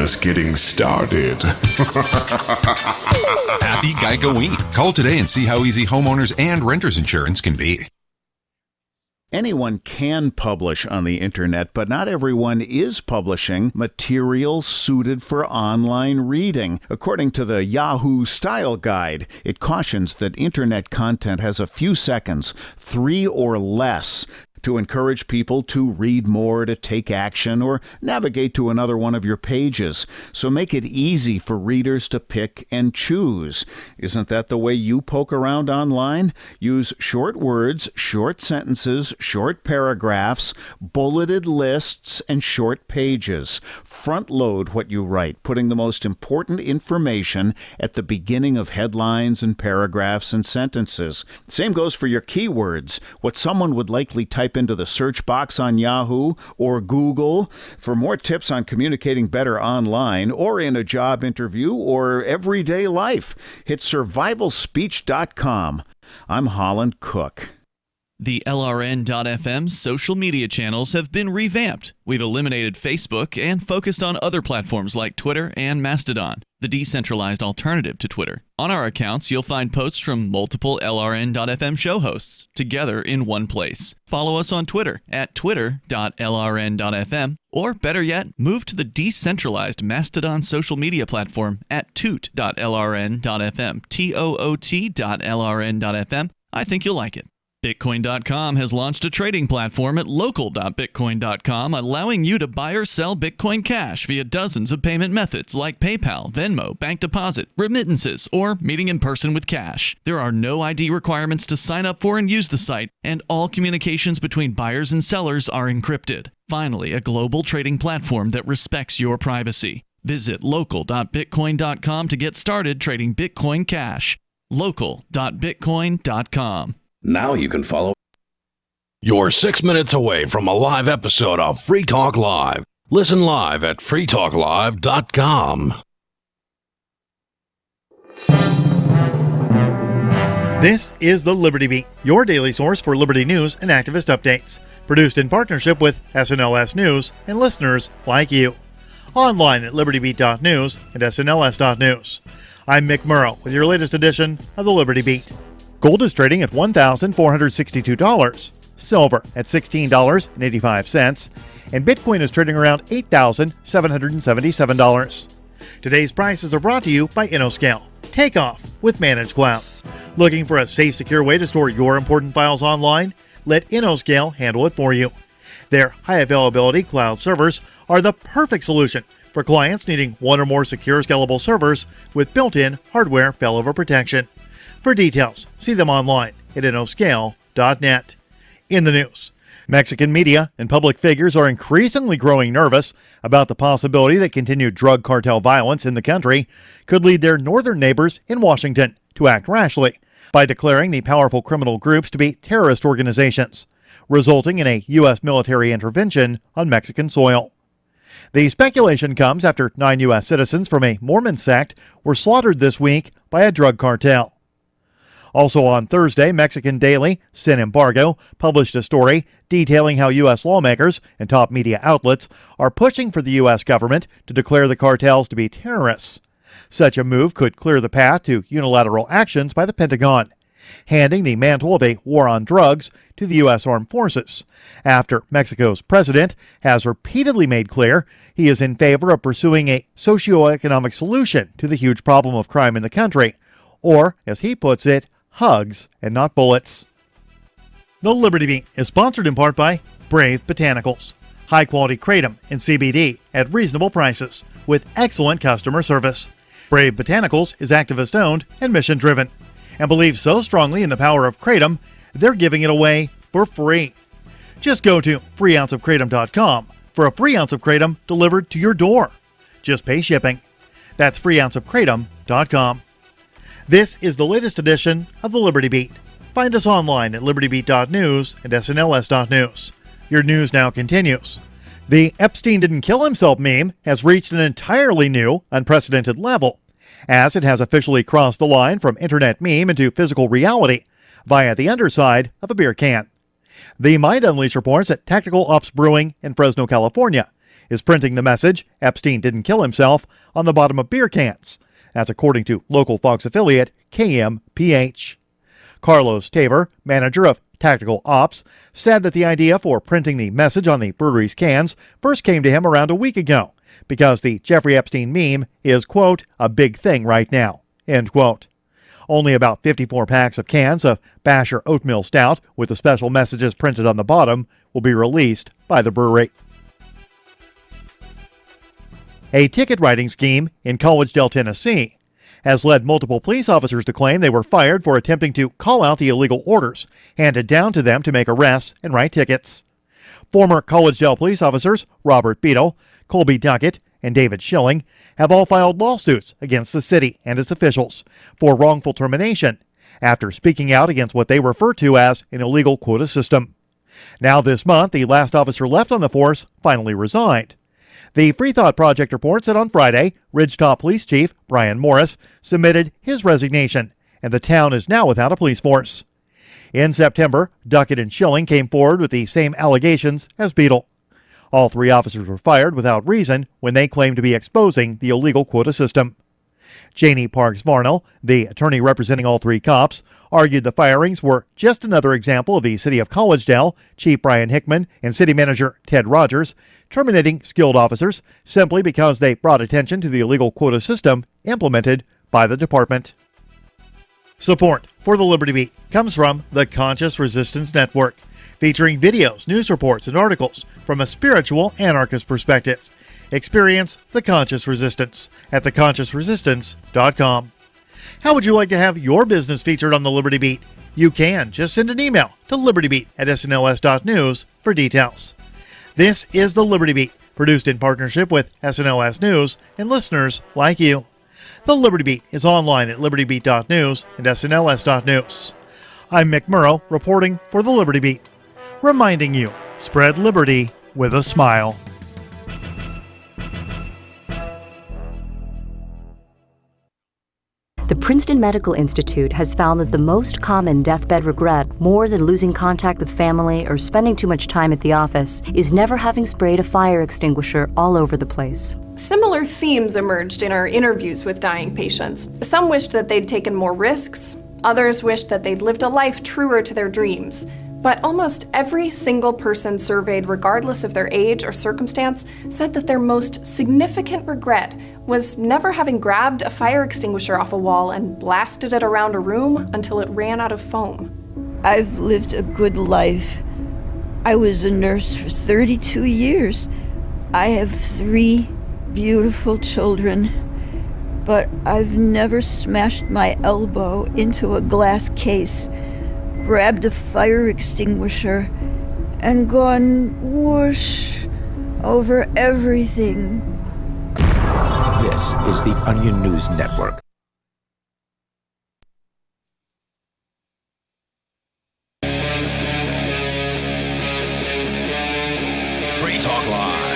just getting started. Happy Geico-Week. Call today and see how easy homeowners and renters insurance can be. Anyone can publish on the internet, but not everyone is publishing material suited for online reading. According to the Yahoo Style Guide, it cautions that internet content has a few seconds, 3 or less, to encourage people to read more, to take action, or navigate to another one of your pages. So make it easy for readers to pick and choose. Isn't that the way you poke around online? Use short words, short sentences, short paragraphs, bulleted lists, and short pages. Front load what you write, putting the most important information at the beginning of headlines and paragraphs and sentences. Same goes for your keywords, what someone would likely type into the search box on Yahoo or Google. For more tips on communicating better online or in a job interview or everyday life, hit survivalspeech.com. I'm Holland Cook. The LRN.FM social media channels have been revamped. We've eliminated Facebook and focused on other platforms like Twitter and Mastodon, the decentralized alternative to Twitter. On our accounts, you'll find posts from multiple LRN.FM show hosts together in one place. Follow us on Twitter at twitter.lrn.fm, or better yet, move to the decentralized Mastodon social media platform at toot.lrn.fm, toot.lrn.fm. I think you'll like it. Bitcoin.com has launched a trading platform at local.bitcoin.com, allowing you to buy or sell Bitcoin Cash via dozens of payment methods like PayPal, Venmo, bank deposit, remittances, or meeting in person with cash. There are no ID requirements to sign up for and use the site, and all communications between buyers and sellers are encrypted. Finally, a global trading platform that respects your privacy. Visit local.bitcoin.com to get started trading Bitcoin Cash. local.bitcoin.com. Now you can follow. You're 6 minutes away from a live episode of Free Talk Live. Listen live at freetalklive.com. This is the Liberty Beat, your daily source for liberty news and activist updates. Produced in partnership with SNLS News and listeners like you. Online at libertybeat.news and snls.news. I'm Mick Murrow with your latest edition of the Liberty Beat. Gold is trading at $1,462, silver at $16.85, and Bitcoin is trading around $8,777. Today's prices are brought to you by InnoScale. Take off with Managed Cloud. Looking for a safe, secure way to store your important files online? Let InnoScale handle it for you. Their high-availability cloud servers are the perfect solution for clients needing one or more secure, scalable servers with built-in hardware failover protection. For details, see them online at innoscale.net. In the news, Mexican media and public figures are increasingly growing nervous about the possibility that continued drug cartel violence in the country could lead their northern neighbors in Washington to act rashly by declaring the powerful criminal groups to be terrorist organizations, resulting in a U.S. military intervention on Mexican soil. The speculation comes after 9 U.S. citizens from a Mormon sect were slaughtered this week by a drug cartel. Also on Thursday, Mexican daily Sin Embargo published a story detailing how U.S. lawmakers and top media outlets are pushing for the U.S. government to declare the cartels to be terrorists. Such a move could clear the path to unilateral actions by the Pentagon, handing the mantle of a war on drugs to the U.S. Armed Forces, after Mexico's president has repeatedly made clear he is in favor of pursuing a socioeconomic solution to the huge problem of crime in the country, or, as he puts it, hugs and not bullets. The Liberty Beat is sponsored in part by Brave Botanicals. High-quality kratom and CBD at reasonable prices with excellent customer service. Brave Botanicals is activist-owned and mission-driven and believes so strongly in the power of kratom, they're giving it away for free. Just go to freeounceofkratom.com for a free ounce of kratom delivered to your door. Just pay shipping. That's freeounceofkratom.com. This is the latest edition of the Liberty Beat. Find us online at libertybeat.news and snls.news. Your news now continues. The Epstein Didn't Kill Himself meme has reached an entirely new, unprecedented level, as it has officially crossed the line from internet meme into physical reality via the underside of a beer can. The Mind Unleash reports that Tactical Ops Brewing in Fresno, California is printing the message, "Epstein didn't kill himself," on the bottom of beer cans. That's according to local Fox affiliate KMPH. Carlos Taver, manager of Tactical Ops, said that the idea for printing the message on the brewery's cans first came to him around a week ago, because the Jeffrey Epstein meme is, quote, "a big thing right now," end quote. Only about 54 packs of cans of Basher Oatmeal Stout with the special messages printed on the bottom will be released by the brewery. A ticket writing scheme in Collegedale, Tennessee, has led multiple police officers to claim they were fired for attempting to call out the illegal orders handed down to them to make arrests and write tickets. Former Collegedale police officers Robert Beadle, Colby Duckett, and David Schilling have all filed lawsuits against the city and its officials for wrongful termination after speaking out against what they refer to as an illegal quota system. Now this month, the last officer left on the force finally resigned. The Free Thought Project reports that on Friday, Ridgetop Police Chief Brian Morris submitted his resignation, and the town is now without a police force. In September, Duckett and Schilling came forward with the same allegations as Beadle. All three officers were fired without reason when they claimed to be exposing the illegal quota system. Janie Parks Varnell, the attorney representing all three cops, argued the firings were just another example of the city of Collegedale, Chief Brian Hickman, and city manager Ted Rogers terminating skilled officers simply because they brought attention to the illegal quota system implemented by the department. Support for the Liberty Beat comes from the Conscious Resistance Network, featuring videos, news reports, and articles from a spiritual anarchist perspective. Experience the Conscious Resistance at theconsciousresistance.com. How would you like to have your business featured on the Liberty Beat? You can. Just send an email to libertybeat@snos.news for details. This is the Liberty Beat, produced in partnership with SNOS News and listeners like you. The Liberty Beat is online at libertybeat.news and snls.news. I'm Mick Murrow, reporting for the Liberty Beat, reminding you, spread liberty with a smile. The Princeton Medical Institute has found that the most common deathbed regret, more than losing contact with family or spending too much time at the office, is never having sprayed a fire extinguisher all over the place. Similar themes emerged in our interviews with dying patients. Some wished that they'd taken more risks. Others wished that they'd lived a life truer to their dreams. But almost every single person surveyed, regardless of their age or circumstance, said that their most significant regret was never having grabbed a fire extinguisher off a wall and blasted it around a room until it ran out of foam. I've lived a good life. I was a nurse for 32 years. I have 3 beautiful children, but I've never smashed my elbow into a glass case, grabbed a fire extinguisher, and gone whoosh over everything. This is the Onion News Network. Free Talk Live.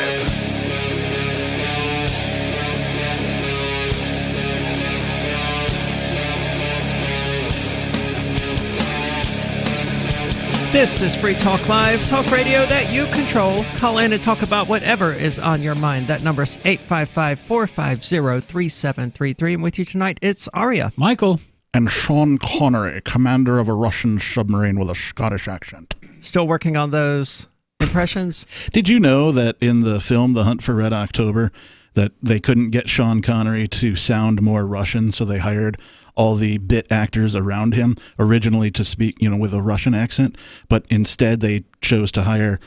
This is Free Talk Live, talk radio that you control. Call in and talk about whatever is on your mind. That number is 855-450-3733. And with you tonight, it's Aria. Michael. And Sean Connery, commander of a Russian submarine with a Scottish accent. Still working on those impressions? Did you know that in the film The Hunt for Red October, that they couldn't get Sean Connery to sound more Russian, so they hired all the bit actors around him originally to speak, with a Russian accent, but instead they chose to hire,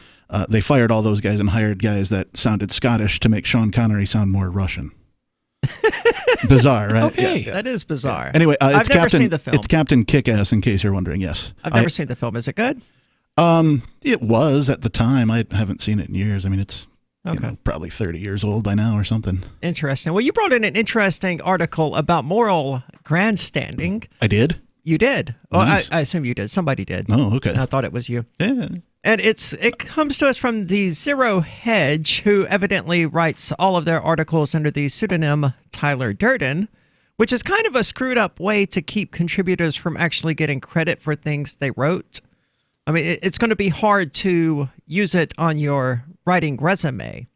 they fired all those guys and hired guys that sounded Scottish to make Sean Connery sound more Russian. Bizarre, right? Okay, yeah. That is bizarre. Anyway, I've never seen the film. It's Captain Kickass, in case you're wondering, yes. I've never seen the film. Is it good? It was at the time. I haven't seen it in years. I mean, it's probably 30 years old by now or something. Interesting. Well, you brought in an interesting article about moral grandstanding. I did? You did. Well, Nice. I assume you did. Somebody did. Oh, okay. I thought it was you. Yeah. And it comes to us from the Zero Hedge, who evidently writes all of their articles under the pseudonym Tyler Durden, which is kind of a screwed up way to keep contributors from actually getting credit for things they wrote. I mean, it's going to be hard to use it on your writing resume.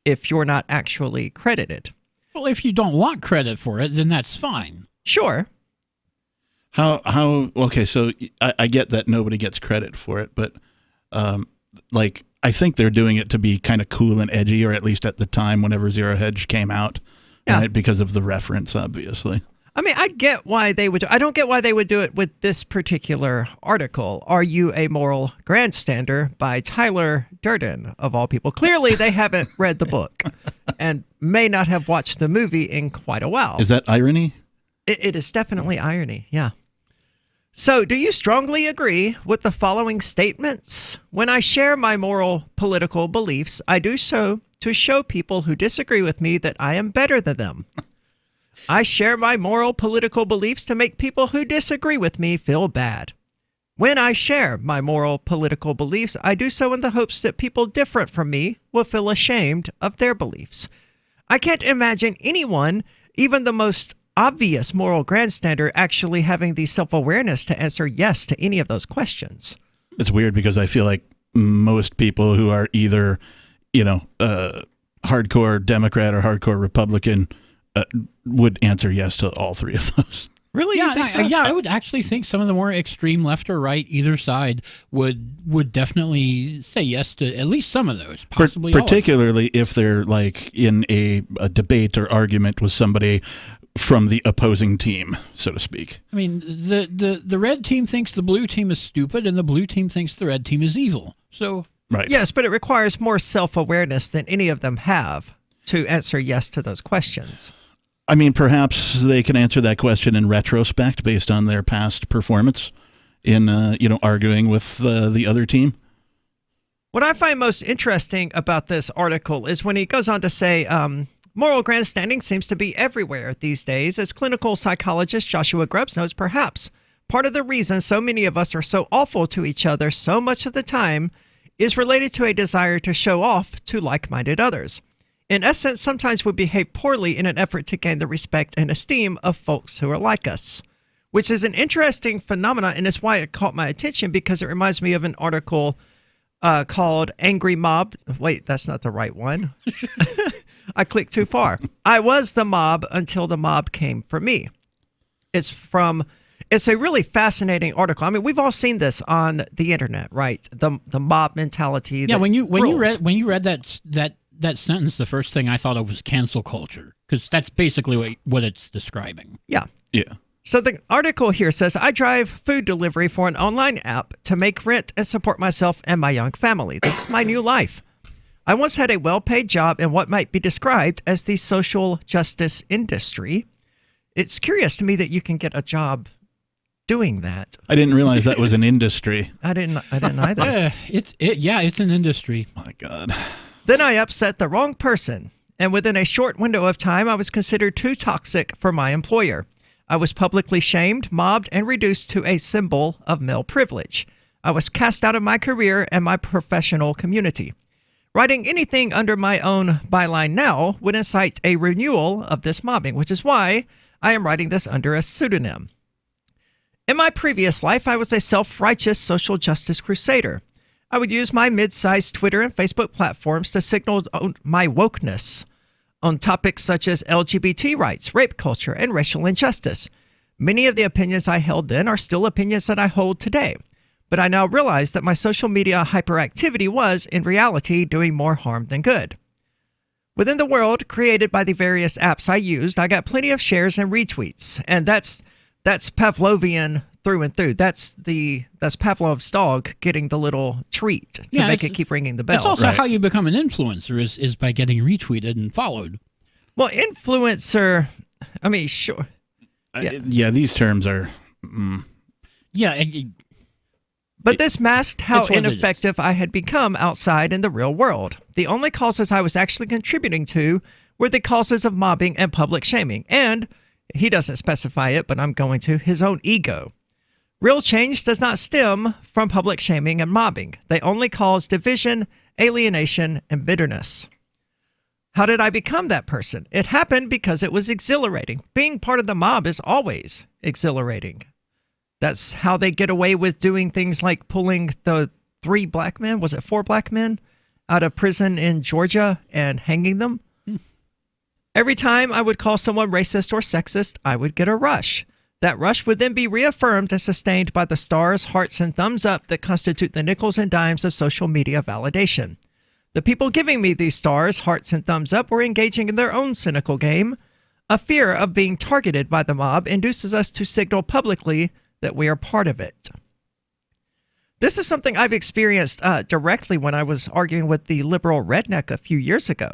if you're not actually credited. Well, if you don't want credit for it, then that's fine. Sure. Okay, so I get that nobody gets credit for it, but I think they're doing it to be kind of cool and edgy, or at least at the time whenever Zero Hedge came out, right? Because of the reference, obviously. I mean, I get why they would. I don't get why they would do it with this particular article. Are You a Moral Grandstander by Tyler Durden, of all people. Clearly, they haven't read the book and may not have watched the movie in quite a while. Is that irony? It is definitely irony, yeah. So, do you strongly agree with the following statements? When I share my moral political beliefs, I do so to show people who disagree with me that I am better than them. I share my moral political beliefs to make people who disagree with me feel bad. When I share my moral political beliefs, I do so in the hopes that people different from me will feel ashamed of their beliefs. I can't imagine anyone, even the most obvious moral grandstander, actually having the self-awareness to answer yes to any of those questions. It's weird because I feel like most people who are either, hardcore Democrat or hardcore Republican would answer yes to all three of those. Really? Yeah, I would actually think some of the more extreme left or right, either side, would definitely say yes to at least some of those, possibly all of them. Particularly if they're like in a debate or argument with somebody from the opposing team, so to speak. I mean, the red team thinks the blue team is stupid, and the blue team thinks the red team is evil. So right. Yes, but it requires more self-awareness than any of them have to answer yes to those questions. I mean, perhaps they can answer that question in retrospect based on their past performance in, arguing with the other team. What I find most interesting about this article is when he goes on to say, moral grandstanding seems to be everywhere these days. As clinical psychologist Joshua Grubbs knows, perhaps part of the reason so many of us are so awful to each other so much of the time is related to a desire to show off to like-minded others. In essence, sometimes we behave poorly in an effort to gain the respect and esteem of folks who are like us, which is an interesting phenomenon, and it's why it caught my attention, because it reminds me of an article called Angry Mob. Wait, that's not the right one. I clicked too far. I was the mob until the mob came for me. It's a really fascinating article. I mean, we've all seen this on the internet, right? The mob mentality. Yeah, when you read that sentence, the first thing I thought of was cancel culture, because that's basically what it's describing. Yeah. Yeah. So the article here says, I drive food delivery for an online app to make rent and support myself and my young family. This is my new life. I once had a well-paid job in what might be described as the social justice industry. It's curious to me that you can get a job doing that. I didn't realize that was an industry. I didn't either. It's an industry. My God. Then I upset the wrong person, and within a short window of time, I was considered too toxic for my employer. I was publicly shamed, mobbed, and reduced to a symbol of male privilege. I was cast out of my career and my professional community. Writing anything under my own byline now would incite a renewal of this mobbing, which is why I am writing this under a pseudonym. In my previous life, I was a self-righteous social justice crusader. I would use my mid-sized Twitter and Facebook platforms to signal my wokeness on topics such as LGBT rights, rape culture, and racial injustice. Many of the opinions I held then are still opinions that I hold today, but I now realize that my social media hyperactivity was, in reality, doing more harm than good. Within the world created by the various apps I used, I got plenty of shares and retweets, and that's Pavlovian through and through. That's Pavlov's dog getting the little treat to make it keep ringing the bell. It's also how you become an influencer is by getting retweeted and followed. Well, influencer, I mean, sure. Yeah, these terms are... Yeah. But this masked how ineffective I had become outside in the real world. The only causes I was actually contributing to were the causes of mobbing and public shaming. And, he doesn't specify it, but I'm going to, his own ego. Real change does not stem from public shaming and mobbing. They only cause division, alienation, and bitterness. How did I become that person? It happened because it was exhilarating. Being part of the mob is always exhilarating. That's how they get away with doing things like pulling the 3 black men, was it 4 black men, out of prison in Georgia and hanging them. Every time I would call someone racist or sexist, I would get a rush. That rush would then be reaffirmed and sustained by the stars, hearts, and thumbs up that constitute the nickels and dimes of social media validation. The people giving me these stars, hearts, and thumbs up were engaging in their own cynical game. A fear of being targeted by the mob induces us to signal publicly that we are part of it. This is something I've experienced directly when I was arguing with the liberal redneck a few years ago.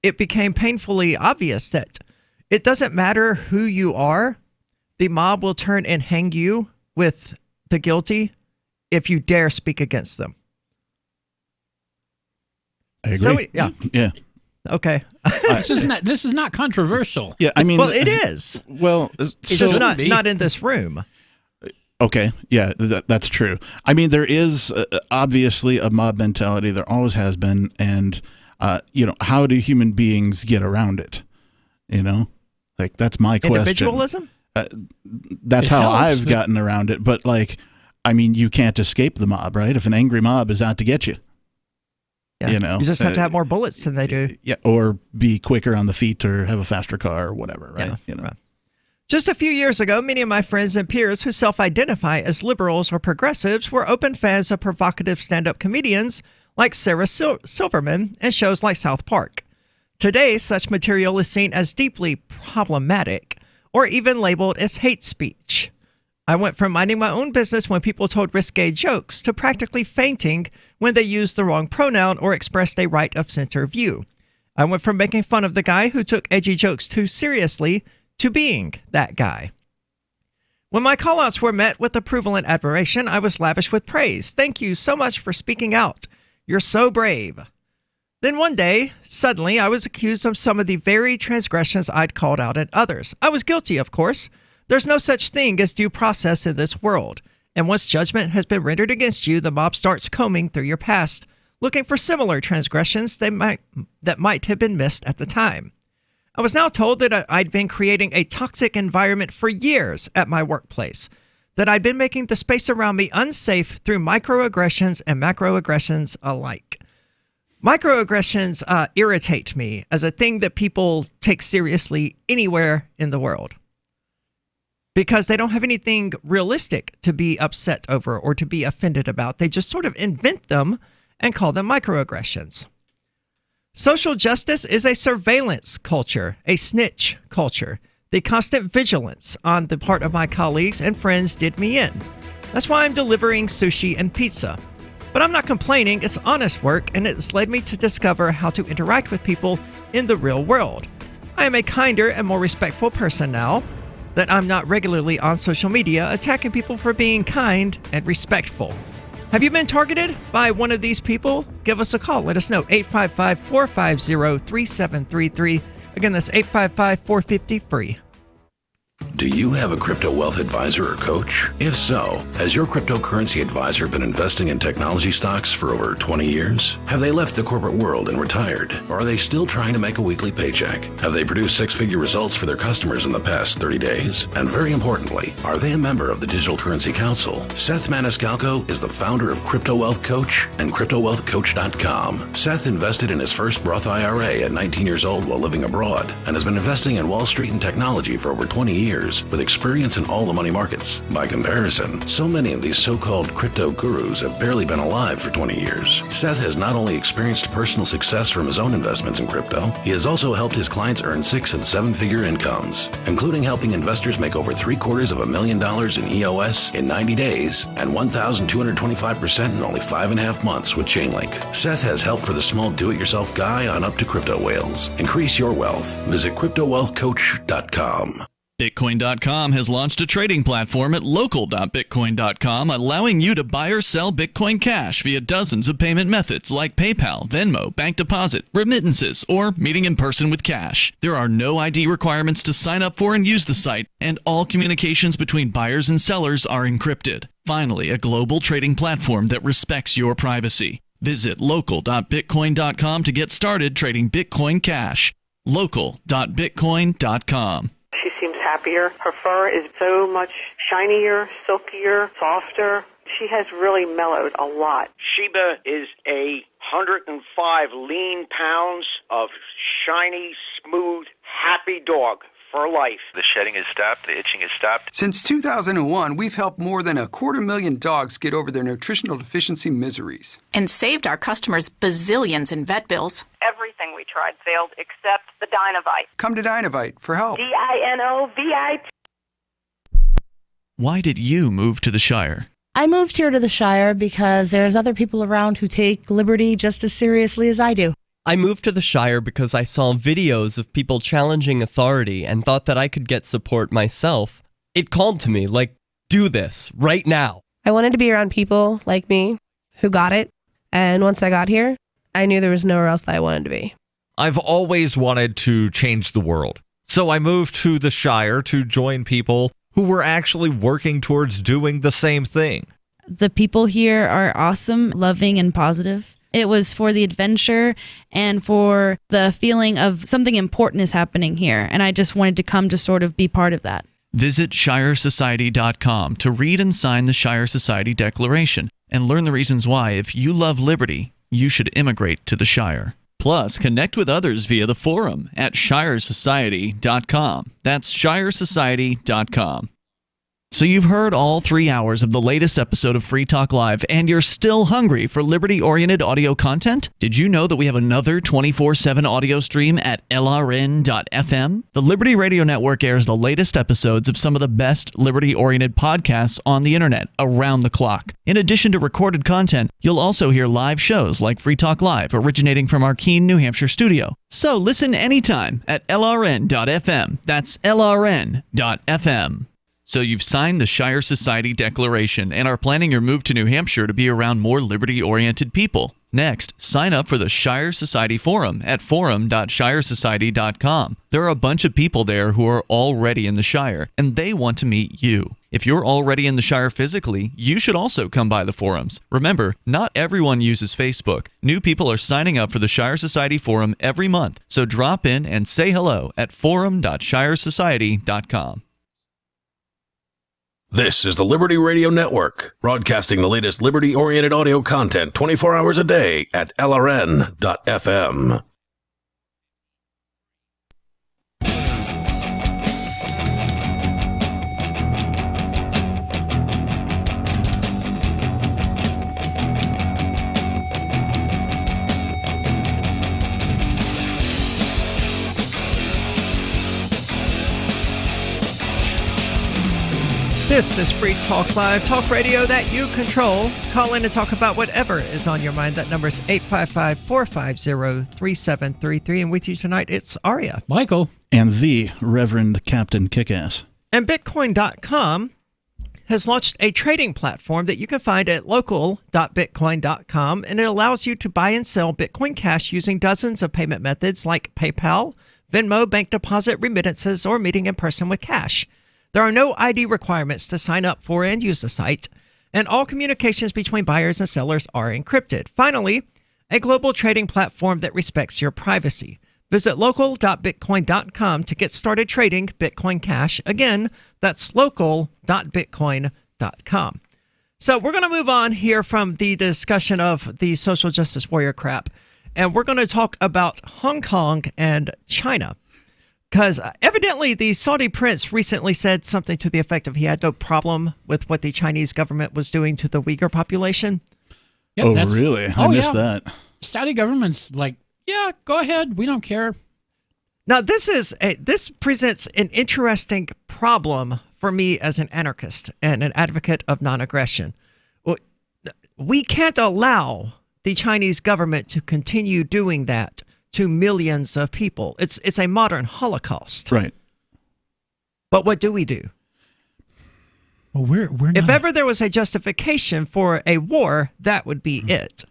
It became painfully obvious that it doesn't matter who you are, the mob will turn and hang you with the guilty if you dare speak against them. I agree. Yeah. Okay. This is not controversial. Yeah, I mean, well, it is. Well, it's just not in this room. Okay, yeah, that's true. I mean, there is obviously a mob mentality. There always has been, and how do human beings get around it? Like that's my question. Individualism. That's how I've gotten around it. But you can't escape the mob, right? If an angry mob is out to get you. Yeah. You just have to have more bullets than they do. Yeah, or be quicker on the feet or have a faster car or whatever, right? Right. Just a few years ago, many of my friends and peers who self-identify as liberals or progressives were open fans of provocative stand-up comedians like Sarah Silverman and shows like South Park. Today, such material is seen as deeply problematic or even labeled as hate speech. I went from minding my own business when people told risque jokes to practically fainting when they used the wrong pronoun or expressed a right of center view. I went from making fun of the guy who took edgy jokes too seriously to being that guy. When my callouts were met with approval and admiration, I was lavish with praise. Thank you so much for speaking out. You're so brave. Then one day, suddenly, I was accused of some of the very transgressions I'd called out in others. I was guilty, of course. There's no such thing as due process in this world. And once judgment has been rendered against you, the mob starts combing through your past, looking for similar transgressions that might have been missed at the time. I was now told that I'd been creating a toxic environment for years at my workplace, that I'd been making the space around me unsafe through microaggressions and macroaggressions alike. Microaggressions irritate me as a thing that people take seriously anywhere in the world, because they don't have anything realistic to be upset over or to be offended about. They just sort of invent them and call them microaggressions. Social justice is a surveillance culture, a snitch culture. The constant vigilance on the part of my colleagues and friends did me in. That's why I'm delivering sushi and pizza. But I'm not complaining, it's honest work, and it's led me to discover how to interact with people in the real world. I am a kinder and more respectful person now that I'm not regularly on social media attacking people for being kind and respectful. Have you been targeted by one of these people? Give us a call. Let us know. 855-450-3733. Again, that's 855-450-FREE. Do you have a crypto wealth advisor or coach? If so, has your cryptocurrency advisor been investing in technology stocks for over 20 years? Have they left the corporate world and retired? Or are they still trying to make a weekly paycheck? Have they produced six-figure results for their customers in the past 30 days? And very importantly, are they a member of the Digital Currency Council? Seth Maniscalco is the founder of Crypto Wealth Coach and CryptoWealthCoach.com. Seth invested in his first Roth IRA at 19 years old while living abroad and has been investing in Wall Street and technology for over 20 years with experience in all the money markets. By comparison, so many of these so-called crypto gurus have barely been alive for 20 years. Seth has not only experienced personal success from his own investments in crypto, he has also helped his clients earn 6- and 7-figure incomes, including helping investors make over $750,000 in EOS in 90 days and 1,225% in only 5.5 months with Chainlink. Seth has help for the small do-it-yourself guy on up to crypto whales. Increase your wealth. Visit CryptoWealthCoach.com. Bitcoin.com has launched a trading platform at local.bitcoin.com, allowing you to buy or sell Bitcoin Cash via dozens of payment methods like PayPal, Venmo, bank deposit, remittances, or meeting in person with cash. There are no ID requirements to sign up for and use the site, and all communications between buyers and sellers are encrypted. Finally, a global trading platform that respects your privacy. Visit local.bitcoin.com to get started trading Bitcoin Cash. local.bitcoin.com. She seems happier. Her fur is so much shinier, silkier, softer. She has really mellowed a lot. Sheba is a 105 lean pounds of shiny, smooth, happy dog for life. The shedding is stopped. The itching is stopped. Since 2001, we've helped more than 250,000 dogs get over their nutritional deficiency miseries. And saved our customers bazillions in vet bills. Everything we tried failed except the Dinovite. Come to Dinovite for help. DINOVITE. Why did you move to the Shire? I moved here to the Shire because there's other people around who take liberty just as seriously as I do. I moved to the Shire because I saw videos of people challenging authority and thought that I could get support myself. It called to me, like, do this, right now. I wanted to be around people like me who got it, and once I got here, I knew there was nowhere else that I wanted to be. I've always wanted to change the world, so I moved to the Shire to join people who were actually working towards doing the same thing. The people here are awesome, loving, and positive. It was for the adventure and for the feeling of something important is happening here. And I just wanted to come to sort of be part of that. Visit ShireSociety.com to read and sign the Shire Society Declaration and learn the reasons why, if you love liberty, you should immigrate to the Shire. Plus, connect with others via the forum at ShireSociety.com. That's ShireSociety.com. So you've heard all 3 hours of the latest episode of Free Talk Live, and you're still hungry for liberty-oriented audio content? Did you know that we have another 24/7 audio stream at LRN.FM? The Liberty Radio Network airs the latest episodes of some of the best liberty-oriented podcasts on the internet around the clock. In addition to recorded content, you'll also hear live shows like Free Talk Live, originating from our Keene, New Hampshire studio. So listen anytime at LRN.FM. That's LRN.FM. So you've signed the Shire Society Declaration and are planning your move to New Hampshire to be around more liberty-oriented people. Next, sign up for the Shire Society Forum at forum.shiresociety.com. There are a bunch of people there who are already in the Shire, and they want to meet you. If you're already in the Shire physically, you should also come by the forums. Remember, not everyone uses Facebook. New people are signing up for the Shire Society Forum every month, so drop in and say hello at forum.shiresociety.com. This is the Liberty Radio Network, broadcasting the latest liberty-oriented audio content 24 hours a day at LRN.FM. This is Free Talk Live, talk radio that you control. Call in and talk about whatever is on your mind. That number is 855-450-3733. And with you tonight, it's Aria. Michael. And the Reverend Captain Kickass. And Bitcoin.com has launched a trading platform that you can find at local.bitcoin.com. And it allows you to buy and sell Bitcoin Cash using dozens of payment methods like PayPal, Venmo, bank deposit, remittances, or meeting in person with cash. There are no ID requirements to sign up for and use the site, and all communications between buyers and sellers are encrypted. Finally, a global trading platform that respects your privacy. Visit local.bitcoin.com to get started trading Bitcoin Cash. Again, that's local.bitcoin.com. So we're going to move on here from the discussion of the social justice warrior crap, and we're going to talk about Hong Kong and China. Because evidently the Saudi prince recently said something to the effect of he had no problem with what the Chinese government was doing to the Uyghur population. Yep, oh, really? I missed that. Saudi government's like, yeah, go ahead. We don't care. Now, this presents an interesting problem for me as an anarchist and an advocate of non-aggression. We can't allow the Chinese government to continue doing that to millions of people. It's a modern Holocaust. Right. But what do we do? Well, we're not. If ever there was a justification for a war, that would be it.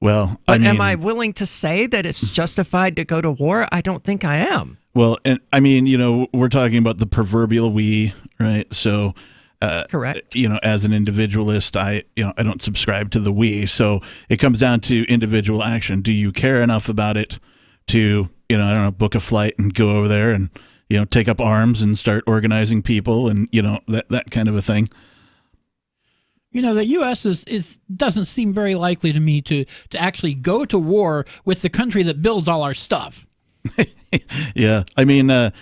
Well, but am I willing to say that it's justified to go to war? I don't think I am. Well, and I mean, we're talking about the proverbial we, right? So correct. As an individualist, I don't subscribe to the we. So it comes down to individual action. Do you care enough about it to, book a flight and go over there and, take up arms and start organizing people and, that kind of a thing? You know, the U.S. doesn't seem very likely to me to actually go to war with the country that builds all our stuff. Yeah, I mean, the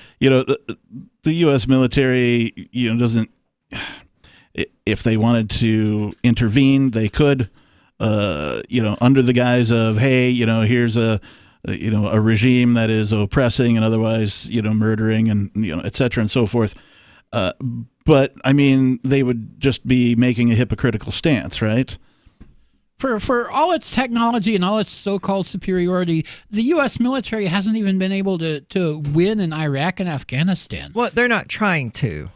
U.S. military, doesn't. If they wanted to intervene, they could. Under the guise of, hey, here's a regime that is oppressing and otherwise, murdering and et cetera and so forth. But I mean, they would just be making a hypocritical stance, right? For all its technology and all its so-called superiority, the U.S. military hasn't even been able to win in Iraq and Afghanistan. Well, they're not trying to.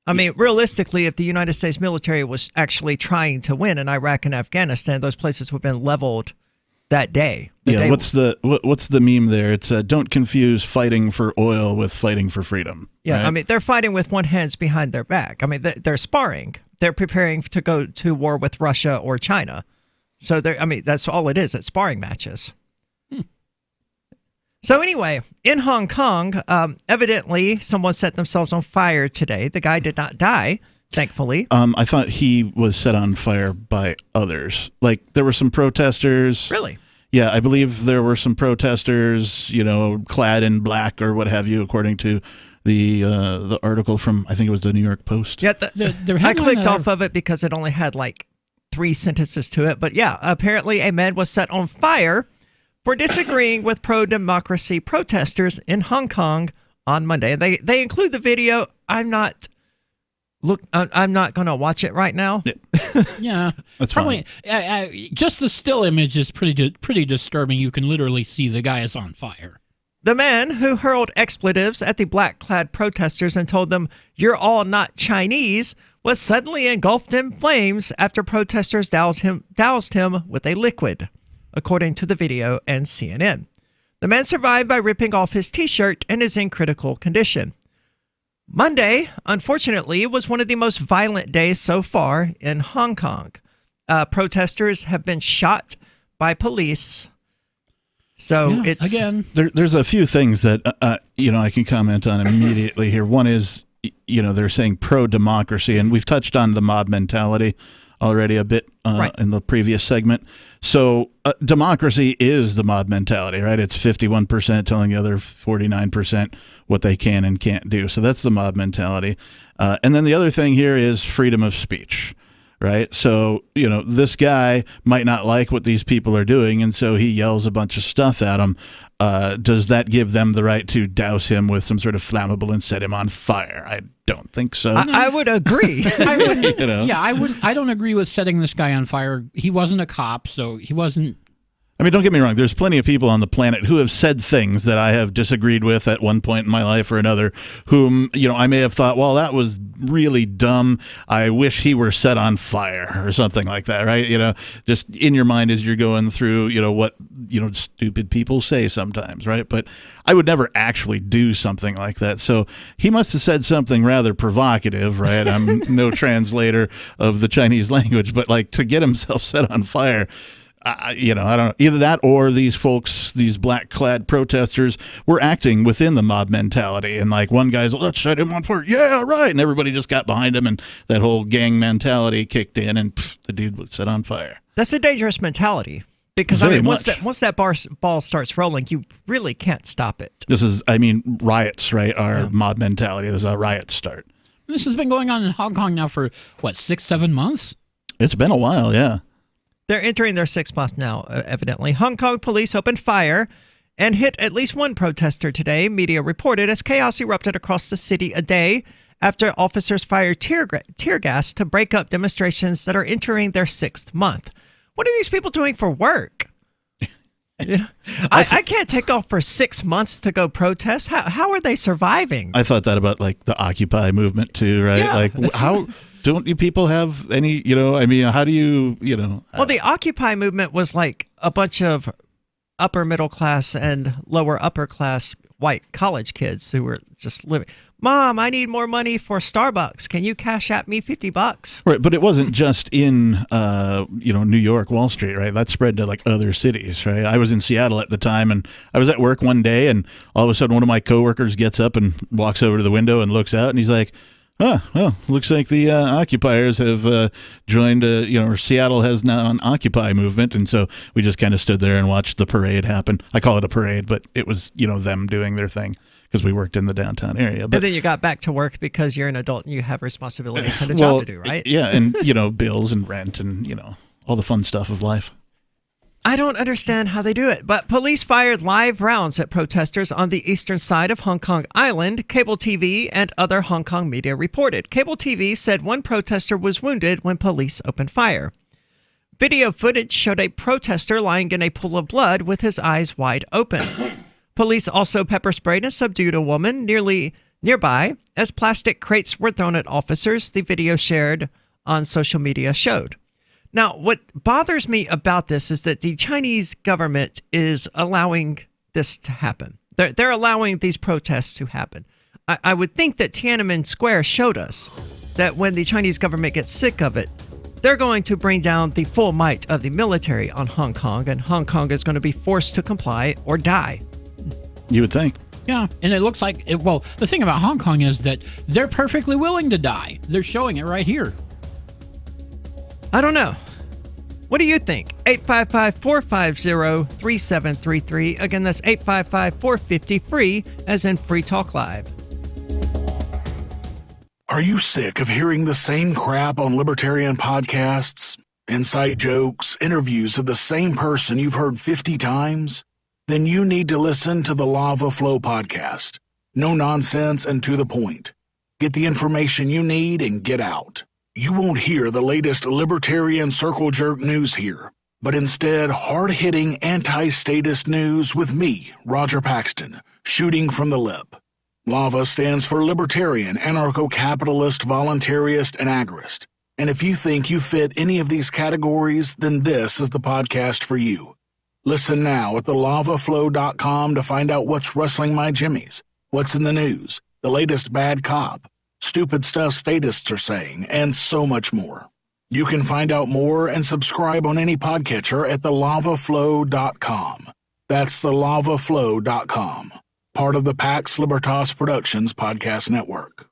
I mean, realistically, if the United States military was actually trying to win in Iraq and Afghanistan, those places would have been leveled that day. What's the meme there? It's don't confuse fighting for oil with fighting for freedom. Yeah, right? I mean, they're fighting with one hand behind their back. I mean, they're sparring. They're preparing to go to war with Russia or China. So that's all it is. It's sparring matches. So anyway, in Hong Kong, evidently someone set themselves on fire today. The guy did not die, thankfully. I thought he was set on fire by others. Like there were some protesters. Really? Yeah, I believe there were some protesters, clad in black or what have you, according to the article from, I think it was the New York Post. Yeah, I clicked off of it because it only had like 3 sentences to it. But yeah, apparently a man was set on fire for disagreeing with pro-democracy protesters in Hong Kong on Monday. They include the video. I'm not going to watch it right now. Yeah, that's probably. Just the still image is pretty disturbing. You can literally see the guy is on fire. The man who hurled expletives at the black-clad protesters and told them, "You're all not Chinese," was suddenly engulfed in flames after protesters doused him with a liquid, according to the video and CNN. The man survived by ripping off his T-shirt and is in critical condition. Monday, unfortunately, was one of the most violent days so far in Hong Kong. Protesters have been shot by police. So there's a few things that I can comment on immediately here. One is, they're saying pro-democracy, and we've touched on the mob mentality already a bit in the previous segment. So democracy is the mob mentality, right? It's 51% telling the other 49% what they can and can't do. So that's the mob mentality. And then the other thing here is freedom of speech, right? So, this guy might not like what these people are doing, and so he yells a bunch of stuff at them. Does that give them the right to douse him with some sort of flammable and set him on fire? I don't think so. I would agree. I wouldn't. Yeah, I wouldn't. I don't agree with setting this guy on fire. He wasn't a cop, so he wasn't. I mean, don't get me wrong. There's plenty of people on the planet who have said things that I have disagreed with at one point in my life or another, whom, I may have thought, well, that was really dumb. I wish he were set on fire or something like that, right? Just in your mind as you're going through, what, stupid people say sometimes, right? But I would never actually do something like that. So he must have said something rather provocative, right? I'm no translator of the Chinese language, but like to get himself set on fire, I don't know, either that or these folks, these black-clad protesters, were acting within the mob mentality. And like one guy's, let's set him on fire. Yeah, right. And everybody just got behind him, and that whole gang mentality kicked in, and the dude was set on fire. That's a dangerous mentality because once that ball starts rolling, you really can't stop it. This is, riots, right? Our mob mentality. This is how riots start. This has been going on in Hong Kong now for, 6-7 months? It's been a while, yeah. They're entering their 6th month now, evidently. Hong Kong police opened fire and hit at least one protester today, media reported, as chaos erupted across the city a day after officers fired tear gas to break up demonstrations that are entering their 6th month. What are these people doing for work? I can't take off for 6 months to go protest. How are they surviving? I thought that about like the Occupy movement too, right? Yeah. Like how... Don't you people have any, how do you, Well, the Occupy movement was like a bunch of upper middle class and lower upper class white college kids who were just living. Mom, I need more money for Starbucks. Can you cash at me $50? Right, but it wasn't just in, New York, Wall Street, right? That spread to like other cities, right? I was in Seattle at the time, and I was at work one day, and all of a sudden one of my coworkers gets up and walks over to the window and looks out, and he's like, Well, looks like the occupiers have joined, or Seattle has now an Occupy movement, and so we just kind of stood there and watched the parade happen. I call it a parade, but it was, them doing their thing because we worked in the downtown area. But and then you got back to work because you're an adult and you have responsibilities and a job to do, right? Yeah, and, bills and rent and, all the fun stuff of life. I don't understand how they do it, but police fired live rounds at protesters on the eastern side of Hong Kong Island, cable TV and other Hong Kong media reported. Cable TV said one protester was wounded when police opened fire. Video footage showed a protester lying in a pool of blood with his eyes wide open. Police also pepper sprayed and subdued a woman nearby as plastic crates were thrown at officers, the video shared on social media showed. Now, what bothers me about this is that the Chinese government is allowing this to happen. They're allowing these protests to happen. I would think that Tiananmen Square showed us that when the Chinese government gets sick of it, they're going to bring down the full might of the military on Hong Kong, and Hong Kong is going to be forced to comply or die. You would think. Yeah, and it looks like, the thing about Hong Kong is that they're perfectly willing to die. They're showing it right here. I don't know. What do you think? 855-450-3733. Again, that's 855-450-FREE, as in Free Talk Live. Are you sick of hearing the same crap on libertarian podcasts? Inside jokes, interviews of the same person you've heard 50 times? Then you need to listen to the Lava Flow podcast. No nonsense and to the point. Get the information you need and get out. You won't hear the latest libertarian circle jerk news here, but instead hard-hitting anti-statist news with me, Roger Paxton, shooting from the lip. LAVA stands for Libertarian, Anarcho-Capitalist, Voluntarist, and Agrist. And if you think you fit any of these categories, then this is the podcast for you. Listen now at thelavaflow.com to find out what's rustling my jimmies, what's in the news, the latest bad cop, stupid stuff statists are saying, and so much more. You can find out more and subscribe on any podcatcher at thelavaflow.com. That's thelavaflow.com, part of the Pax Libertas Productions podcast network.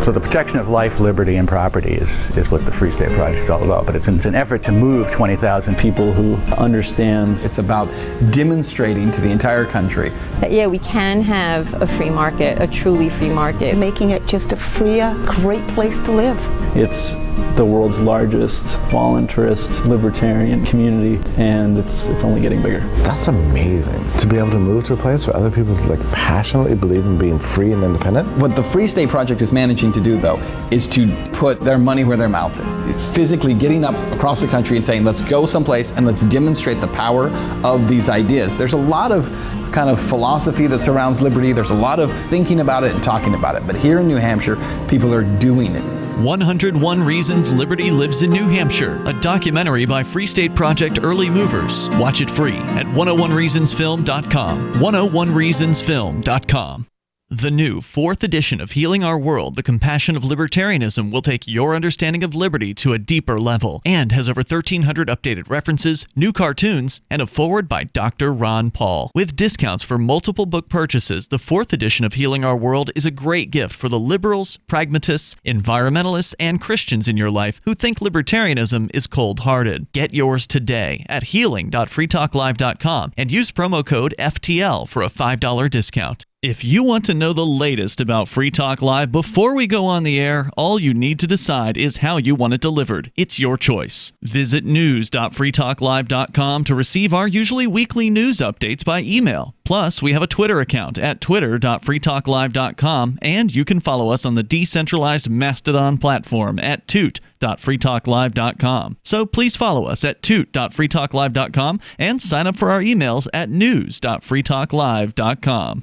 So the protection of life, liberty, and property is what the Free State Project is all about. But it's an effort to move 20,000 people who understand. It's about demonstrating to the entire country that, yeah, we can have a free market, a truly free market. Making it just a freer, great place to live. It's the world's largest voluntarist libertarian community, and it's only getting bigger. That's amazing, to be able to move to a place where other people passionately believe in being free and independent. What the Free State Project is managing to do, though, is to put their money where their mouth is. It's physically getting up across the country and saying, let's go someplace and let's demonstrate the power of these ideas. There's a lot of kind of philosophy that surrounds liberty. There's a lot of thinking about it and talking about it. But here in New Hampshire, people are doing it. 101 Reasons Liberty Lives in New Hampshire, a documentary by Free State Project Early Movers. Watch it free at 101reasonsfilm.com. 101reasonsfilm.com. The new 4th edition of Healing Our World, The Compassion of Libertarianism, will take your understanding of liberty to a deeper level and has over 1,300 updated references, new cartoons, and a foreword by Dr. Ron Paul. With discounts for multiple book purchases, the 4th edition of Healing Our World is a great gift for the liberals, pragmatists, environmentalists, and Christians in your life who think libertarianism is cold-hearted. Get yours today at healing.freetalklive.com and use promo code FTL for a $5 discount. If you want to know the latest about Free Talk Live before we go on the air, all you need to decide is how you want it delivered. It's your choice. Visit news.freetalklive.com to receive our usually weekly news updates by email. Plus, we have a Twitter account at twitter.freetalklive.com, and you can follow us on the decentralized Mastodon platform at toot.freetalklive.com. So please follow us at toot.freetalklive.com and sign up for our emails at news.freetalklive.com.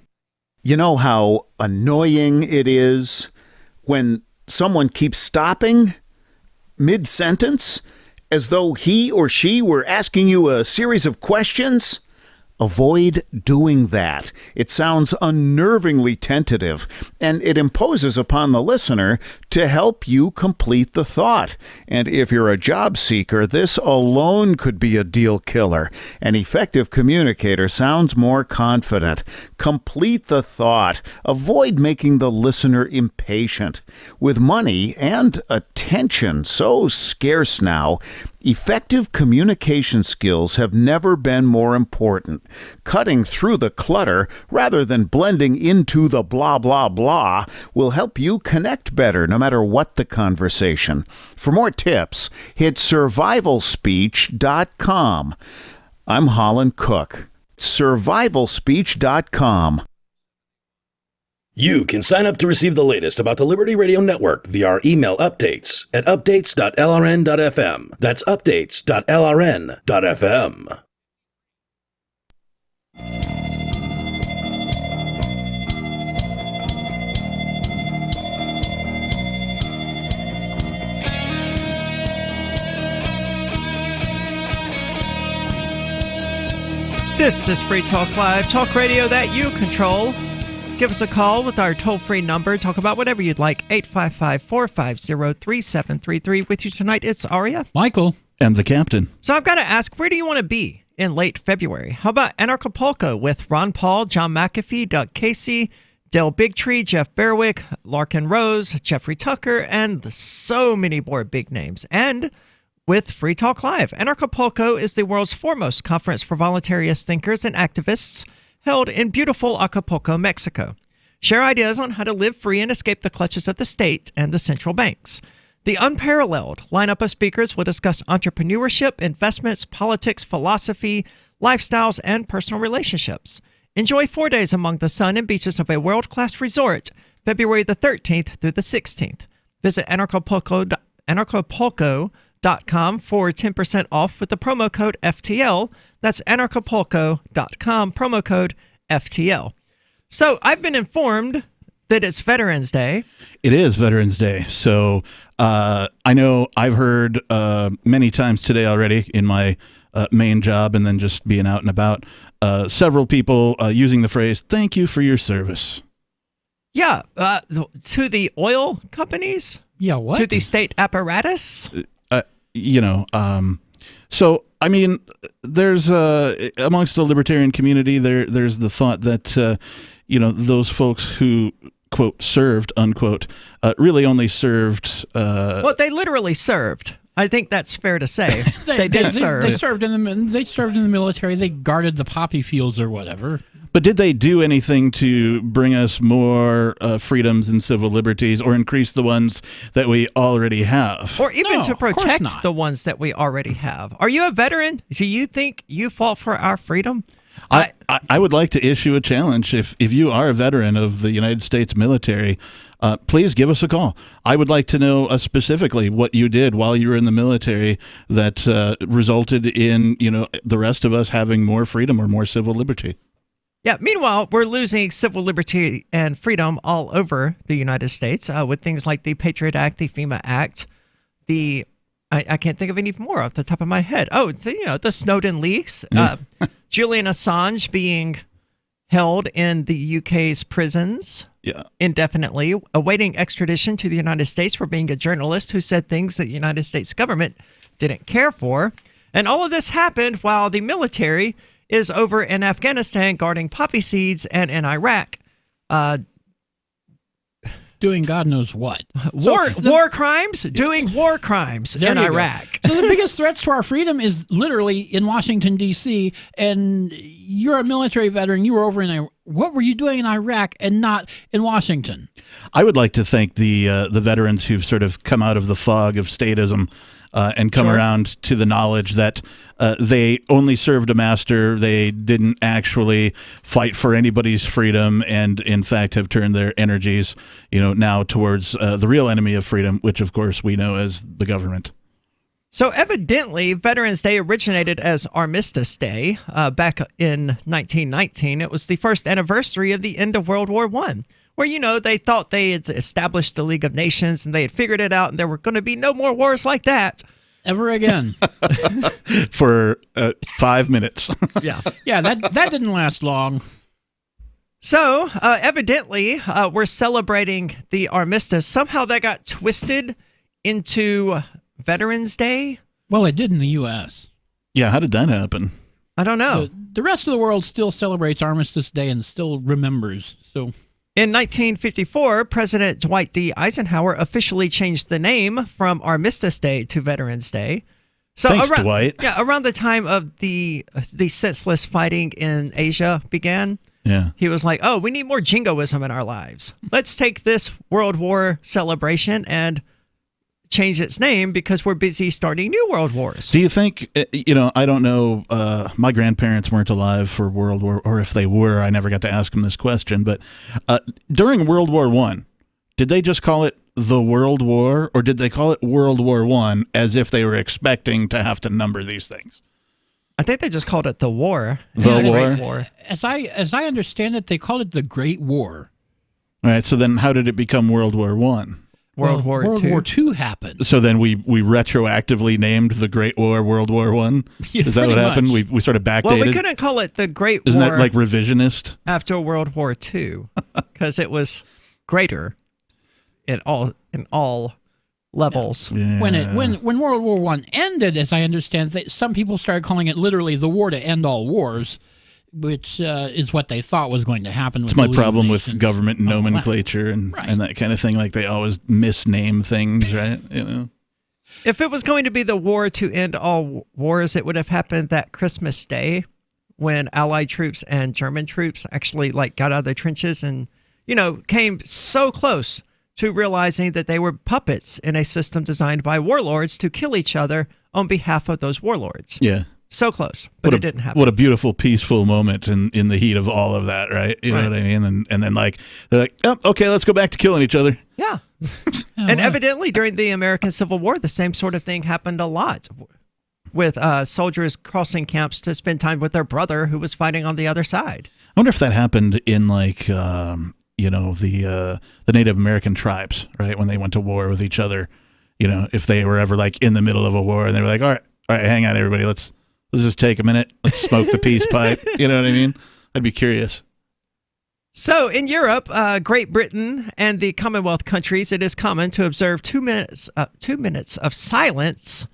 You know how annoying it is when someone keeps stopping mid-sentence as though he or she were asking you a series of questions? Avoid doing that. It sounds unnervingly tentative, and it imposes upon the listener to help you complete the thought. And if you're a job seeker, this alone could be a deal killer. An effective communicator sounds more confident. Complete the thought. Avoid making the listener impatient. With money and attention so scarce now, effective communication skills have never been more important. Cutting through the clutter rather than blending into the blah, blah, blah will help you connect better no matter what the conversation. For more tips, hit survivalspeech.com. I'm Holland Cook. Survivalspeech.com. You can sign up to receive the latest about the Liberty Radio Network via our email updates at updates.lrn.fm. That's updates.lrn.fm. This is Free Talk Live, talk radio that you control. Give us a call with our toll-free number. Talk about whatever you'd like. 855-450-3733. With you tonight, it's Aria. Michael. And the captain. So I've got to ask, where do you want to be in late February? How about Anarchapulco with Ron Paul, John McAfee, Doug Casey, Dale Bigtree, Jeff Berwick, Larkin Rose, Jeffrey Tucker, and so many more big names. And with Free Talk Live. Anarchapulco is the world's foremost conference for voluntariist thinkers and activists, held in beautiful Acapulco, Mexico. Share ideas on how to live free and escape the clutches of the state and the central banks. The unparalleled lineup of speakers will discuss entrepreneurship, investments, politics, philosophy, lifestyles, and personal relationships. Enjoy 4 days among the sun and beaches of a world-class resort, February the 13th through the 16th. Visit Anarchapulco.com for 10% off with the promo code FTL. That's Anarchapulco.com, promo code FTL. So I've been informed that it's Veterans Day. It is Veterans Day. So I know I've heard many times today already in my main job and then just being out and about, several people using the phrase, "Thank you for your service." Yeah, to the oil companies? Yeah, what? To the state apparatus? So, I mean, there's amongst the libertarian community, there's the thought that, those folks who, quote, served, unquote, really only served. Well, they literally served. I think that's fair to say. They did serve. They served in the military. They guarded the poppy fields or whatever. But did they do anything to bring us more freedoms and civil liberties or increase the ones that we already have? Or even to protect the ones that we already have? Are you a veteran? Do you think you fought for our freedom? I would like to issue a challenge. If you are a veteran of the United States military, please give us a call. I would like to know specifically what you did while you were in the military that resulted in the rest of us having more freedom or more civil liberty. Yeah, meanwhile, we're losing civil liberty and freedom all over the United States with things like the Patriot Act, the FEMA Act, I can't think of any more off the top of my head. Oh, the Snowden leaks, Julian Assange being held in the UK's prisons indefinitely, awaiting extradition to the United States for being a journalist who said things that the United States government didn't care for. And all of this happened while the military is over in Afghanistan guarding poppy seeds and in Iraq. Doing God knows what. War crimes? Doing war crimes in Iraq. So the biggest threats to our freedom is literally in Washington, D.C., and you're a military veteran. You were over in Iraq. What were you doing in Iraq and not in Washington? I would like to thank the veterans who've sort of come out of the fog of statism and come around to the knowledge that they only served a master. They didn't actually fight for anybody's freedom, and in fact have turned their energies, now towards the real enemy of freedom, which of course we know as the government. So evidently, Veterans Day originated as Armistice Day back in 1919. It was the first anniversary of the end of World War I, where, they thought they had established the League of Nations and they had figured it out and there were going to be no more wars like that. ever again. For 5 minutes. Yeah. Yeah, that didn't last long. So, evidently, we're celebrating the armistice. Somehow that got twisted into Veterans Day. Well, it did in the U.S. Yeah, how did that happen? I don't know. The rest of the world still celebrates Armistice Day and still remembers. So, in 1954, President Dwight D. Eisenhower officially changed the name from Armistice Day to Veterans Day. So Thanks, Dwight. Yeah, around the time of the senseless fighting in Asia began. Yeah. He was like, oh, we need more jingoism in our lives. Let's take this World War celebration and change its name because we're busy starting new world wars. Do you think, I don't know, my grandparents weren't alive for World War, or if they were, I never got to ask them this question, but during World War I, did they just call it the World War, or did they call it World War I as if they were expecting to have to number these things? I think they just called it the war. The War? War. As I understand it, they called it the Great War. All right, so then how did it become World War I? World War II happened. So then we retroactively named the Great War World War I? Yeah, Is that what happened? much. We sort of backdated? Well, we couldn't call it the Great Isn't War. that like revisionist? After World War II, because it was greater in all levels. Yeah. When World War I ended, as I understand, some people started calling it literally the war to end all wars, which is what they thought was going to happen. It's my problem with government nomenclature and that kind of thing. Like they always misname things, right? If it was going to be the war to end all wars, it would have happened that Christmas Day when Allied troops and German troops actually got out of the trenches and, came so close to realizing that they were puppets in a system designed by warlords to kill each other on behalf of those warlords. Yeah. So close, but it didn't happen. What a beautiful, peaceful moment in the heat of all of that, right? You know what I mean? And then they're like, oh, okay, let's go back to killing each other. Yeah. And evidently during the American Civil War, the same sort of thing happened a lot with soldiers crossing camps to spend time with their brother who was fighting on the other side. I wonder if that happened in the Native American tribes, right? When they went to war with each other, if they were ever in the middle of a war and they were like, all right, hang on, everybody, let's just take a minute. Let's smoke the peace pipe. You know what I mean? I'd be curious. So in Europe, Great Britain and the Commonwealth countries, it is common to observe 2 minutes of silence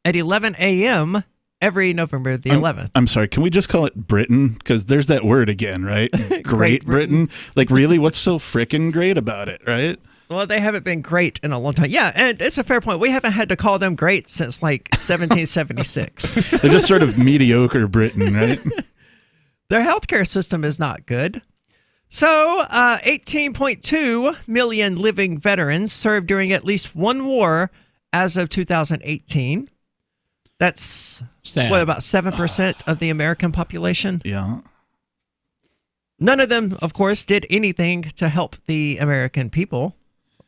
at 11 a.m. every November the 11th. I'm sorry. Can we just call it Britain? Because there's that word again, right? Great Britain. Really, what's so frickin' great about it, right? Well, they haven't been great in a long time. Yeah, and it's a fair point. We haven't had to call them great since 1776. They're just sort of mediocre Britain, right? Their healthcare system is not good. So, 18.2 million living veterans served during at least one war as of 2018. That's about 7% of the American population? Yeah. None of them, of course, did anything to help the American people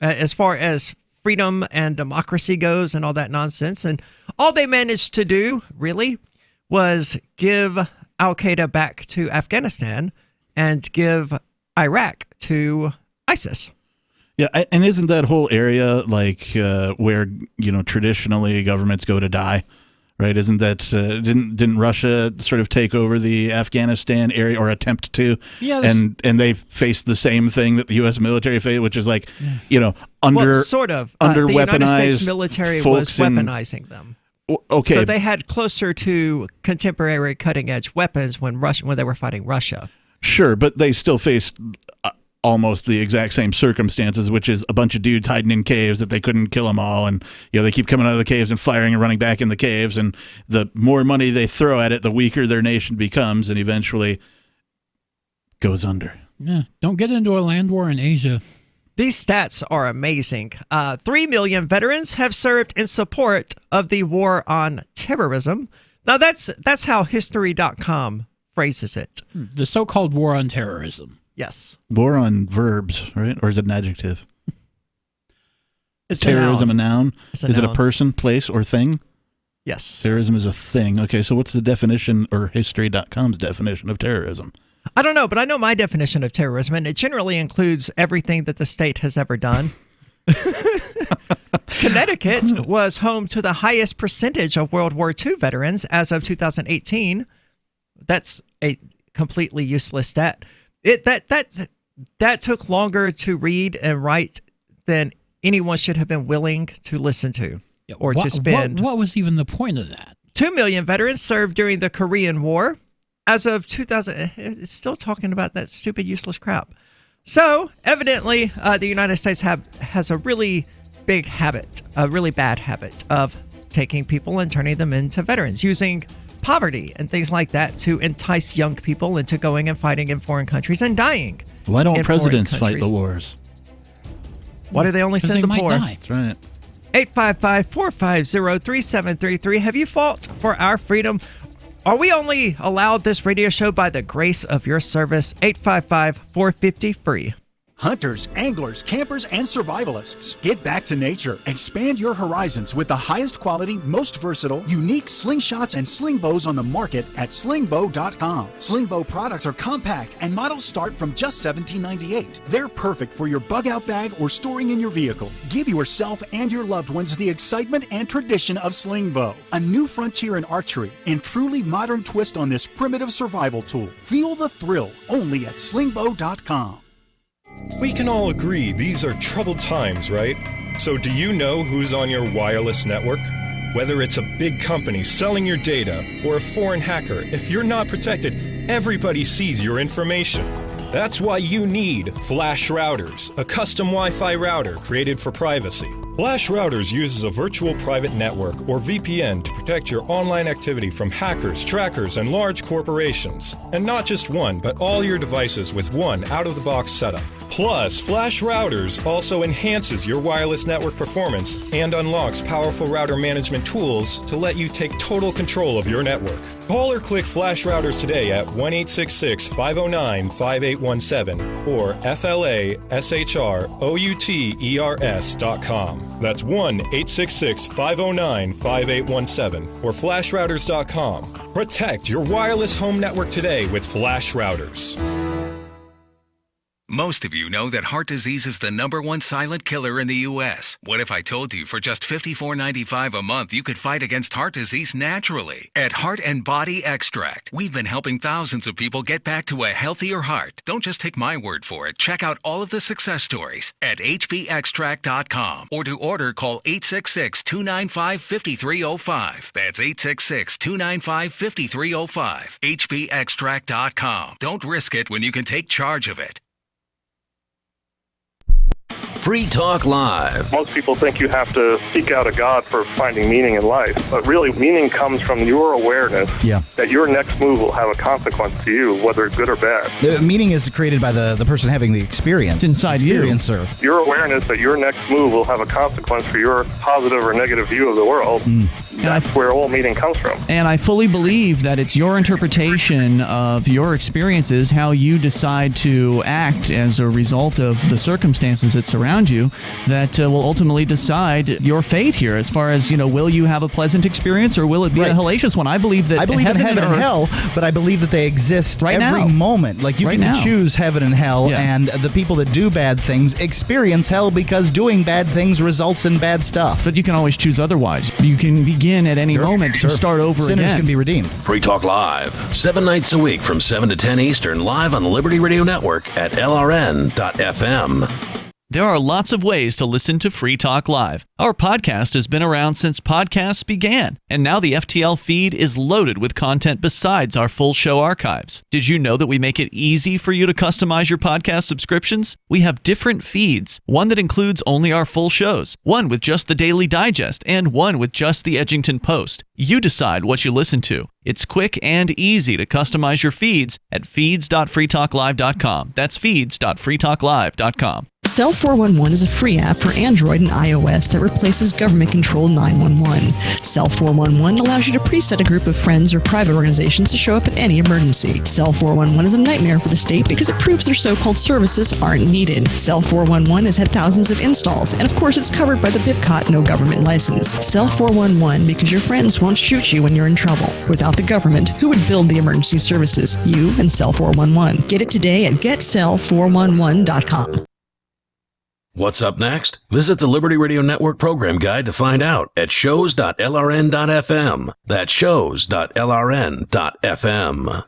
as far as freedom and democracy goes and all that nonsense. And all they managed to do, really, was give Al-Qaeda back to Afghanistan and give Iraq to ISIS. Yeah, and isn't that whole area where, traditionally governments go to die? Right? Isn't that didn't Russia sort of take over the Afghanistan area or attempt to? Yeah, and they faced the same thing that the U.S. military faced, which is under sort of under the United States weaponized military was weaponizing them. Okay, so they had closer to contemporary cutting edge weapons when they were fighting Russia. Sure, but they still faced almost the exact same circumstances, which is a bunch of dudes hiding in caves that they couldn't kill them all, and they keep coming out of the caves and firing and running back in the caves, and the more money they throw at it, the weaker their nation becomes, and eventually goes under. Yeah, don't get into a land war in Asia. These stats are amazing. 3 million veterans have served in support of the war on terrorism. Now that's how History.com phrases it. The so-called war on terrorism. Yes. War on verbs, right? Or is it an adjective? It's terrorism a noun? It's a is noun. it a person, place, or thing? Yes. Terrorism is a thing. Okay, so what's the definition, or History.com's definition of terrorism? I don't know, but I know my definition of terrorism, and it generally includes everything that the state has ever done. Connecticut was home to the highest percentage of World War II veterans as of 2018. That's a completely useless stat. That took longer to read and write than anyone should have been willing to listen to or to spend. What was even the point of that? 2 million veterans served during the Korean War. As of 2000, it's still talking about that stupid, useless crap. So, evidently, the United States has a really big habit, a really bad habit of taking people and turning them into veterans, using poverty and things like that to entice young people into going and fighting in foreign countries and dying. Why don't presidents fight the wars? Why do they only send the poor? That's right. 855-450-3733. Have you fought for our freedom? Are we only allowed this radio show by the grace of your service? 855-450-FREE. Hunters, anglers, campers, and survivalists. Get back to nature. Expand your horizons with the highest quality, most versatile, unique slingshots and sling bows on the market at slingbow.com. Sling bow products are compact and models start from just $17.98. They're perfect for your bug out bag or storing in your vehicle. Give yourself and your loved ones the excitement and tradition of sling bow. A new frontier in archery and truly modern twist on this primitive survival tool. Feel the thrill only at slingbow.com. We can all agree these are troubled times, right? So do you know who's on your wireless network? Whether it's a big company selling your data or a foreign hacker, if you're not protected, everybody sees your information. That's why you need Flash Routers, a custom Wi-Fi router created for privacy. Flash Routers uses a virtual private network, or VPN, to protect your online activity from hackers, trackers, and large corporations. And not just one, but all your devices with one out-of-the-box setup. Plus, Flash Routers also enhances your wireless network performance and unlocks powerful router management tools to let you take total control of your network. Call or click Flash Routers today at 1-866-509-5817 or FLASHROUTERS.com. That's 1-866-509-5817 or FlashRouters.com. Protect your wireless home network today with Flash Routers. Most of you know that heart disease is the #1 silent killer in the U.S. What if I told you for just $54.95 a month you could fight against heart disease naturally? At Heart and Body Extract, we've been helping thousands of people get back to a healthier heart. Don't just take my word for it. Check out all of the success stories at hbextract.com, or to order, call 866-295-5305. That's 866-295-5305. hbextract.com. Don't risk it when you can take charge of it. Free Talk Live. Most people think you have to seek out a God for finding meaning in life, but really meaning comes from your awareness that your next move will have a consequence to you, whether good or bad. The meaning is created by the person having the experience. It's inside experiencer. Your awareness that your next move will have a consequence for your positive or negative view of the world. That's where all meaning comes from. And I fully believe that it's your interpretation of your experiences, how you decide to act as a result of the circumstances that surround you, that will ultimately decide your fate here. As far as, will you have a pleasant experience or will it be a hellacious one? I believe that in heaven and hell, but I believe that they exist every moment. Like you get to choose heaven and hell, and the people that do bad things experience hell because doing bad things results in bad stuff. But you can always choose otherwise. You can begin at any moment to start over again. Sinners can be redeemed. Free Talk Live, 7 nights a week from 7 to 10 Eastern, live on the Liberty Radio Network at LRN.FM. There are lots of ways to listen to Free Talk Live. Our podcast has been around since podcasts began, and now the FTL feed is loaded with content besides our full show archives. Did you know that we make it easy for you to customize your podcast subscriptions? We have different feeds, one that includes only our full shows, one with just the Daily Digest, and one with just the Edgington Post. You decide what you listen to. It's quick and easy to customize your feeds at feeds.freetalklive.com. That's feeds.freetalklive.com. Cell 411 is a free app for Android and iOS that replaces government-controlled 911. Cell 411 allows you to preset a group of friends or private organizations to show up at any emergency. Cell 411 is a nightmare for the state because it proves their so-called services aren't needed. Cell 411 has had thousands of installs, and of course it's covered by the BIPCOT no government license. Cell 411 because your friends won't shoot you when you're in trouble. Without the government, who would build the emergency services? You and Cell 411. Get it today at getcell411.com. What's up next? Visit the Liberty Radio Network program guide to find out at shows.lrn.fm. That's shows.lrn.fm.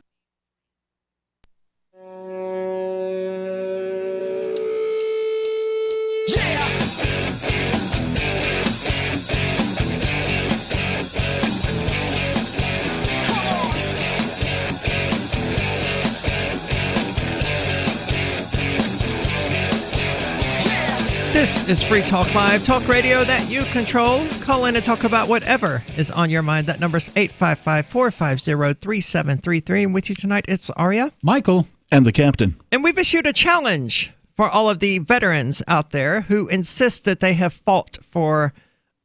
This is Free Talk Live, talk radio that you control. Call in and talk about whatever is on your mind. That number's 855-450-3733. And with you tonight, it's Aria, Michael, and the captain. And we've issued a challenge for all of the veterans out there who insist that they have fought for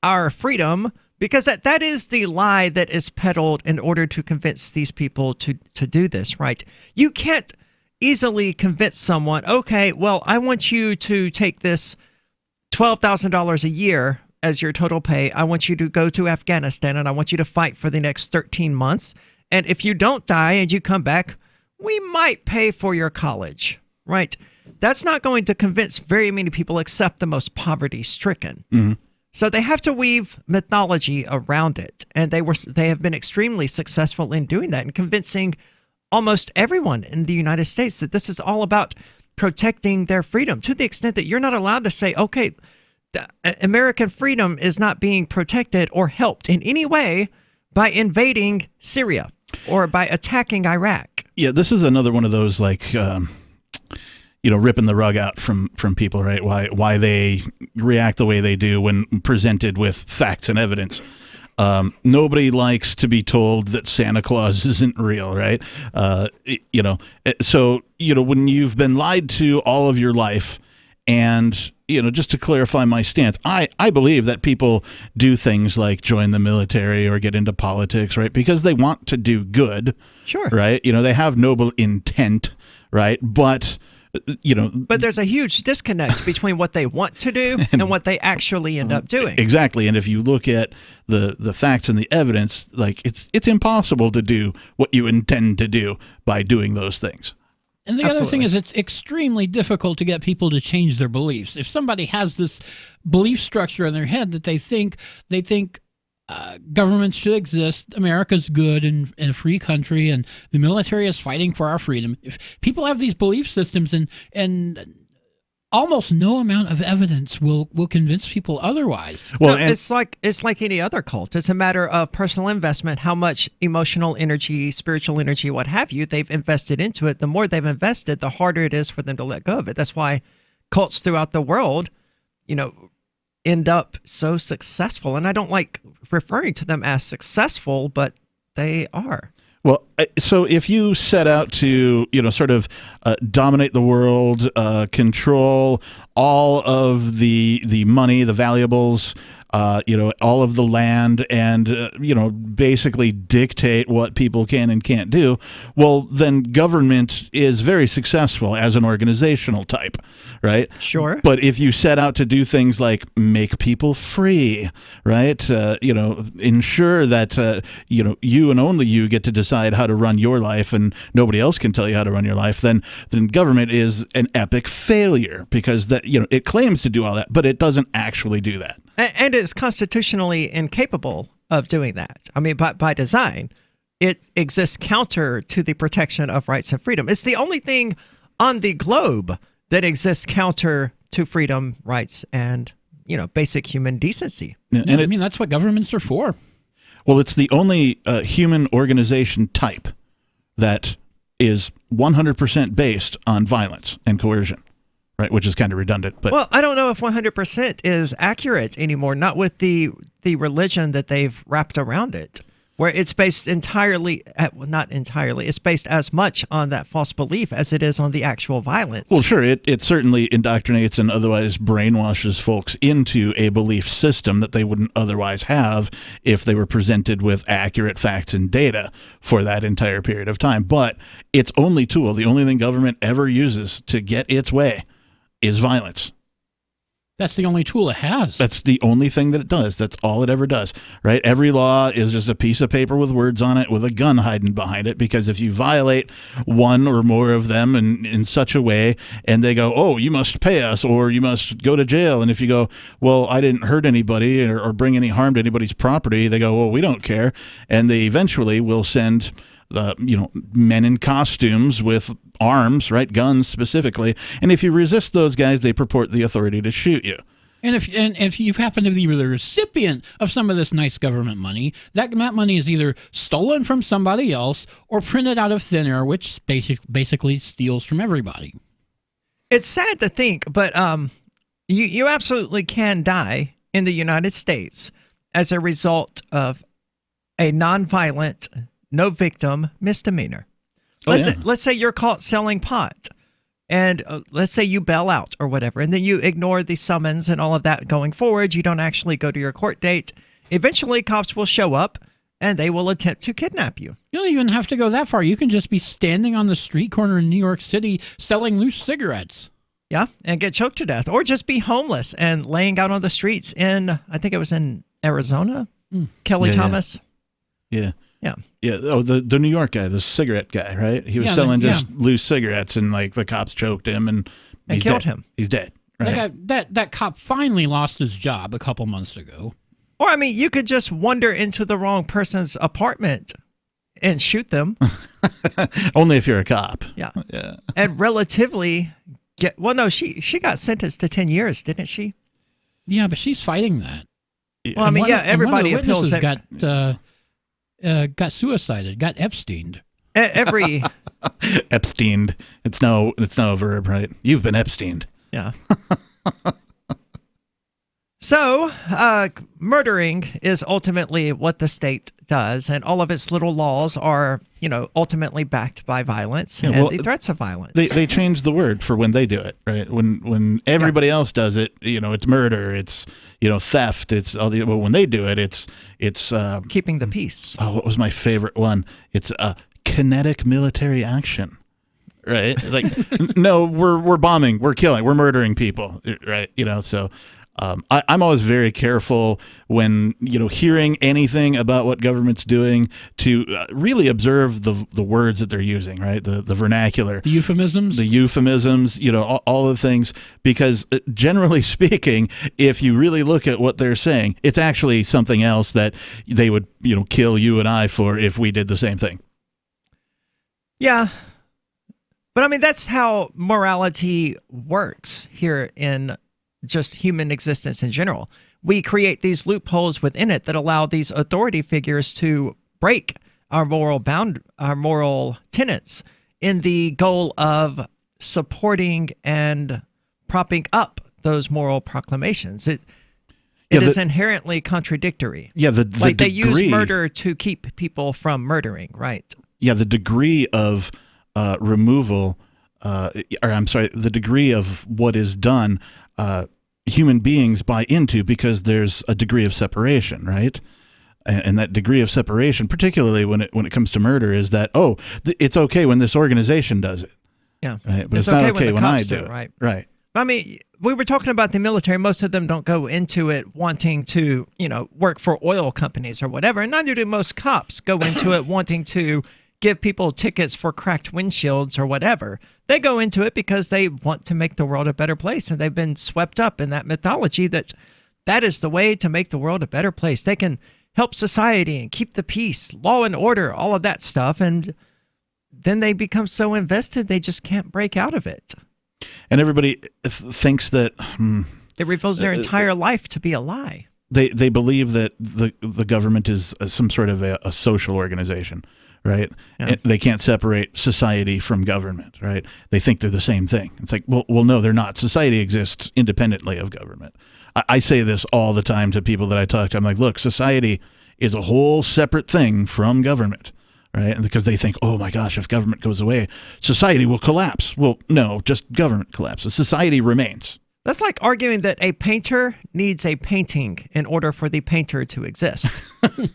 our freedom, because that is the lie that is peddled in order to convince these people to do this, right? You can't easily convince someone, okay, well, I want you to take this $12,000 a year as your total pay. I want you to go to Afghanistan and I want you to fight for the next 13 months. And if you don't die and you come back, we might pay for your college, right? That's not going to convince very many people except the most poverty-stricken. Mm-hmm. So they have to weave mythology around it. And they have been extremely successful in doing that and convincing almost everyone in the United States that this is all about protecting their freedom, to the extent that you're not allowed to say, okay, American freedom is not being protected or helped in any way by invading Syria or by attacking Iraq. Yeah, this is another one of those, like, ripping the rug out from people, right? Why they react the way they do when presented with facts and evidence. Nobody likes to be told that Santa Claus isn't real, right? So, when you've been lied to all of your life, and, just to clarify my stance, I believe that people do things like join the military or get into politics, right? Because they want to do good. Sure. Right? They have noble intent, right? But there's a huge disconnect between what they want to do and what they actually end up doing. Exactly. And if you look at the facts and the evidence, like, it's impossible to do what you intend to do by doing those things. And the other thing is, it's extremely difficult to get people to change their beliefs. If somebody has this belief structure in their head that they think governments should exist, America's good and a free country, and the military is fighting for our freedom. If people have these belief systems, and almost no amount of evidence will convince people otherwise. Well, it's like any other cult. It's a matter of personal investment, how much emotional energy, spiritual energy, what have you, they've invested into it. The more they've invested, the harder it is for them to let go of it. That's why cults throughout the world, end up so successful. And I don't like referring to them as successful, but they are. Well, so if you set out to, sort of dominate the world, control all of the money, the valuables, all of the land, and, basically dictate what people can and can't do, well, then government is very successful as an organizational type, right? Sure. But if you set out to do things like make people free, right? Ensure that, you and only you get to decide how to run your life and nobody else can tell you how to run your life, then government is an epic failure, because that, it claims to do all that, but it doesn't actually do that. And it's constitutionally incapable of doing that. I mean, by design, it exists counter to the protection of rights and freedom. It's the only thing on the globe that exists counter to freedom, rights, and, basic human decency. Yeah, and that's what governments are for. Well, it's the only human organization type that is 100% based on violence and coercion. Right, which is kind of redundant, but well, I don't know if 100% is accurate anymore. Not with the religion that they've wrapped around it, where it's based entirely, not entirely, it's based as much on that false belief as it is on the actual violence. Well, sure, it certainly indoctrinates and otherwise brainwashes folks into a belief system that they wouldn't otherwise have if they were presented with accurate facts and data for that entire period of time. But its only tool, the only thing government ever uses to get its way, is violence. That's the only tool it has. That's the only thing that it does. That's all it ever does, right? Every law is just a piece of paper with words on it with a gun hiding behind it, because if you violate one or more of them in such a way, and they go, oh, you must pay us or you must go to jail. And if you go, well, I didn't hurt anybody or bring any harm to anybody's property, they go, well, we don't care. And they eventually will send men in costumes with arms, right, guns specifically, and if you resist those guys, they purport the authority to shoot you. And if you happen to be the recipient of some of this nice government money, that money is either stolen from somebody else or printed out of thin air, which basically steals from everybody. It's sad to think, but you absolutely can die in the United States as a result of a nonviolent, no victim misdemeanor. Let's say you're caught selling pot, and let's say you bail out or whatever, and then you ignore the summons and all of that going forward. You don't actually go to your court date. Eventually, cops will show up, and they will attempt to kidnap you. You don't even have to go that far. You can just be standing on the street corner in New York City selling loose cigarettes. Yeah, and get choked to death, or just be homeless and laying out on the streets in, I think it was in Arizona, Kelly Thomas. Yeah. Yeah. Yeah. Oh, the New York guy, the cigarette guy, right? He was selling just loose cigarettes, and like the cops choked him and killed him. He's dead. Right? That cop finally lost his job a couple months ago. Or, I mean, you could just wander into the wrong person's apartment and shoot them. Only if you're a cop. Yeah. Yeah. And relatively she got sentenced to 10 years, didn't she? Yeah, but she's fighting that. Well, I mean, everybody appeals that. Got suicided, got Epsteined. Every Epsteined. It's now a verb, right? You've been Epsteined. Yeah. So, murdering is ultimately what the state does, and all of its little laws are, ultimately backed by violence and the threats of violence. They changed the word for when they do it, right? When everybody else does it, it's murder, it's theft, it's all the. Well, when they do it, it's keeping the peace. Oh, what was my favorite one? It's kinetic military action. Right? Like, no, we're bombing, we're killing, we're murdering people, right? So. I'm always very careful when, hearing anything about what government's doing to really observe the words that they're using, right? The vernacular. The euphemisms, all the things, because generally speaking, if you really look at what they're saying, it's actually something else that they would, kill you and I for if we did the same thing. Yeah. But I mean, that's how morality works here in just human existence in general. We create these loopholes within it that allow these authority figures to break our moral tenets in the goal of supporting and propping up those moral proclamations. It is inherently contradictory. Yeah, they use murder to keep people from murdering, right? Yeah, the degree of removal, the degree of what is done, human beings buy into because there's a degree of separation, right? And that degree of separation, particularly when it comes to murder, is that it's okay when this organization does it. Yeah, right? But it's not okay when I do it. Right. Right. I mean, we were talking about the military. Most of them don't go into it wanting to, work for oil companies or whatever, and neither do most cops go into it wanting to give people tickets for cracked windshields or whatever. They go into it because they want to make the world a better place, and they've been swept up in that mythology that is the way to make the world a better place. They can help society and keep the peace, law and order, all of that stuff, and then they become so invested they just can't break out of it. And everybody thinks that it reveals their entire life to be a lie. They believe that the government is some sort of a social organization. Right? Yeah. They can't separate society from government, right? They think they're the same thing. It's like, well, no, they're not. Society exists independently of government. I say this all the time to people that I talk to. I'm like, look, society is a whole separate thing from government, right? And because they think, oh my gosh, if government goes away, society will collapse. Well, no, just government collapses. Society remains. That's like arguing that a painter needs a painting in order for the painter to exist.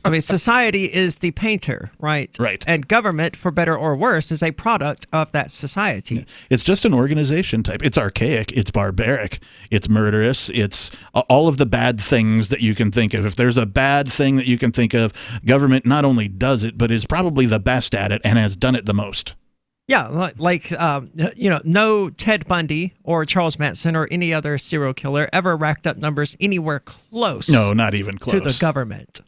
I mean, society is the painter, right? Right. And government, for better or worse, is a product of that society. It's just an organization type. It's archaic. It's barbaric. It's murderous. It's all of the bad things that you can think of. If there's a bad thing that you can think of, government not only does it, but is probably the best at it and has done it the most. Yeah, no Ted Bundy or Charles Manson or any other serial killer ever racked up numbers anywhere close. No, not even close. To the government.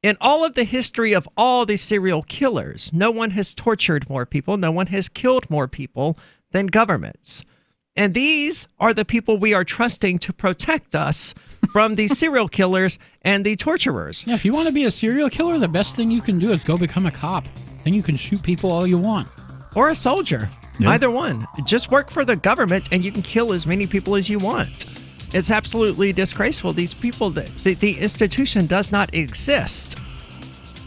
In all of the history of all the serial killers, no one has tortured more people, no one has killed more people than governments. And these are the people we are trusting to protect us from the serial killers and the torturers. Yeah, if you want to be a serial killer, the best thing you can do is go become a cop. Then you can shoot people all you want. Or a soldier. Yeah. Either one. Just work for the government and you can kill as many people as you want. It's absolutely disgraceful. These people, the institution does not exist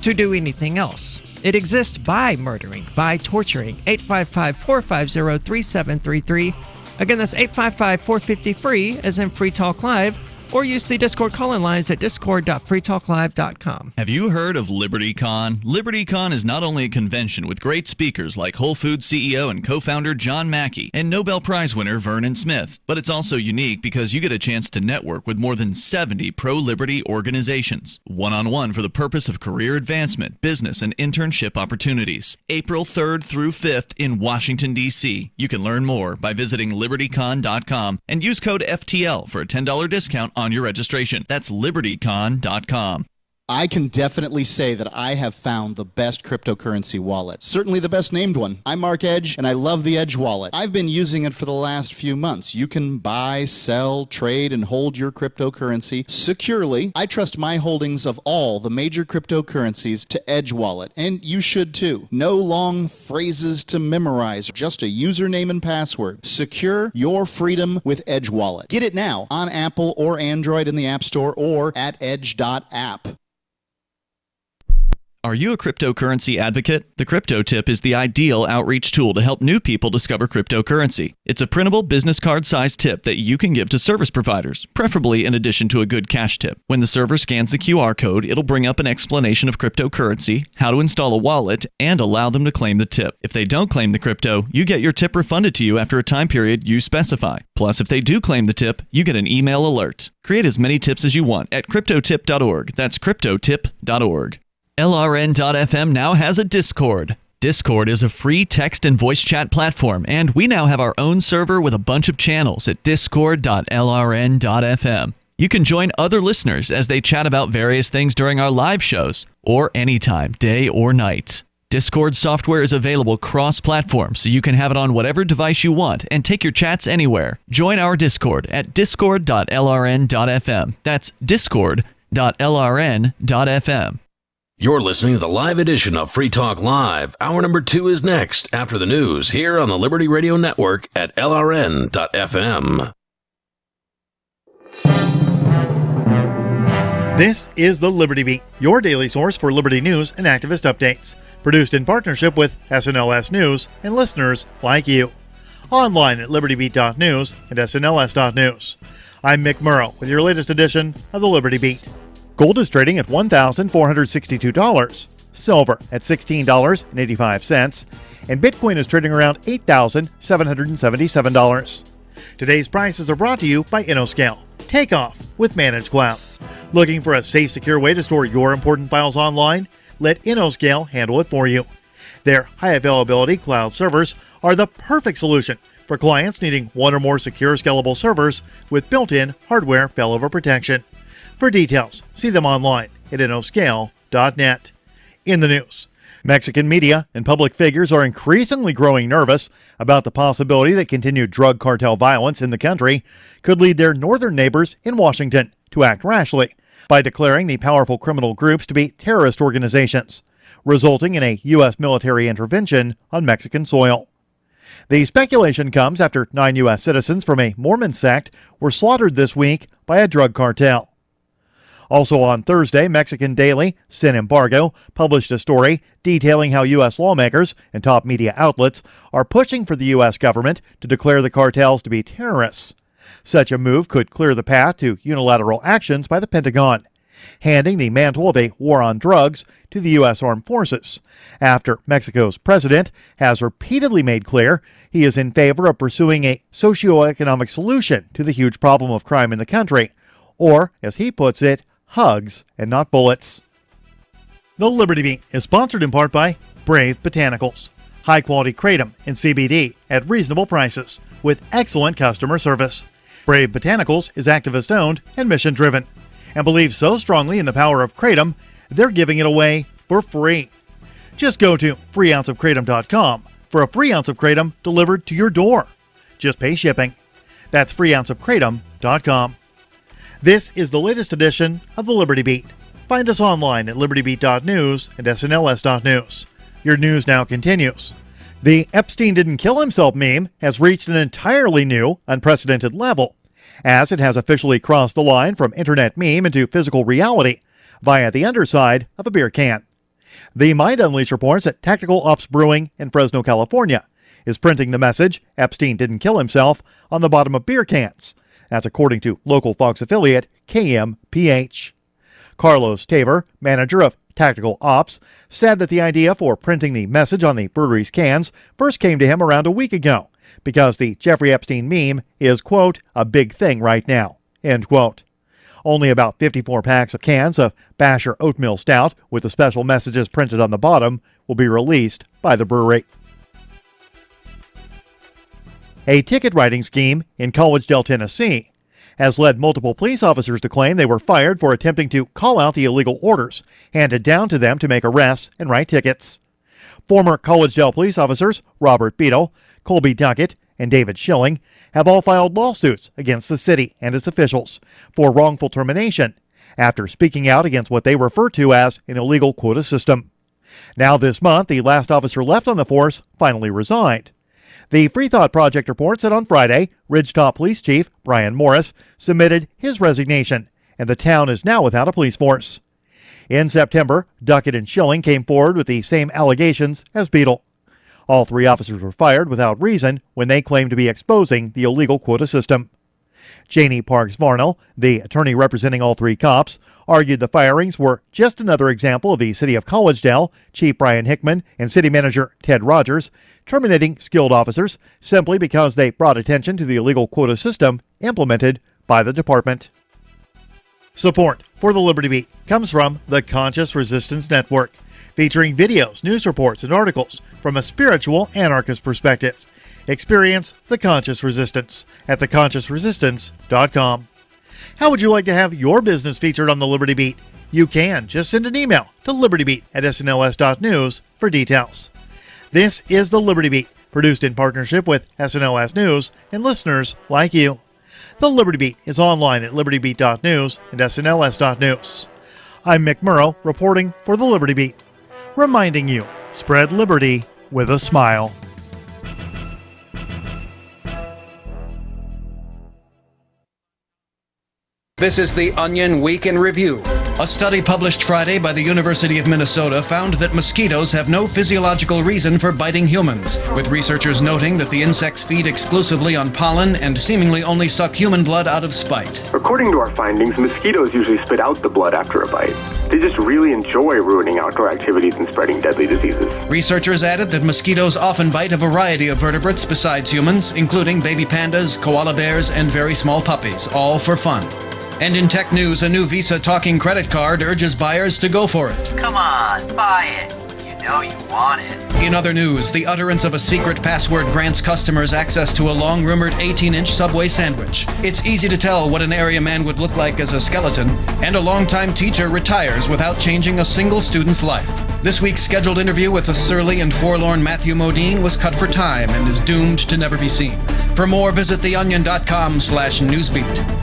to do anything else. It exists by murdering, by torturing. 855-450-3733. Again, that's 855-450-FREE, as in Free Talk Live. Or use the Discord call-in lines at discord.freetalklive.com. Have you heard of LibertyCon? LibertyCon is not only a convention with great speakers like Whole Foods CEO and co-founder John Mackey and Nobel Prize winner Vernon Smith, but it's also unique because you get a chance to network with more than 70 pro-liberty organizations, one-on-one for the purpose of career advancement, business, and internship opportunities. April 3rd through 5th in Washington, D.C. You can learn more by visiting libertycon.com and use code FTL for a $10 discount on your registration. That's libertycon.com. I can definitely say that I have found the best cryptocurrency wallet. Certainly the best named one. I'm Mark Edge, and I love the Edge wallet. I've been using it for the last few months. You can buy, sell, trade, and hold your cryptocurrency securely. I trust my holdings of all the major cryptocurrencies to Edge wallet, and you should too. No long phrases to memorize, just a username and password. Secure your freedom with Edge wallet. Get it now on Apple or Android in the App Store or at edge.app. Are you a cryptocurrency advocate? The Crypto Tip is the ideal outreach tool to help new people discover cryptocurrency. It's a printable business card-sized tip that you can give to service providers, preferably in addition to a good cash tip. When the server scans the QR code, it'll bring up an explanation of cryptocurrency, how to install a wallet, and allow them to claim the tip. If they don't claim the crypto, you get your tip refunded to you after a time period you specify. Plus, if they do claim the tip, you get an email alert. Create as many tips as you want at cryptotip.org. That's cryptotip.org. LRN.FM now has a Discord. Discord is a free text and voice chat platform, and we now have our own server with a bunch of channels at discord.lrn.fm. You can join other listeners as they chat about various things during our live shows, or anytime, day or night. Discord software is available cross-platform, so you can have it on whatever device you want and take your chats anywhere. Join our Discord at discord.lrn.fm. That's discord.lrn.fm. You're listening to the live edition of Free Talk Live. Hour number 2 is next after the news here on the Liberty Radio Network at LRN.FM. This is the Liberty Beat, your daily source for liberty news and activist updates. Produced in partnership with SNLS News and listeners like you. Online at libertybeat.news and snls.news. I'm Mick Murrow with your latest edition of the Liberty Beat. Gold is trading at $1,462, silver at $16.85, and Bitcoin is trading around $8,777. Today's prices are brought to you by InnoScale. Take off with Managed Cloud. Looking for a safe, secure way to store your important files online? Let InnoScale handle it for you. Their high availability cloud servers are the perfect solution for clients needing one or more secure, scalable servers with built-in hardware failover protection. For details, see them online at innoscale.net. In the news, Mexican media and public figures are increasingly growing nervous about the possibility that continued drug cartel violence in the country could lead their northern neighbors in Washington to act rashly by declaring the powerful criminal groups to be terrorist organizations, resulting in a U.S. military intervention on Mexican soil. The speculation comes after 9 U.S. citizens from a Mormon sect were slaughtered this week by a drug cartel. Also on Thursday, Mexican daily Sin Embargo published a story detailing how U.S. lawmakers and top media outlets are pushing for the U.S. government to declare the cartels to be terrorists. Such a move could clear the path to unilateral actions by the Pentagon, handing the mantle of a war on drugs to the U.S. Armed Forces, after Mexico's president has repeatedly made clear he is in favor of pursuing a socioeconomic solution to the huge problem of crime in the country, or, as he puts it, hugs and not bullets. The Liberty Beat is sponsored in part by Brave Botanicals, high-quality kratom and CBD at reasonable prices with excellent customer service. Brave Botanicals is activist-owned and mission-driven, and believes so strongly in the power of kratom, they're giving it away for free. Just go to freeounceofkratom.com for a free ounce of kratom delivered to your door. Just pay shipping. That's freeounceofkratom.com. This is the latest edition of the Liberty Beat. Find us online at libertybeat.news and snls.news. Your news now continues. The Epstein Didn't Kill Himself meme has reached an entirely new, unprecedented level, as it has officially crossed the line from internet meme into physical reality via the underside of a beer can. The Mind Unleashed reports that Tactical Ops Brewing in Fresno, California, is printing the message, Epstein didn't kill himself, on the bottom of beer cans. That's according to local Fox affiliate KMPH. Carlos Taver, manager of Tactical Ops, said that the idea for printing the message on the brewery's cans first came to him around a week ago, because the Jeffrey Epstein meme is, quote, a big thing right now, end quote. Only about 54 packs of cans of Basher Oatmeal Stout with the special messages printed on the bottom will be released by the brewery. A ticket writing scheme in Collegedale, Tennessee, has led multiple police officers to claim they were fired for attempting to call out the illegal orders handed down to them to make arrests and write tickets. Former Collegedale police officers Robert Beadle, Colby Duckett, and David Schilling have all filed lawsuits against the city and its officials for wrongful termination after speaking out against what they refer to as an illegal quota system. Now this month, the last officer left on the force finally resigned. The Free Thought Project reports that on Friday, Ridgetop Police Chief Brian Morris submitted his resignation, and the town is now without a police force. In September, Duckett and Schilling came forward with the same allegations as Beadle. All three officers were fired without reason when they claimed to be exposing the illegal quota system. Janie Parks Varnell, the attorney representing all three cops, argued the firings were just another example of the city of Collegedale, Chief Brian Hickman, and city manager Ted Rogers terminating skilled officers simply because they brought attention to the illegal quota system implemented by the department. Support for the Liberty Beat comes from the Conscious Resistance Network, featuring videos, news reports, and articles from a spiritual anarchist perspective. Experience the Conscious Resistance at theconsciousresistance.com. How would you like to have your business featured on the Liberty Beat? You can. Just send an email to libertybeat@snls.news for details. This is the Liberty Beat, produced in partnership with SNLS News and listeners like you. The Liberty Beat is online at libertybeat.news and snls.news. I'm Mick Murrow, reporting for the Liberty Beat, reminding you, spread liberty with a smile. This is the Onion Week in Review. A study published Friday by the University of Minnesota found that mosquitoes have no physiological reason for biting humans, with researchers noting that the insects feed exclusively on pollen and seemingly only suck human blood out of spite. According to our findings, mosquitoes usually spit out the blood after a bite. They just really enjoy ruining outdoor activities and spreading deadly diseases. Researchers added that mosquitoes often bite a variety of vertebrates besides humans, including baby pandas, koala bears, and very small puppies, all for fun. And in tech news, a new Visa talking credit card urges buyers to go for it. Come on, buy it. You know you want it. In other news, the utterance of a secret password grants customers access to a long-rumored 18-inch Subway sandwich. It's easy to tell what an area man would look like as a skeleton, and a longtime teacher retires without changing a single student's life. This week's scheduled interview with the surly and forlorn Matthew Modine was cut for time and is doomed to never be seen. For more, visit theonion.com/newsbeat.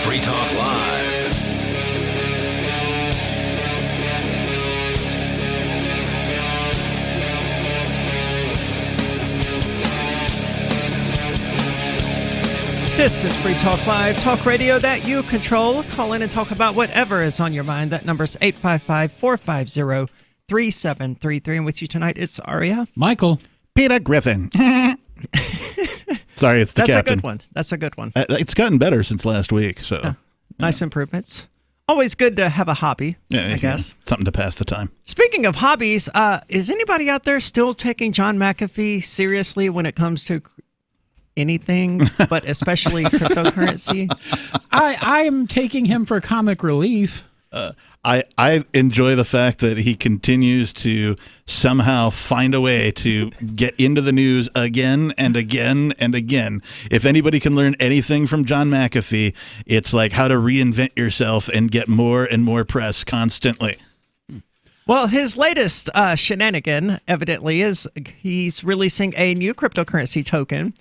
Free Talk Live. This is Free Talk Live, talk radio that you control. Call in and talk about whatever is on your mind. That number's 855-450 3733. And with you tonight, it's Aria. Michael. Peter Griffin. Sorry, it's the captain. That's a good one. It's gotten better since last week, so. Yeah. Nice improvements. Always good to have a hobby, I guess. Something to pass the time. Speaking of hobbies, is anybody out there still taking John McAfee seriously when it comes to anything, but especially cryptocurrency? I am taking him for comic relief. I enjoy the fact that he continues to somehow find a way to get into the news again and again and again. If anybody can learn anything from John McAfee, it's like how to reinvent yourself and get more and more press constantly. Well, his latest shenanigan, evidently, is he's releasing a new cryptocurrency token,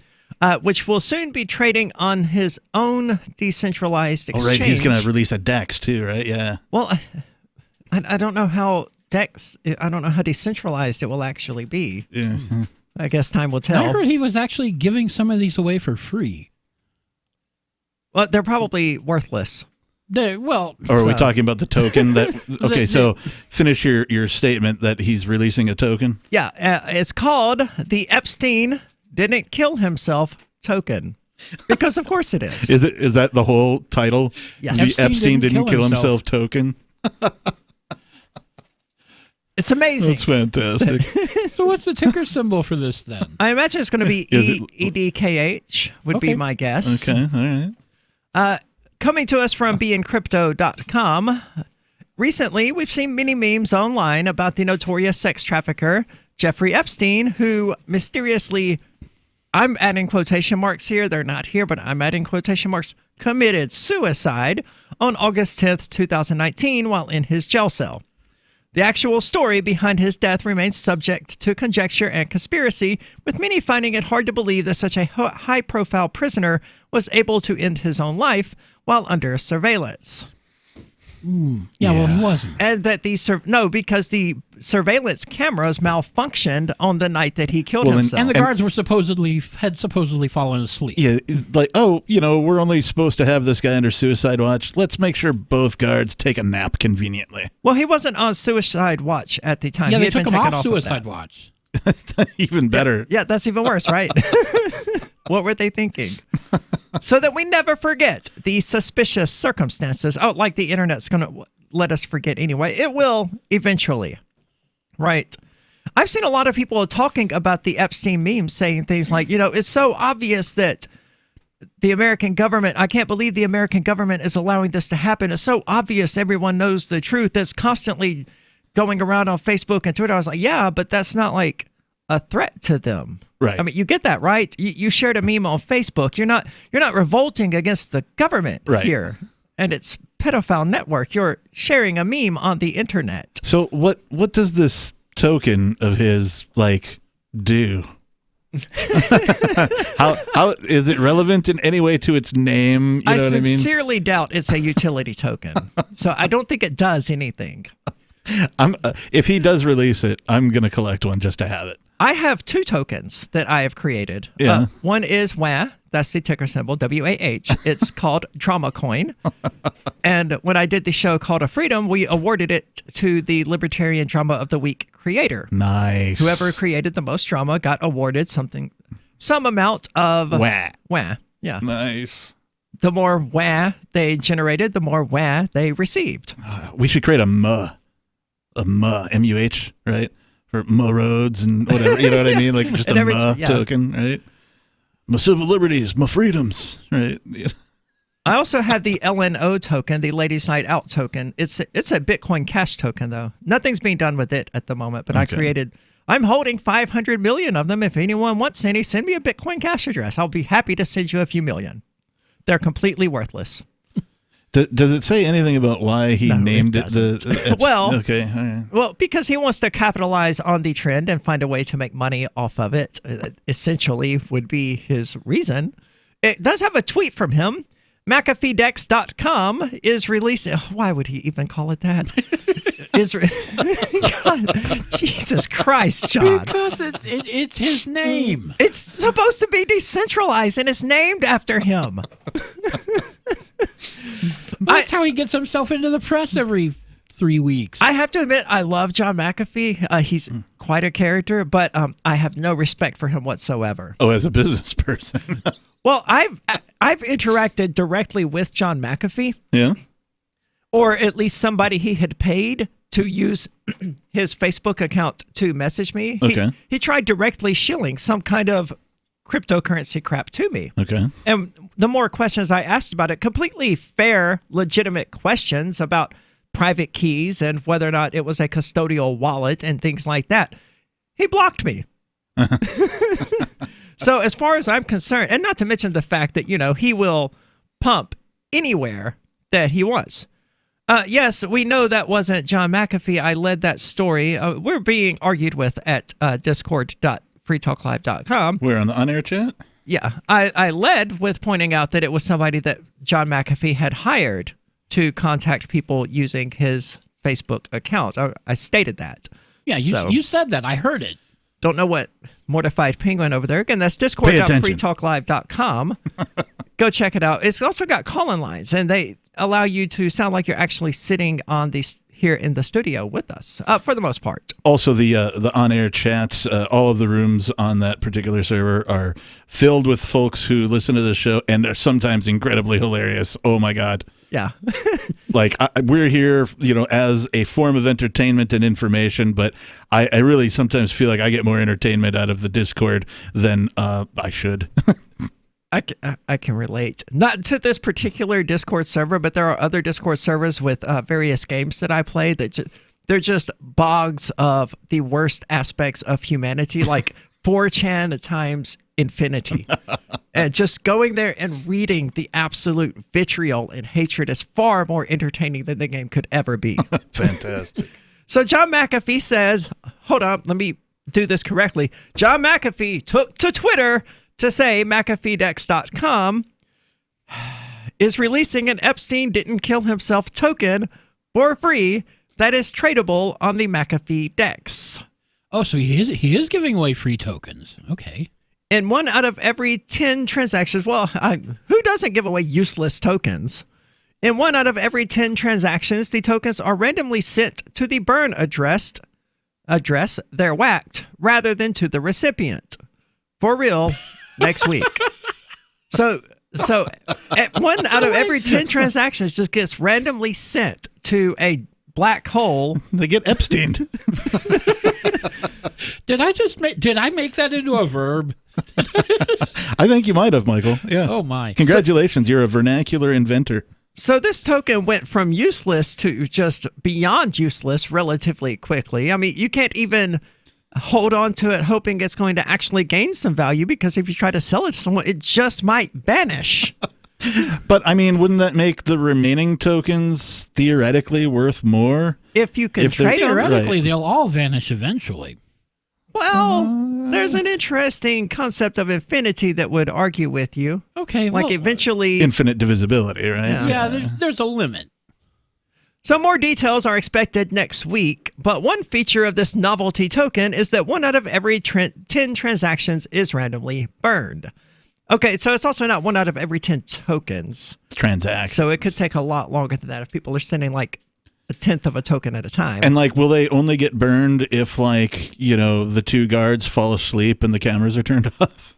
which will soon be trading on his own decentralized exchange. Oh, right. He's going to release a DEX, too, right? Yeah. Well, I don't know how I don't know how decentralized it will actually be. Yes. I guess time will tell. I heard he was actually giving some of these away for free. Well, they're probably worthless. Or are we talking about the token that? Okay, so finish your statement that he's releasing a token. Yeah, it's called the Epstein Didn't Kill Himself token, because of course it is. Is that the whole title? Yes. The Epstein didn't kill himself token. It's amazing. That's fantastic. So what's the ticker symbol for this then? I imagine it's going to be EDKH would be my guess. Okay, all right. Coming to us from beinccrypto.com, recently we've seen many memes online about the notorious sex trafficker Jeffrey Epstein, who mysteriously, I'm adding quotation marks here, they're not here, but I'm adding quotation marks, committed suicide on August 10th, 2019 while in his jail cell. The actual story behind his death remains subject to conjecture and conspiracy, with many finding it hard to believe that such a high-profile prisoner was able to end his own life while under surveillance. Well, he wasn't. And that because the surveillance cameras malfunctioned on the night that he killed himself. And the guards were supposedly fallen asleep. Yeah, like, we're only supposed to have this guy under suicide watch. Let's make sure both guards take a nap conveniently. Well, he wasn't on suicide watch at the time. Yeah, he they took him off suicide watch. Even better. Yeah, that's even worse, right? What were they thinking? So that we never forget the suspicious circumstances. Oh, like the internet's going to let us forget anyway. It will eventually. Right. I've seen a lot of people talking about the Epstein memes saying things like, it's so obvious that the American government, I can't believe the American government is allowing this to happen. It's so obvious everyone knows the truth. That's constantly going around on Facebook and Twitter. I was like, yeah, but that's not like a threat to them. Right. I mean, you get that, right? You shared a meme on Facebook. You're not revolting against the government here. And it's pedophile network. You're sharing a meme on the internet. So what does this token of his do? How is it relevant in any way to its name? You know what I mean? Sincerely doubt it's a utility token. So I don't think it does anything. If he does release it, I'm going to collect one just to have it. I have two tokens that I have created. Yeah. One is WAH. That's the ticker symbol, WAH. It's called Drama Coin. And when I did the show Call to Freedom, we awarded it to the Libertarian Drama of the Week creator. Nice. Whoever created the most drama got awarded some amount of WAH. WAH. Yeah. Nice. The more WAH they generated, the more WAH they received. We should create a MUH, M-U-H, right? For MUH roads and whatever, you know what I mean? Like just a MUH token, right? My civil liberties, my freedoms, right? I also had the LNO token, the Ladies Night Out token. It's a Bitcoin Cash token, though. Nothing's being done with it at the moment, but I'm holding 500 million of them. If anyone wants any, send me a Bitcoin Cash address. I'll be happy to send you a few million. They're completely worthless. Does it say anything about why he named it the? Well, okay, all right. Well, because he wants to capitalize on the trend and find a way to make money off of it. Essentially, would be his reason. It does have a tweet from him. McAfeeDex.com is releasing. Why would he even call it that? God, Jesus Christ, John. Because it's his name. It's supposed to be decentralized, and it's named after him. That's how he gets himself into the press every 3 weeks. I have to admit, I love John McAfee. He's quite a character, but I have no respect for him whatsoever. Oh, as a business person. Well, I've interacted directly with John McAfee. Yeah. Or at least somebody he had paid to use his Facebook account to message me. Okay. He tried directly shilling some kind of cryptocurrency crap to me. Okay. And the more questions I asked about it, completely fair, legitimate questions about private keys and whether or not it was a custodial wallet and things like that, he blocked me. So as far as I'm concerned, and not to mention the fact that, he will pump anywhere that he wants. Yes, we know that wasn't John McAfee. I led that story. We're being argued with at discord.freetalklive.com. We're on the on-air chat? Yeah. I led with pointing out that it was somebody that John McAfee had hired to contact people using his Facebook account. I stated that. Yeah, you said that. I heard it. Don't know what Mortified Penguin over there. Again, that's discord.freetalklive.com. Go check it out. It's also got call-in lines, and they allow you to sound like you're actually sitting on here in the studio with us, for the most part. Also, the on-air chats, all of the rooms on that particular server are filled with folks who listen to the show, and they're sometimes incredibly hilarious. Oh, my God. Yeah. We're here, as a form of entertainment and information, but I really sometimes feel like I get more entertainment out of the Discord than I should. I can relate. Not to this particular Discord server, but there are other Discord servers with various games that I play that they're just bogs of the worst aspects of humanity, like 4chan times infinity. And just going there and reading the absolute vitriol and hatred is far more entertaining than the game could ever be. Fantastic. So John McAfee says, hold on, let me do this correctly. John McAfee took to Twitter to say McAfeeDex.com is releasing an Epstein Didn't Kill Himself token for free that is tradable on the McAfee Dex. Oh, so he is giving away free tokens. Okay. In 1 out of every 10 transactions, who doesn't give away useless tokens? In 1 out of every 10 transactions, the tokens are randomly sent to the burn address they're whacked, rather than to the recipient. For real, next week. So 1 out of every 10 transactions just gets randomly sent to a black hole. They get Epstein. Did I make that into a verb? I think you might have, Michael. Yeah. Oh, my. Congratulations. You're a vernacular inventor. So this token went from useless to just beyond useless relatively quickly. I mean, you can't even hold on to it hoping it's going to actually gain some value, because if you try to sell it to someone, it just might vanish. But, I mean, wouldn't that make the remaining tokens theoretically worth more? If you can trade them. Theoretically, they'll all vanish eventually. Well, there's an interesting concept of infinity that would argue with you. Okay, eventually... Infinite divisibility, right? Yeah, there's a limit. Some more details are expected next week, but one feature of this novelty token is that 1 out of every 10 transactions is randomly burned. Okay, so it's also not 1 out of every 10 tokens. It's transactions. So it could take a lot longer than that if people are sending like a tenth of a token at a time. And will they only get burned if the 2 guards fall asleep and the cameras are turned off?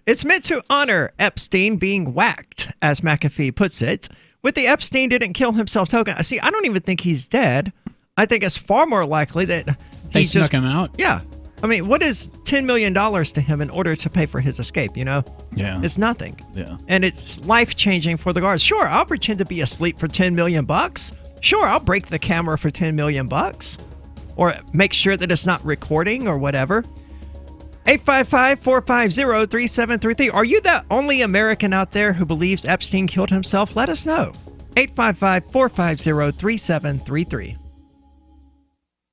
It's meant to honor Epstein being whacked, as McAfee puts it, with the Epstein Didn't Kill Himself token. See, I don't even think he's dead. I think it's far more likely that they snuck him out. Yeah. I mean, what is $10 million to him in order to pay for his escape, Yeah. It's nothing. Yeah. And it's life-changing for the guards. Sure, I'll pretend to be asleep for $10 million. Sure, I'll break the camera for $10 million. Or make sure that it's not recording or whatever. 855-450-3733. Are you the only American out there who believes Epstein killed himself? Let us know. 855-450-3733.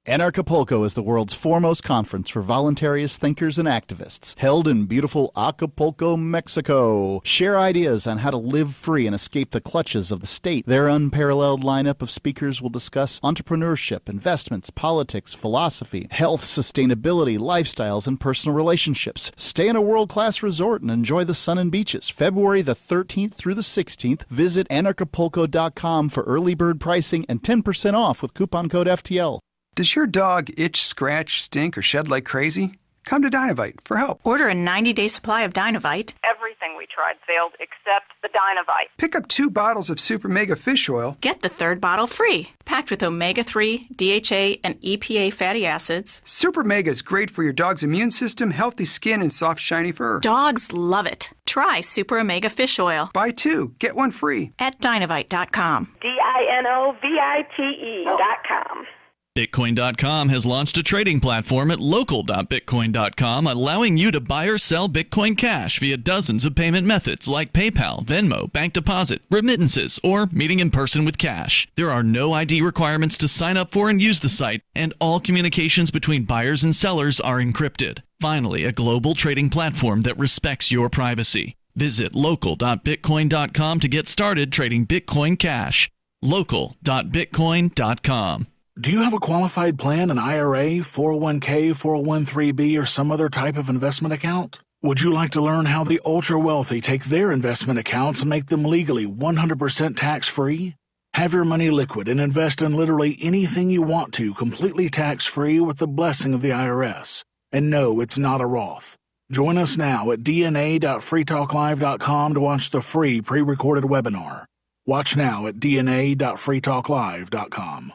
Anarchapulco is the world's foremost conference for voluntarist thinkers and activists, held in beautiful Acapulco, Mexico. Share ideas on how to live free and escape the clutches of the state. Their unparalleled lineup of speakers will discuss entrepreneurship, investments, politics, philosophy, health, sustainability, lifestyles, and personal relationships. Stay in a world-class resort and enjoy the sun and beaches. February the 13th through the 16th, visit anarchapulco.com for early bird pricing and 10% off with coupon code FTL. Does your dog itch, scratch, stink, or shed like crazy? Come to Dynovite for help. Order a 90-day supply of Dynovite. Everything we tried failed except the Dynovite. Pick up 2 bottles of Super Mega Fish Oil. Get the 3rd bottle free. Packed with omega-3, DHA, and EPA fatty acids. Super Mega is great for your dog's immune system, healthy skin, and soft, shiny fur. Dogs love it. Try Super Omega Fish Oil. Buy 2, get 1 free. At Dynovite.com. DINOVITE.com. Bitcoin.com has launched a trading platform at local.bitcoin.com, allowing you to buy or sell Bitcoin Cash via dozens of payment methods like PayPal, Venmo, bank deposit, remittances, or meeting in person with cash. There are no ID requirements to sign up for and use the site, and all communications between buyers and sellers are encrypted. Finally, a global trading platform that respects your privacy. Visit local.bitcoin.com to get started trading Bitcoin Cash. local.bitcoin.com. Do you have a qualified plan, an IRA, 401k, 401(b), or some other type of investment account? Would you like to learn how the ultra-wealthy take their investment accounts and make them legally 100% tax-free? Have your money liquid and invest in literally anything you want to completely tax-free with the blessing of the IRS. And no, it's not a Roth. Join us now at dna.freetalklive.com to watch the free pre-recorded webinar. Watch now at dna.freetalklive.com.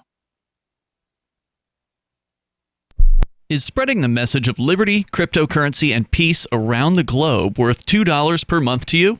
Is spreading the message of liberty, cryptocurrency, and peace around the globe worth $2 per month to you?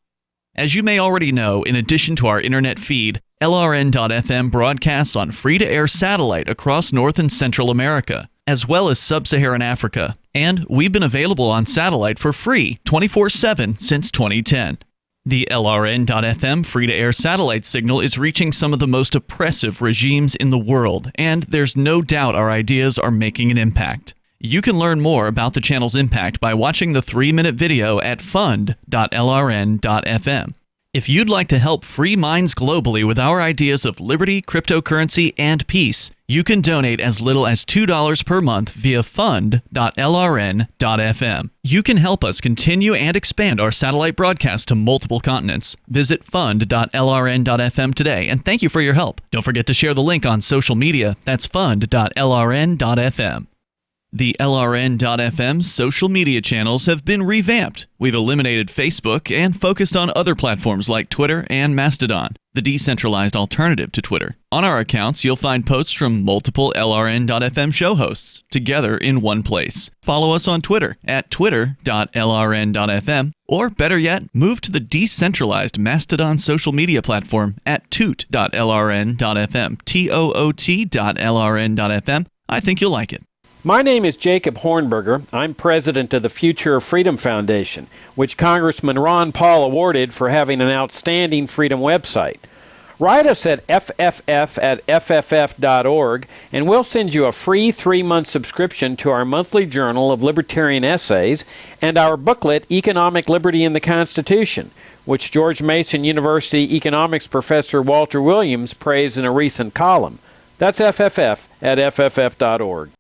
As you may already know, in addition to our internet feed, LRN.FM broadcasts on free-to-air satellite across North and Central America, as well as Sub-Saharan Africa. And we've been available on satellite for free 24/7 since 2010. The LRN.FM free-to-air satellite signal is reaching some of the most oppressive regimes in the world, and there's no doubt our ideas are making an impact. You can learn more about the channel's impact by watching the 3-minute video at fund.lrn.fm. If you'd like to help free minds globally with our ideas of liberty, cryptocurrency, and peace, you can donate as little as $2 per month via fund.lrn.fm. You can help us continue and expand our satellite broadcast to multiple continents. Visit fund.lrn.fm today, and thank you for your help. Don't forget to share the link on social media. That's fund.lrn.fm. The LRN.FM social media channels have been revamped. We've eliminated Facebook and focused on other platforms like Twitter and Mastodon, the decentralized alternative to Twitter. On our accounts, you'll find posts from multiple LRN.FM show hosts together in one place. Follow us on Twitter at twitter.lrn.fm, or better yet, move to the decentralized Mastodon social media platform at toot.lrn.fm, toot.lrn.fm. I think you'll like it. My name is Jacob Hornberger. I'm president of the Future of Freedom Foundation, which Congressman Ron Paul awarded for having an outstanding freedom website. Write us at fff@fff.org, and we'll send you a free 3-month subscription to our monthly journal of libertarian essays and our booklet, Economic Liberty in the Constitution, which George Mason University economics professor Walter Williams praised in a recent column. That's fff@fff.org.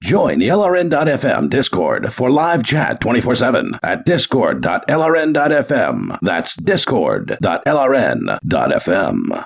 Join the LRN.FM Discord for live chat 24/7 at discord.lrn.fm. That's discord.lrn.fm.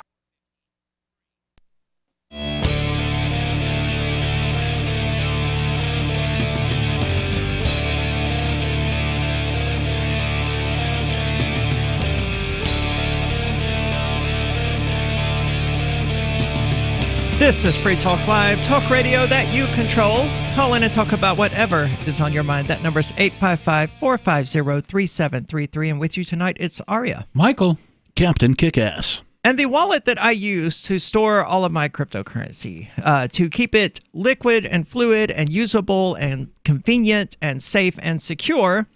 This is Free Talk Live, talk radio that you control. Call in and talk about whatever is on your mind. That number is 855-450-3733. And with you tonight, it's Aria. Michael. Captain Kickass. And the wallet that I use to store all of my cryptocurrency, to keep it liquid and fluid and usable and convenient and safe and secure,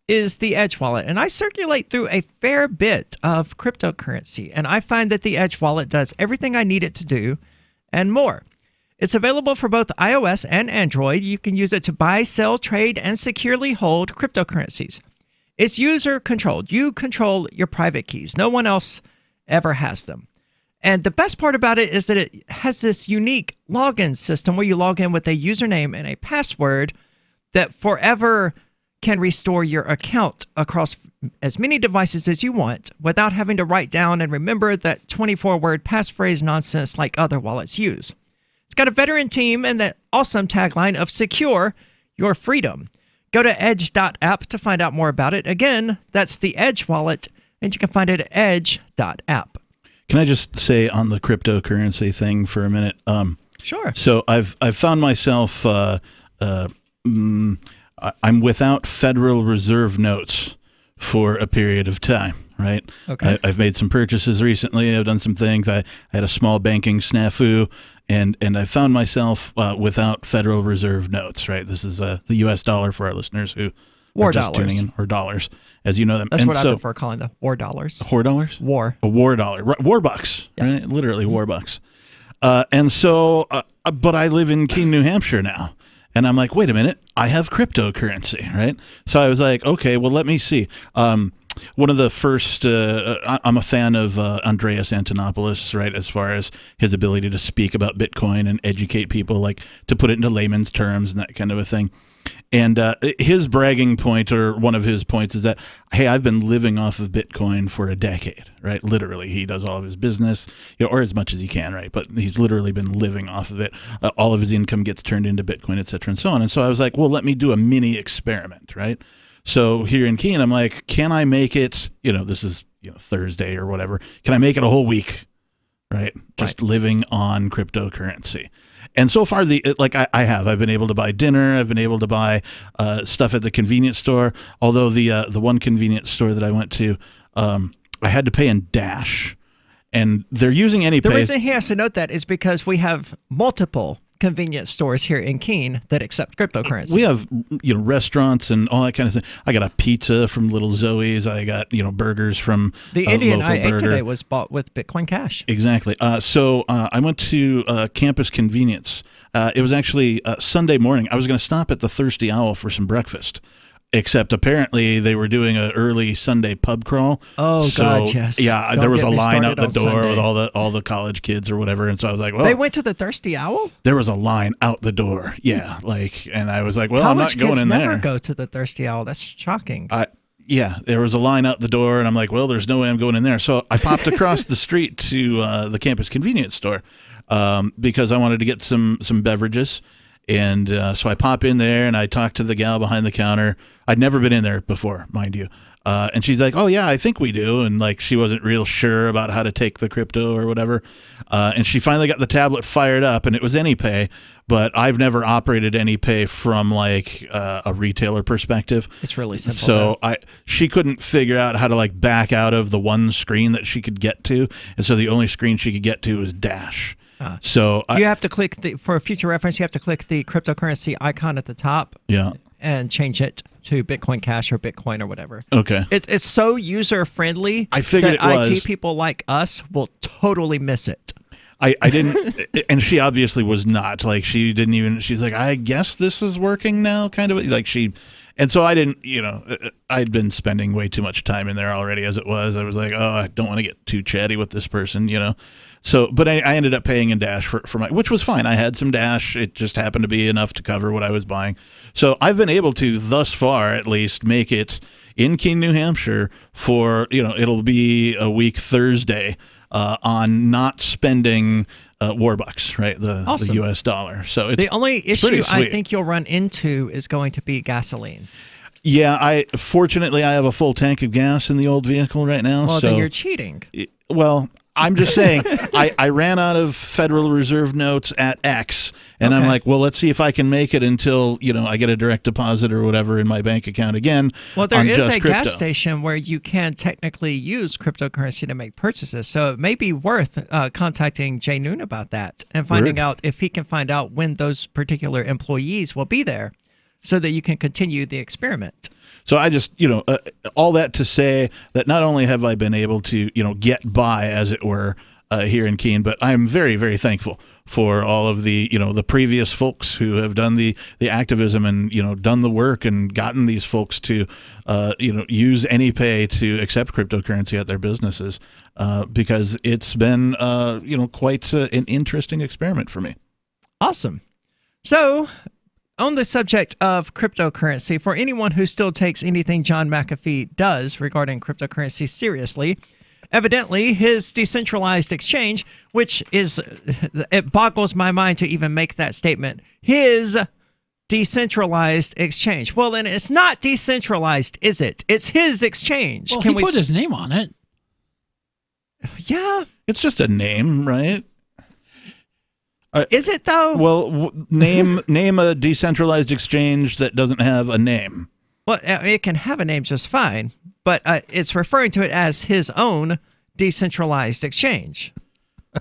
is the Edge wallet. And I circulate through a fair bit of cryptocurrency. And I find that the Edge wallet does everything I need it to do and more. It's available for both iOS and Android. You can use it to buy, sell, trade, and securely hold cryptocurrencies. It's user-controlled. You control your private keys. No one else ever has them. And the best part about it is that it has this unique login system where you log in with a username and a password that forever can restore your account across as many devices as you want without having to write down and remember that 24-word passphrase nonsense like other wallets use. It's got a veteran team and the awesome tagline of secure your freedom. Go to edge.app to find out more about it. Again, that's the Edge wallet, and you can find it at edge.app. Can I just say on the cryptocurrency thing for a minute? Sure. So I've found myself I'm without Federal Reserve notes for a period of time, right? Okay. I've made some purchases recently. I've done some things. I had a small banking snafu, and I found myself without Federal Reserve notes, right? This is the U.S. dollar for our listeners who war are just dollars. tuning in, or dollars, as you know them. That's and what so, I prefer calling the war dollars. War dollars? War. A war dollar. War bucks, right? Literally war bucks. And so, but I live in Keene, New Hampshire now. And I'm like, wait a minute, I have cryptocurrency, right? So I was like, okay, well, let me see. One of the first, I'm a fan of Andreas Antonopoulos, right, as far as his ability to speak about Bitcoin and educate people, like to put it into layman's terms and that kind of a thing. And his bragging point, or one of his points, is that, hey, I've been living off of Bitcoin for a decade, right? Literally, he does all of his business, or as much as he can, right? But he's literally been living off of it. All of his income gets turned into Bitcoin, et cetera, and so on. And so I was like, well, let me do a mini experiment, right? So here in Keene, I'm like, can I make it, this is Thursday or whatever, can I make it a whole week, right? Just living on cryptocurrency. And so far, I've been able to buy dinner. I've been able to buy stuff at the convenience store. Although the one convenience store that I went to, I had to pay in Dash, and they're using AnyPay. The reason he has to note that is because we have multiple convenience stores here in Keene that accept cryptocurrency. We have restaurants and all that kind of thing. I got a pizza from Little Zoe's. I got burgers from the Indian local I ate burger. Today was bought with Bitcoin Cash. Exactly. So I went to Campus Convenience. It was actually Sunday morning. I was going to stop at the Thirsty Owl for some breakfast. Except apparently they were doing an early Sunday pub crawl. Oh, so, God, yes. Yeah, there was a line out the door with all the college kids or whatever, and so I was like, well, they went to the Thirsty Owl? There was a line out the door. Yeah, and I was like, well, I'm not going in there. College kids never go to the Thirsty Owl. That's shocking. Yeah, there was a line out the door, and I'm like, well, there's no way I'm going in there. So I popped across the street to the campus convenience store because I wanted to get some beverages. And so I pop in there and I talk to the gal behind the counter. I'd never been in there before, mind you. And she's like, oh, yeah, I think we do. And she wasn't real sure about how to take the crypto or whatever. And she finally got the tablet fired up, and it was AnyPay. But I've never operated AnyPay from a retailer perspective. It's really simple. So she couldn't figure out how to back out of the one screen that she could get to. And so the only screen she could get to was Dash. So you have to click for future reference. You have to click the cryptocurrency icon at the top. Yeah. And change it to Bitcoin Cash or Bitcoin or whatever. Okay. It's so user friendly. I figured that it was. IT people like us will totally miss it. I didn't, and she obviously was not. She didn't even. She's like, I guess this is working now, kind of and so I didn't. I'd been spending way too much time in there already as it was. I was like, oh, I don't want to get too chatty with this person, So, but I ended up paying in Dash for my, which was fine. I had some Dash. It just happened to be enough to cover what I was buying. So I've been able to, thus far at least, make it in Keene, New Hampshire for, it'll be a week Thursday on not spending Warbucks, right? The U.S. dollar. So it's the only issue I think you'll run into is going to be gasoline. Yeah, fortunately I have a full tank of gas in the old vehicle right now. Well, so, then you're cheating. Well, I'm just saying, I ran out of Federal Reserve notes at X, and I'm like, well, let's see if I can make it until, I get a direct deposit or whatever in my bank account again. Well, there is a gas station where you can technically use cryptocurrency to make purchases, so it may be worth contacting Jay Noon about that and finding out if he can find out when those particular employees will be there so that you can continue the experiment. So I just, all that to say that not only have I been able to, get by, as it were, here in Keene, but I'm very, very thankful for all of the, the previous folks who have done the activism and, done the work and gotten these folks to, use AnyPay to accept cryptocurrency at their businesses, because it's been, quite an interesting experiment for me. Awesome. So, on the subject of cryptocurrency, for anyone who still takes anything John McAfee does regarding cryptocurrency seriously, evidently his decentralized exchange, which is, it boggles my mind to even make that statement, his decentralized exchange. Well, then it's not decentralized, is it? It's his exchange. Well, he put his name on it. Yeah. It's just a name, right? Is it though? Well, name a decentralized exchange that doesn't have a name. Well, it can have a name just fine, but it's referring to it as his own decentralized exchange.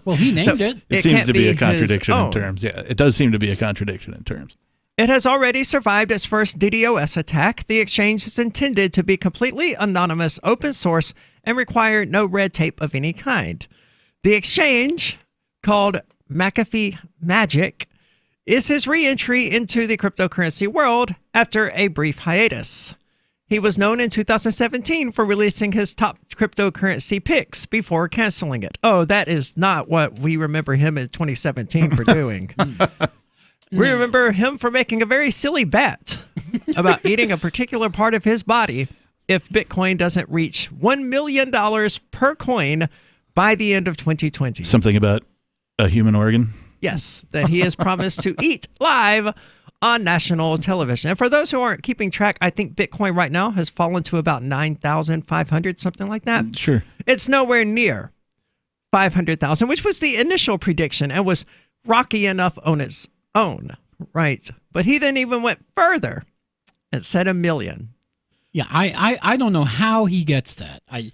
Well, he named it. It seems to be a contradiction in terms. Yeah, it does seem to be a contradiction in terms. It has already survived its first DDoS attack. The exchange is intended to be completely anonymous, open source, and require no red tape of any kind. The exchange, called McAfee Magic, is his re-entry into the cryptocurrency world after a brief hiatus. He was known in 2017 for releasing his top cryptocurrency picks before canceling it. Oh, that is not what we remember him in 2017 for doing. We remember him for making a very silly bet about eating a particular part of his body if Bitcoin doesn't reach $1 million per coin by the end of 2020. Something about a human organ? Yes, that he has promised to eat live on national television. And for those who aren't keeping track, I think Bitcoin right now has fallen to about 9,500, something like that. Sure. It's nowhere near 500,000, which was the initial prediction and was rocky enough on its own, right? But he then even went further and said 1 million. Yeah, I don't know how he gets that. I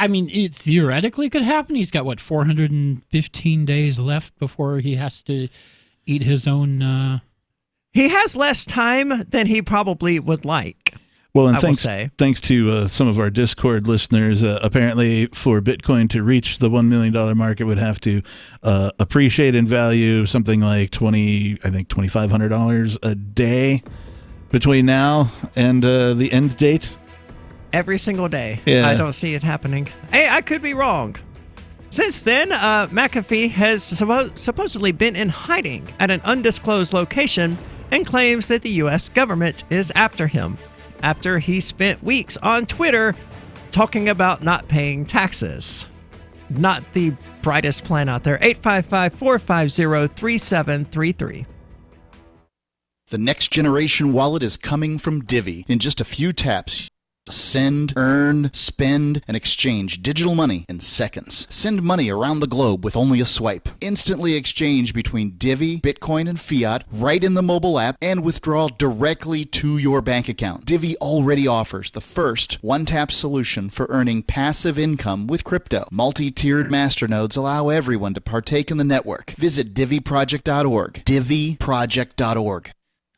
mean, it theoretically could happen. He's got, 415 days left before he has to eat his own... He has less time than he probably would like. Well, and thanks to some of our Discord listeners, apparently for Bitcoin to reach the $1 million mark, it would have to appreciate in value something like $2,500 a day between now and the end date. Every single day. Yeah. I don't see it happening. Hey, I could be wrong. Since then, McAfee has supposedly been in hiding at an undisclosed location and claims that the U.S. government is after him after he spent weeks on Twitter talking about not paying taxes. Not the brightest plan out there. 855-450-3733. The next generation wallet is coming from Divvy. In just a few taps, send, earn, spend, and exchange digital money in seconds. Send money around the globe with only a swipe. Instantly exchange between Divvy, Bitcoin, and fiat right in the mobile app and withdraw directly to your bank account. Divvy already offers the first one-tap solution for earning passive income with crypto. Multi-tiered masternodes allow everyone to partake in the network. Visit DivvyProject.org. DivvyProject.org.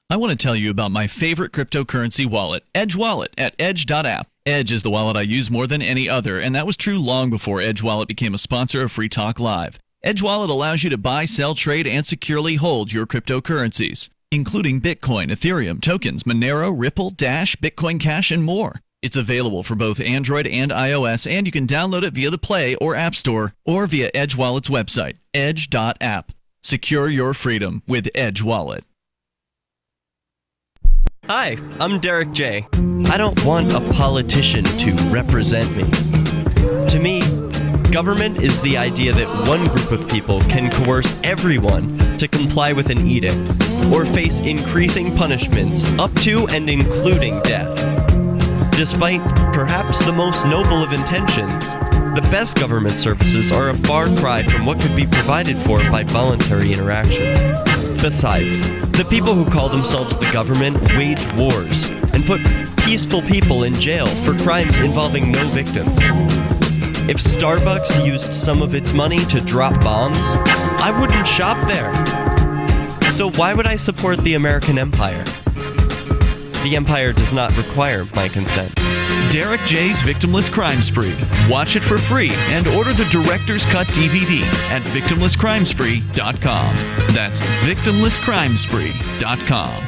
I want to tell you about my favorite cryptocurrency wallet, Edge Wallet, at edge.app. Edge is the wallet I use more than any other, and that was true long before Edge Wallet became a sponsor of Free Talk Live. Edge Wallet allows you to buy, sell, trade, and securely hold your cryptocurrencies, including Bitcoin, Ethereum, tokens, Monero, Ripple, Dash, Bitcoin Cash, and more. It's available for both Android and iOS, and you can download it via the Play or App Store or via Edge Wallet's website, edge.app. Secure your freedom with Edge Wallet. Hi, I'm Derek J. I don't want a politician to represent me. To me, government is the idea that one group of people can coerce everyone to comply with an edict or face increasing punishments up to and including death. Despite perhaps the most noble of intentions, the best government services are a far cry from what could be provided for by voluntary interactions. Besides, the people who call themselves the government wage wars and put peaceful people in jail for crimes involving no victims. If Starbucks used some of its money to drop bombs, I wouldn't shop there. So why would I support the American empire? The empire does not require my consent. Derek J's Victimless Crime Spree. Watch it for free and order the Director's Cut DVD at victimlesscrimespree.com. That's victimlesscrimespree.com.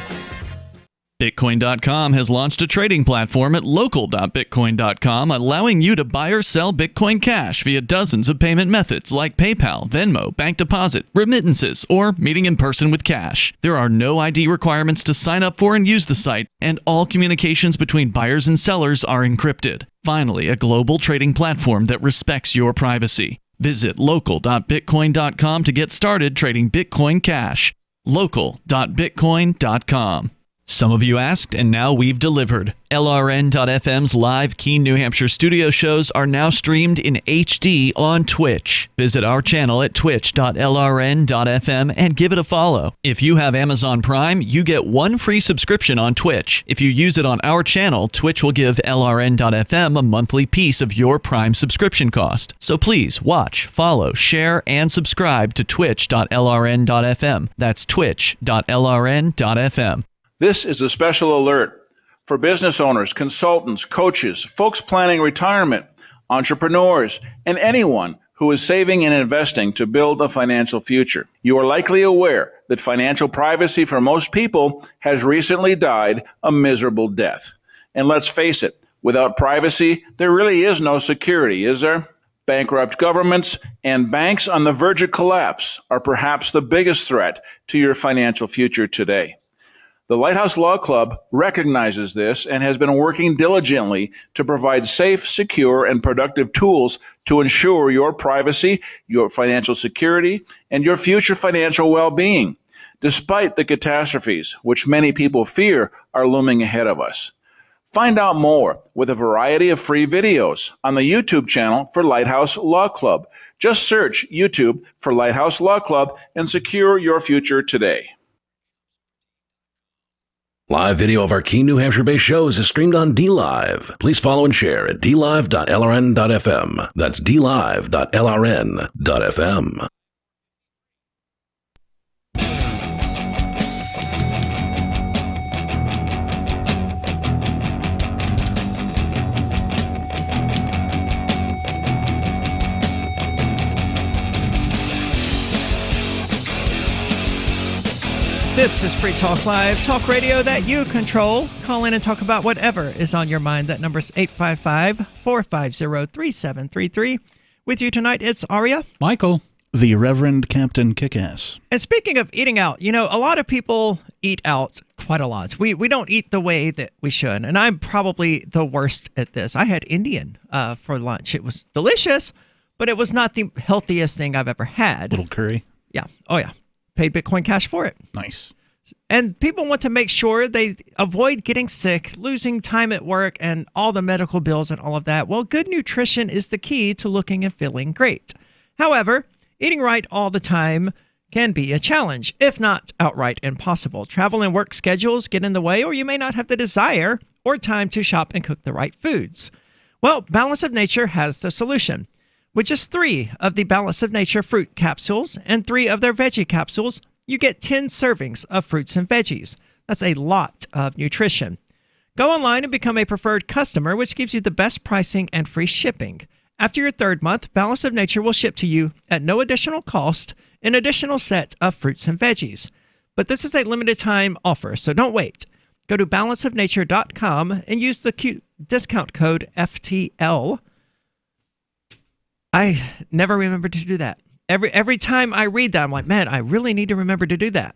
Bitcoin.com has launched a trading platform at local.bitcoin.com, allowing you to buy or sell Bitcoin Cash via dozens of payment methods like PayPal, Venmo, bank deposit, remittances, or meeting in person with cash. There are no ID requirements to sign up for and use the site, and all communications between buyers and sellers are encrypted. Finally, a global trading platform that respects your privacy. Visit local.bitcoin.com to get started trading Bitcoin Cash. local.bitcoin.com. Some of you asked, and now we've delivered. LRN.FM's live Keene, New Hampshire studio shows are now streamed in HD on Twitch. Visit our channel at twitch.lrn.fm and give it a follow. If you have Amazon Prime, you get one free subscription on Twitch. If you use it on our channel, Twitch will give LRN.FM a monthly piece of your Prime subscription cost. So please watch, follow, share, and subscribe to twitch.lrn.fm. That's twitch.lrn.fm. This is a special alert for business owners, consultants, coaches, folks planning retirement, entrepreneurs, and anyone who is saving and investing to build a financial future. You are likely aware that financial privacy for most people has recently died a miserable death. And let's face it, without privacy, there really is no security, is there? Bankrupt governments and banks on the verge of collapse are perhaps the biggest threat to your financial future today. The Lighthouse Law Club recognizes this and has been working diligently to provide safe, secure, and productive tools to ensure your privacy, your financial security, and your future financial well-being, despite the catastrophes which many people fear are looming ahead of us. Find out more with a variety of free videos on the YouTube channel for Lighthouse Law Club. Just search YouTube for Lighthouse Law Club and secure your future today. Live video of our Keene, New Hampshire-based shows is streamed on DLive. Please follow and share at dlive.lrn.fm. That's dlive.lrn.fm. This is Free Talk Live, talk radio that you control. Call in and talk about whatever is on your mind. That number's 855-450-3733. With you tonight, it's Aria. Michael. The Reverend Captain Kickass. And speaking of eating out, you know, a lot of people eat out quite a lot. We don't eat the way that we should, and I'm probably the worst at this. I had Indian for lunch. It was delicious, but it was not the healthiest thing I've ever had. Little curry? Yeah. Oh, yeah. Paid Bitcoin Cash for it. Nice. And people want to make sure they avoid getting sick, losing time at work, and all the medical bills and all of that. Well, good nutrition is the key to looking and feeling great. However, eating right all the time can be a challenge, if not outright impossible. Travel and work schedules get in the way, or you may not have the desire or time to shop and cook the right foods. Well, Balance of Nature has the solution. With just 3 of the Balance of Nature fruit capsules and 3 of their veggie capsules, you get 10 servings of fruits and veggies. That's a lot of nutrition. Go online and become a preferred customer, which gives you the best pricing and free shipping. After your 3rd month, Balance of Nature will ship to you at no additional cost an additional set of fruits and veggies. But this is a limited time offer, so don't wait. Go to balanceofnature.com and use the cute discount code FTL. I never remember to do that. Every time I read that, I'm like, man, I really need to remember to do that.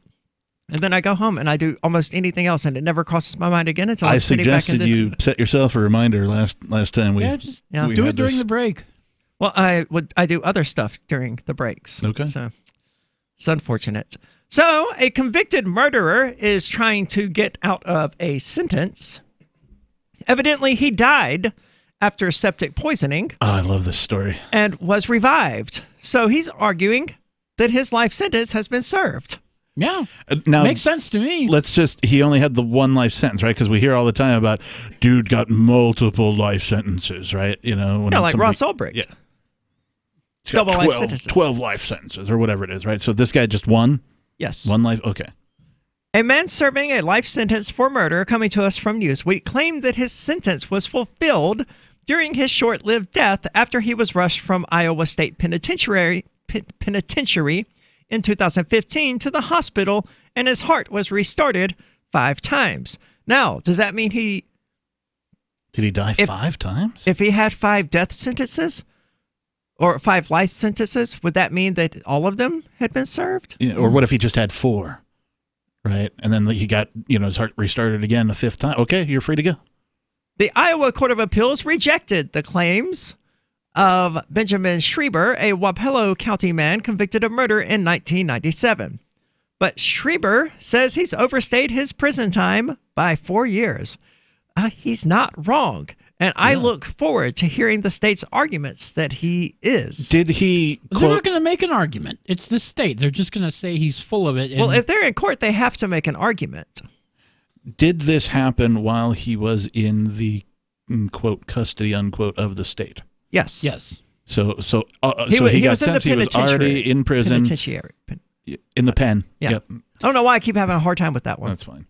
And then I go home and I do almost anything else, and it never crosses my mind again until I'm sitting back in this. I suggested you set yourself a reminder last time we do it during the break. Well, I do other stuff during the breaks. Okay. So it's unfortunate. So a convicted murderer is trying to get out of a sentence. Evidently, he died after septic poisoning. Oh, I love this story. And was revived. So he's arguing that his life sentence has been served. Yeah. Now, makes sense to me. He only had the 1 life sentence, right? Because we hear all the time about dude got multiple life sentences, right? You know, like Ross Ulbricht. Yeah. Double life sentences. 12 life sentences or whatever it is, right? So this guy just 1? Yes. 1 life? Okay. A man serving a life sentence for murder, coming to us from Newsweek, claimed that his sentence was fulfilled during his short-lived death after he was rushed from Iowa State Penitentiary in 2015 to the hospital, and his heart was restarted 5 times. Now, does that mean did he die 5 times? If he had 5 death sentences or 5 life sentences, would that mean that all of them had been served? Yeah, or what if he just had 4? Right. And then he got, his heart restarted again the 5th time. Okay, you're free to go. The Iowa Court of Appeals rejected the claims of Benjamin Schreiber, a Wapello County man convicted of murder in 1997. But Schreiber says he's overstayed his prison time by 4 years. He's not wrong. And I look forward to hearing the state's arguments that he is. Did he... They're not going to make an argument. It's the state. They're just going to say he's full of it. Well, if they're in court, they have to make an argument. Did this happen while he was in the, quote, custody, unquote, of the state? Yes. Yes. So he got sentenced. He was already in prison. Penitentiary. In the pen. Yeah. Yep. I don't know why I keep having a hard time with that one. That's fine.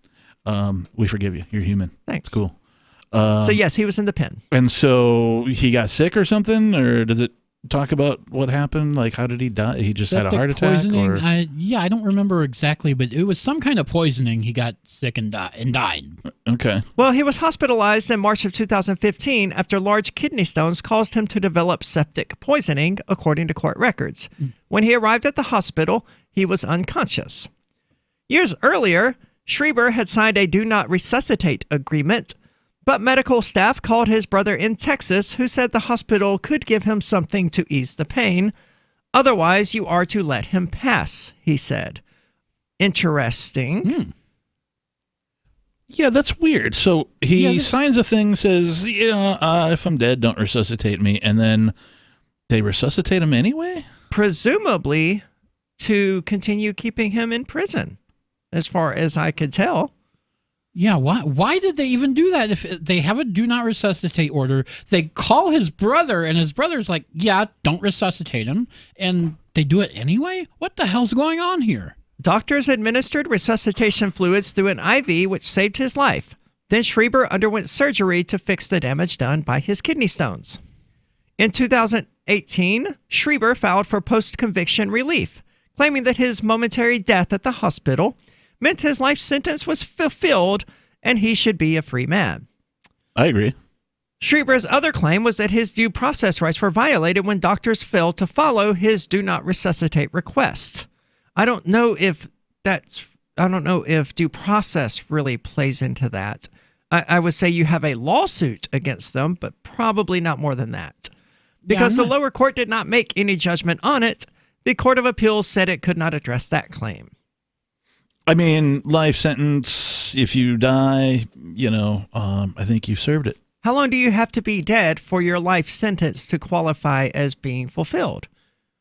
We forgive you. You're human. Thanks. It's cool. So yes, he was in the pen. And so he got sick or something, or does it talk about what happened? Like, how did he die? He just had a heart attack? Poisoning? Or? I don't remember exactly, but it was some kind of poisoning. He got sick and died. Okay. Well, he was hospitalized in March of 2015 after large kidney stones caused him to develop septic poisoning, according to court records. When he arrived at the hospital, he was unconscious. Years earlier, Schreiber had signed a do not resuscitate agreement, but medical staff called his brother in Texas, who said the hospital could give him something to ease the pain. Otherwise, you are to let him pass, he said. Interesting. Yeah, that's weird. So he signs a thing, says, if I'm dead, don't resuscitate me. And then they resuscitate him anyway? Presumably to continue keeping him in prison, as far as I could tell. Yeah, why did they even do that? If they have a do not resuscitate order, they call his brother, and his brother's like, yeah, don't resuscitate him, and they do it anyway? What the hell's going on here? Doctors administered resuscitation fluids through an IV, which saved his life. Then Schreiber underwent surgery to fix the damage done by his kidney stones. In 2018, Schreiber filed for post-conviction relief, claiming that his momentary death at the hospital meant his life sentence was fulfilled and he should be a free man. I agree. Schreiber's other claim was that his due process rights were violated when doctors failed to follow his do not resuscitate request. I don't know if due process really plays into that. I would say you have a lawsuit against them, but probably not more than that. Because the lower court did not make any judgment on it, the Court of Appeals said it could not address that claim. I mean, life sentence, if you die, I think you've served it. How long do you have to be dead for your life sentence to qualify as being fulfilled?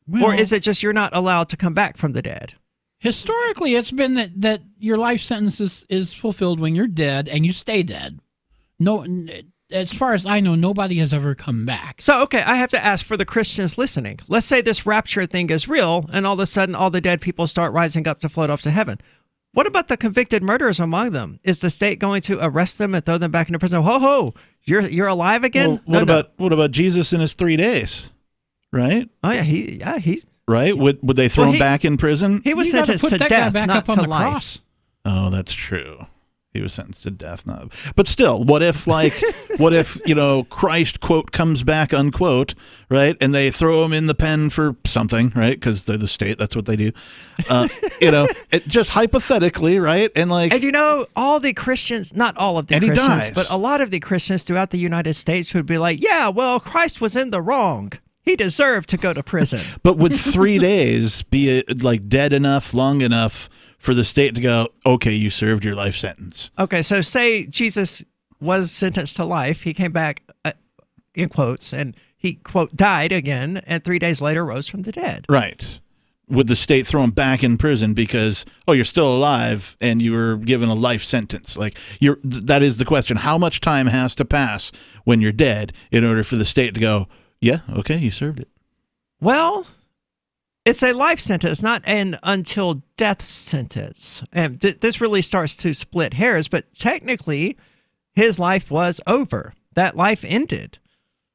Well, or is it just you're not allowed to come back from the dead? Historically, it's been that your life sentence is fulfilled when you're dead and you stay dead. No, as far as I know, nobody has ever come back. So, okay, I have to ask for the Christians listening. Let's say this rapture thing is real, and all of a sudden all the dead people start rising up to float off to heaven. What about the convicted murderers among them? Is the state going to arrest them and throw them back into prison? Ho ho! You're alive again? Well, what about Jesus in his 3 days? Right? Oh yeah, he's right. Would they throw him back in prison? He was sentenced to death, not to life. Cross. Oh, that's true. He was sentenced to death. But still, what if Christ, quote, comes back, unquote, right? And they throw him in the pen for something, right? Because they're the state. That's what they do. Just hypothetically, right? And all the Christians, not all of the Christians, but a lot of the Christians throughout the United States would be like, yeah, well, Christ was in the wrong. He deserved to go to prison. But would 3 days be dead enough, long enough for the state to go, okay, you served your life sentence? Okay, so say Jesus was sentenced to life. He came back, in quotes, and he, quote, died again, and 3 days later rose from the dead. Right. Would the state throw him back in prison because, you're still alive and you were given a life sentence? That is the question. How much time has to pass when you're dead in order for the state to go, yeah, okay, you served it? Well, It's a life sentence, not an until death sentence. And this really starts to split hairs, but technically his life was over. That life ended.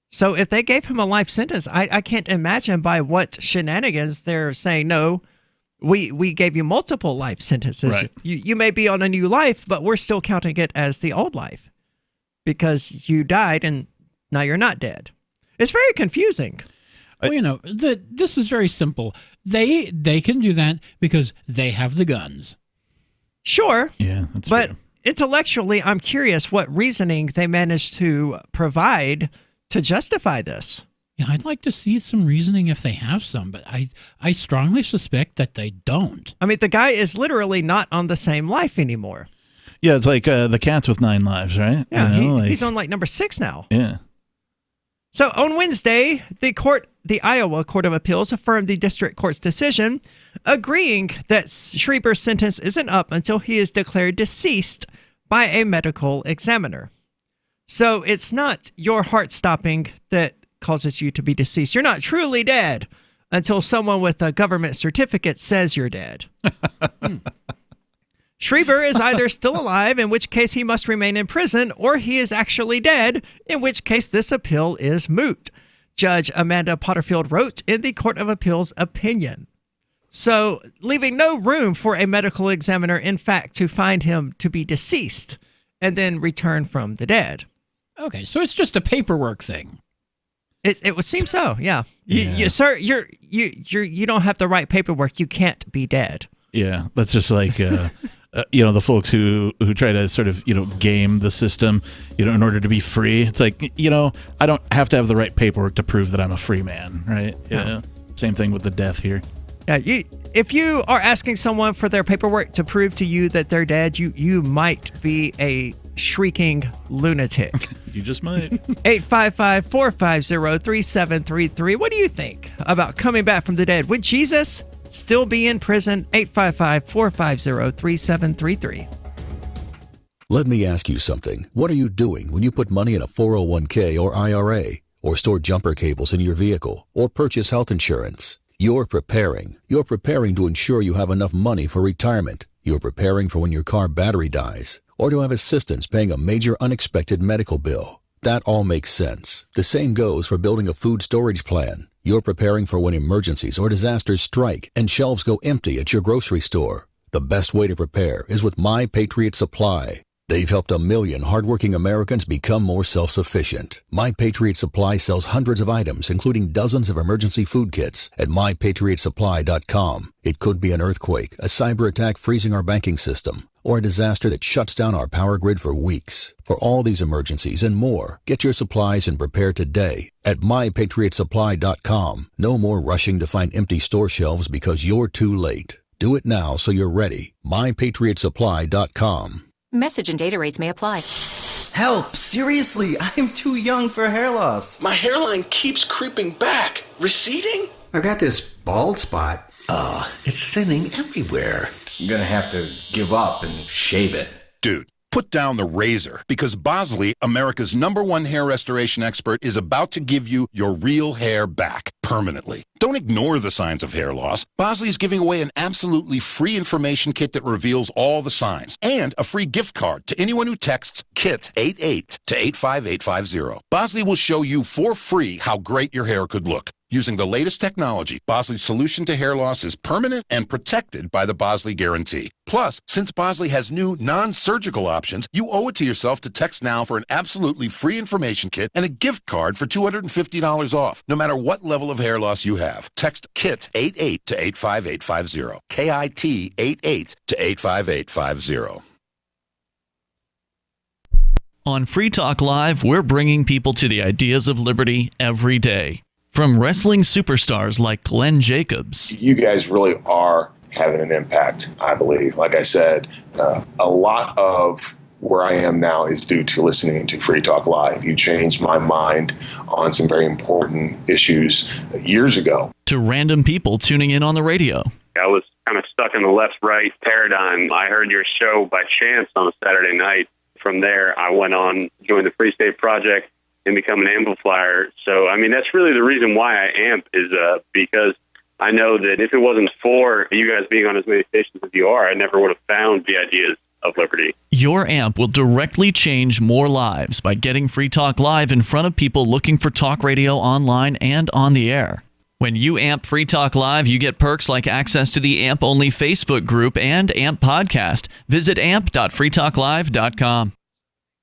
So if they gave him a life sentence, I can't imagine by what shenanigans they're saying, no, we gave you multiple life sentences. Right. You may be on a new life, but we're still counting it as the old life because you died and now you're not dead. It's very confusing. Well, this is very simple. They can do that because they have the guns. Sure. Yeah, that's but true. Intellectually, I'm curious what reasoning they managed to provide to justify this. Yeah, I'd like to see some reasoning if they have some, but I strongly suspect that they don't. I mean, the guy is literally not on the same life anymore. Yeah, it's like the cats with 9 lives, right? Yeah, he's on like number 6 now. Yeah. So on Wednesday, the Iowa Court of Appeals affirmed the district court's decision, agreeing that Schreiber's sentence isn't up until he is declared deceased by a medical examiner. So it's not your heart stopping that causes you to be deceased. You're not truly dead until someone with a government certificate says you're dead. Schreiber is either still alive, in which case he must remain in prison, or he is actually dead, in which case this appeal is moot, Judge Amanda Potterfield wrote in the Court of Appeals opinion. So, leaving no room for a medical examiner, in fact, to find him to be deceased and then return from the dead. Okay, so it's just a paperwork thing. It would seem so, yeah. You, sir, you don't have the right paperwork. You can't be dead. Yeah, that's just like the folks who try to sort of game the system in order to be free. It's like I don't have to have the right paperwork to prove that I'm a free man, right? Yeah. Same thing with the death here. Yeah, if you are asking someone for their paperwork to prove to you that they're dead, you might be a shrieking lunatic. You just might. 855-450-3733. What do you think about coming back from the dead? Would Jesus still be in prison? 855-450-3733. Let me ask you something. What are you doing when you put money in a 401k or IRA, or store jumper cables in your vehicle, or purchase health insurance? You're preparing. You're preparing to ensure you have enough money for retirement. You're preparing for when your car battery dies, or to have assistance paying a major unexpected medical bill. That all makes sense. The same goes for building a food storage plan. You're preparing for when emergencies or disasters strike and shelves go empty at your grocery store. The best way to prepare is with My Patriot Supply. They've helped 1 million hardworking Americans become more self-sufficient. My Patriot Supply sells hundreds of items, including dozens of emergency food kits at MyPatriotSupply.com. It could be an earthquake, a cyber attack freezing our banking system, or a disaster that shuts down our power grid for weeks. For all these emergencies and more, get your supplies and prepare today at MyPatriotSupply.com. No more rushing to find empty store shelves because you're too late. Do it now so you're ready. MyPatriotSupply.com. Message and data rates may apply. Help! Seriously, I'm too young for hair loss. My hairline keeps creeping back. Receding? I've got this bald spot. It's thinning everywhere. I'm gonna have to give up and shave it. Dude, put down the razor, because Bosley, America's #1 hair restoration expert, is about to give you your real hair back permanently. Don't ignore the signs of hair loss. Bosley is giving away an absolutely free information kit that reveals all the signs, and a free gift card to anyone who texts KIT88 to 85850. Bosley will show you for free how great your hair could look. Using the latest technology, Bosley's solution to hair loss is permanent and protected by the Bosley Guarantee. Plus, since Bosley has new non-surgical options, you owe it to yourself to text now for an absolutely free information kit and a gift card for $250 off, no matter what level of hair loss you have. Text KIT88 to 85850. KIT88 to 85850. On Free Talk Live, we're bringing people to the ideas of liberty every day. From wrestling superstars like Glenn Jacobs. You guys really are having an impact, I believe. Like I said, a lot of where I am now is due to listening to Free Talk Live. You changed my mind on some very important issues years ago. To random people tuning in on the radio. I was kind of stuck in the left-right paradigm. I heard your show by chance on a Saturday night. From there, I went on, joined the Free State Project, and become an amplifier. So, I mean, that's really the reason why I amp is because I know that if it wasn't for you guys being on as many stations as you are, I never would have found the ideas of liberty. Your AMP will directly change more lives by getting Free Talk Live in front of people looking for talk radio online and on the air. When you AMP Free Talk Live, you get perks like access to the AMP-only Facebook group and AMP podcast. Visit amp.freetalklive.com.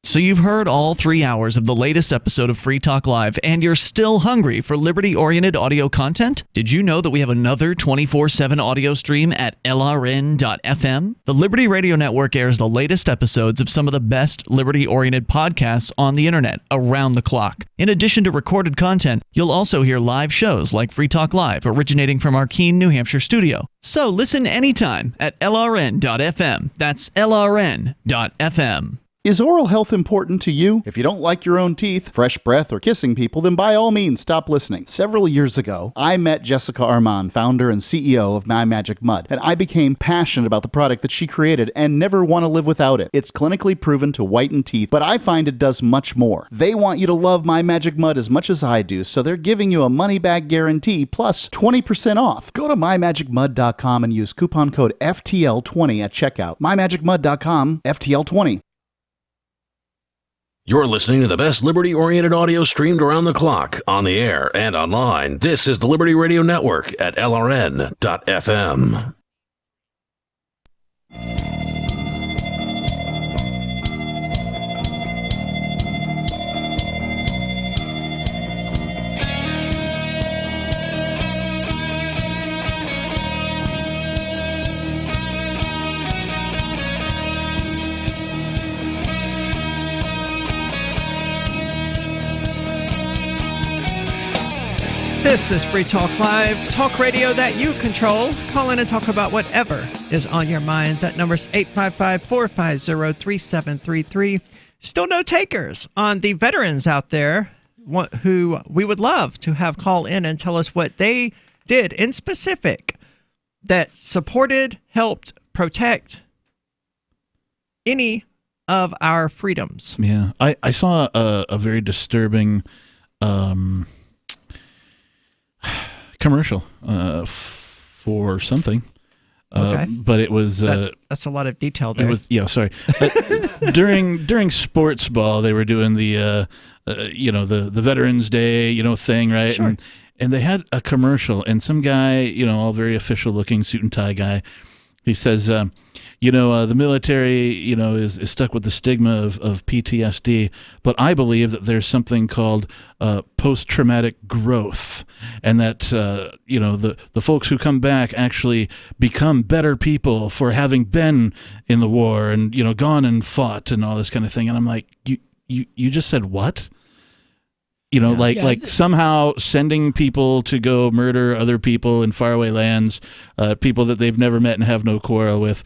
So you've heard all 3 hours of the latest episode of Free Talk Live, and you're still hungry for liberty-oriented audio content? Did you know that we have another 24/7 audio stream at LRN.FM? The Liberty Radio Network airs the latest episodes of some of the best liberty-oriented podcasts on the internet around the clock. In addition to recorded content, you'll also hear live shows like Free Talk Live, originating from our Keene, New Hampshire studio. So listen anytime at LRN.FM. That's LRN.FM. Is oral health important to you? If you don't like your own teeth, fresh breath, or kissing people, then by all means stop listening. Several years ago, I met Jessica Armand, founder and CEO of My Magic Mud, and I became passionate about the product that she created and never want to live without it. It's clinically proven to whiten teeth, but I find it does much more. They want you to love My Magic Mud as much as I do, so they're giving you a money-back guarantee plus 20% off. Go to mymagicmud.com and use coupon code FTL20 at checkout. mymagicmud.com, FTL20. You're listening to the best liberty-oriented audio streamed around the clock, on the air, and online. This is the Liberty Radio Network at LRN.FM. This is Free Talk Live, talk radio that you control. Call in and talk about whatever is on your mind. That number's 855-450-3733. Still no takers on the veterans out there who we would love to have call in and tell us what they did in specific that supported, helped protect any of our freedoms. Yeah, I saw a very disturbing commercial for something. Okay. But it was that's a lot of detail there. It was sorry. during sports ball, they were doing the the Veterans Day thing, right? Sure. And they had a commercial, and some guy, all very official looking, suit and tie guy, he says, the military, is stuck with the stigma of PTSD, but I believe that there's something called post-traumatic growth, and that, the folks who come back actually become better people for having been in the war and, gone and fought and all this kind of thing. And I'm like, you just said what? Like somehow sending people to go murder other people in faraway lands, people that they've never met and have no quarrel with,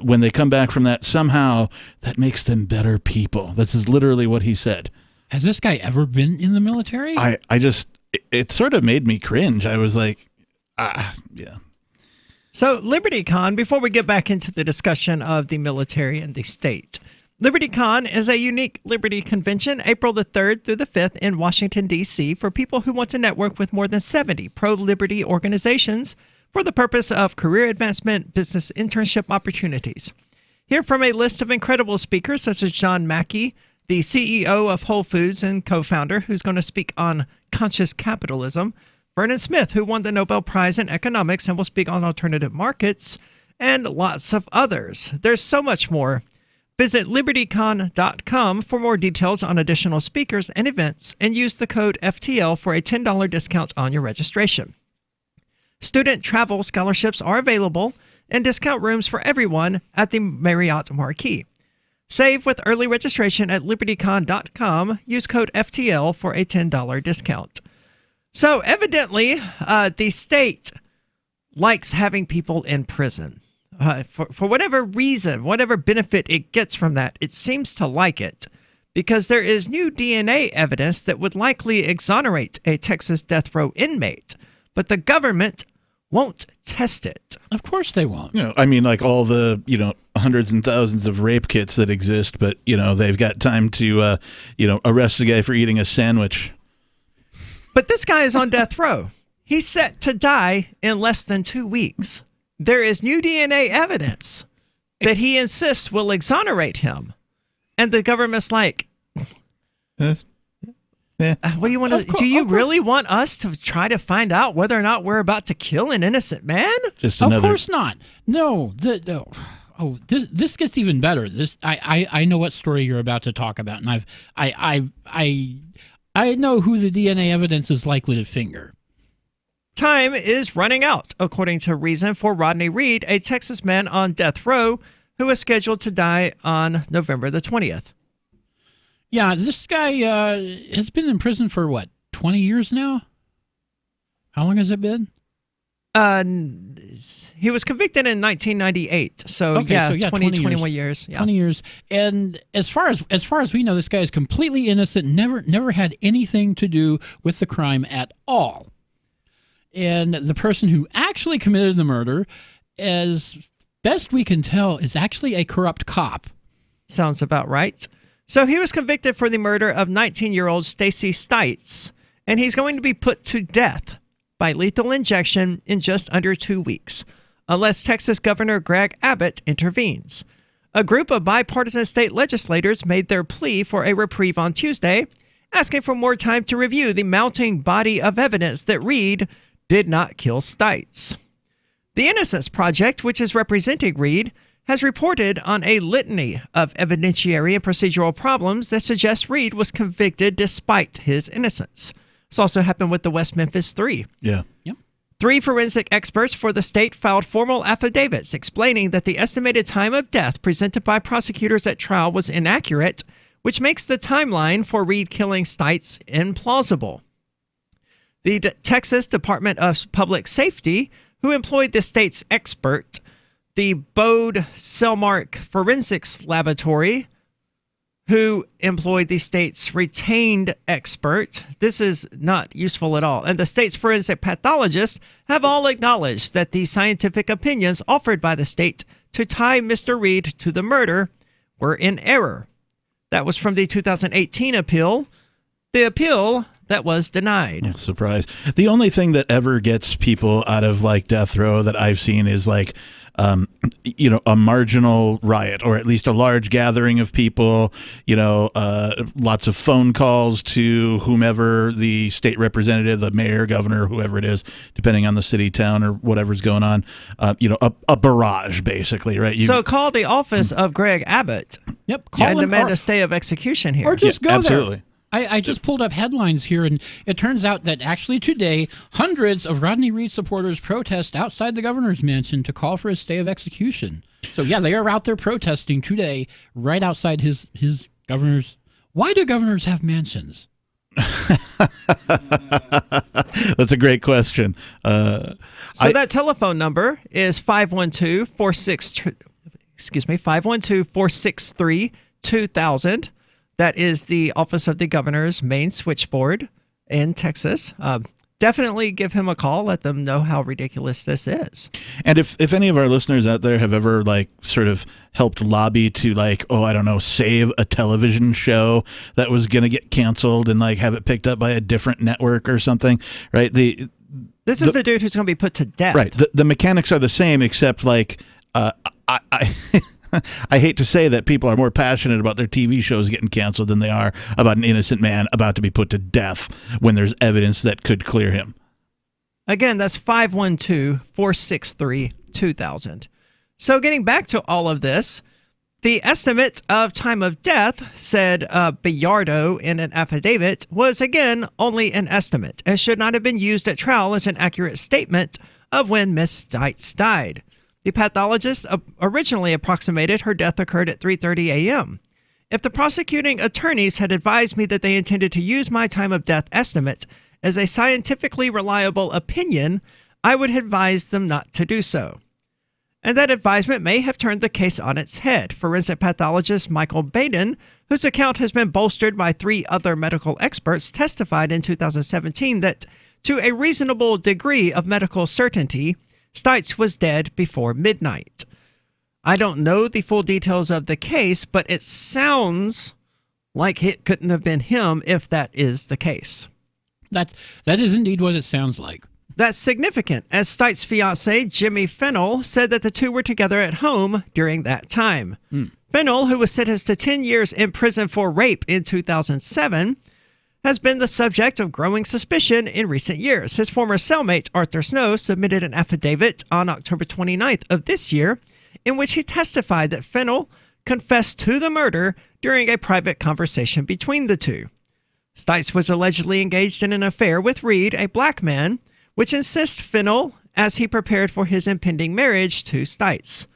when they come back from that, somehow that makes them better people. This is literally what he said. Has this guy ever been in the military? It sort of made me cringe. I was like, yeah. So LibertyCon, before we get back into the discussion of the military and the state, LibertyCon is a unique liberty convention, April the 3rd through the 5th in Washington, D.C., for people who want to network with more than 70 pro-liberty organizations for the purpose of career advancement, business internship opportunities. Hear from a list of incredible speakers such as John Mackey, the CEO of Whole Foods and co-founder, who's going to speak on conscious capitalism, Vernon Smith, who won the Nobel Prize in Economics and will speak on alternative markets, and lots of others. There's so much more. Visit libertycon.com for more details on additional speakers and events, and use the code FTL for a $10 discount on your registration. Student travel scholarships are available and discount rooms for everyone at the Marriott Marquis. Save with early registration at libertycon.com. Use code FTL for a $10 discount. So evidently, the state likes having people in prison. For whatever reason, whatever benefit it gets from that, it seems to like it, because there is new DNA evidence that would likely exonerate a Texas death row inmate, but the government won't test it. Of course they won't. Like all the, hundreds and thousands of rape kits that exist, but, they've got time to, arrest a guy for eating a sandwich. But this guy is on death row. He's set to die in less than 2 weeks. There is new DNA evidence that he insists will exonerate him. And the government's like, what do you want to do? You really want us to try to find out whether or not we're about to kill an innocent man? Of course not. No. Oh, this gets even better. I know what story you're about to talk about, and I know who the DNA evidence is likely to finger. Time is running out, according to Reason, for Rodney Reed, a Texas man on death row who is scheduled to die on November the 20th. Yeah, this guy has been in prison for, 20 years now? How long has it been? He was convicted in 1998, so 21 years. Yeah. 20 years. And as far as we know, this guy is completely innocent, never had anything to do with the crime at all. And the person who actually committed the murder, as best we can tell, is actually a corrupt cop. Sounds about right. So he was convicted for the murder of 19-year-old Stacy Stites, and he's going to be put to death by lethal injection in just under 2 weeks, unless Texas Governor Greg Abbott intervenes. A group of bipartisan state legislators made their plea for a reprieve on Tuesday, asking for more time to review the mounting body of evidence that Reed did not kill Stites. The Innocence Project, which is representing Reed, has reported on a litany of evidentiary and procedural problems that suggest Reed was convicted despite his innocence. This also happened with the West Memphis Three. Yeah. Yep. 3 forensic experts for the state filed formal affidavits explaining that the estimated time of death presented by prosecutors at trial was inaccurate, which makes the timeline for Reed killing Stites implausible. The Texas Department of Public Safety, who employed the state's expert, the Bode Selmark Forensics Laboratory, who employed the state's retained expert. This is not useful at all. And the state's forensic pathologists have all acknowledged that the scientific opinions offered by the state to tie Mr. Reed to the murder were in error. That was from the 2018 appeal. The appeal that was denied. Oh, surprise. The only thing that ever gets people out of death row that I've seen is a marginal riot, or at least a large gathering of people, lots of phone calls to whomever, the state representative, the mayor, governor, whoever it is, depending on the city, town, or whatever's going on, a barrage, basically, right? So call the office of Greg Abbott. Yep. And demand a stay of execution here. Or just go absolutely. there. I just pulled up headlines here, and it turns out that actually today, hundreds of Rodney Reed supporters protest outside the governor's mansion to call for a stay of execution. So, yeah, they are out there protesting today right outside his governor's. Why do governors have mansions? That's a great question. That telephone number is 512-463-2000. That is the office of the governor's main switchboard in Texas. Definitely give him a call. Let them know how ridiculous this is. And if any of our listeners out there have ever sort of helped lobby to save a television show that was going to get canceled and have it picked up by a different network or something, right? This is the dude who's going to be put to death. Right. The mechanics are the same, except I hate to say that people are more passionate about their TV shows getting canceled than they are about an innocent man about to be put to death when there's evidence that could clear him. Again, that's 512-463-2000. So getting back to all of this, the estimate of time of death, said Bayardo in an affidavit, was again only an estimate and should not have been used at trial as an accurate statement of when Miss Stites died. The pathologist originally approximated her death occurred at 3:30 a.m. If the prosecuting attorneys had advised me that they intended to use my time of death estimate as a scientifically reliable opinion, I would advise them not to do so. And that advisement may have turned the case on its head. Forensic pathologist Michael Baden, whose account has been bolstered by 3 other medical experts, testified in 2017 that, to a reasonable degree of medical certainty, Stites was dead before midnight. I don't know the full details of the case, but it sounds like it couldn't have been him if that is the case. That is indeed what it sounds like. That's significant, as Stites' fiancé, Jimmy Fennell, said that the two were together at home during that time. Fennell, who was sentenced to 10 years in prison for rape in 2007, has been the subject of growing suspicion in recent years. His former cellmate, Arthur Snow, submitted an affidavit on October 29th of this year in which he testified that Fennell confessed to the murder during a private conversation between the two. Stites was allegedly engaged in an affair with Reed, a black man, which insists Fennell as he prepared for his impending marriage to Stites.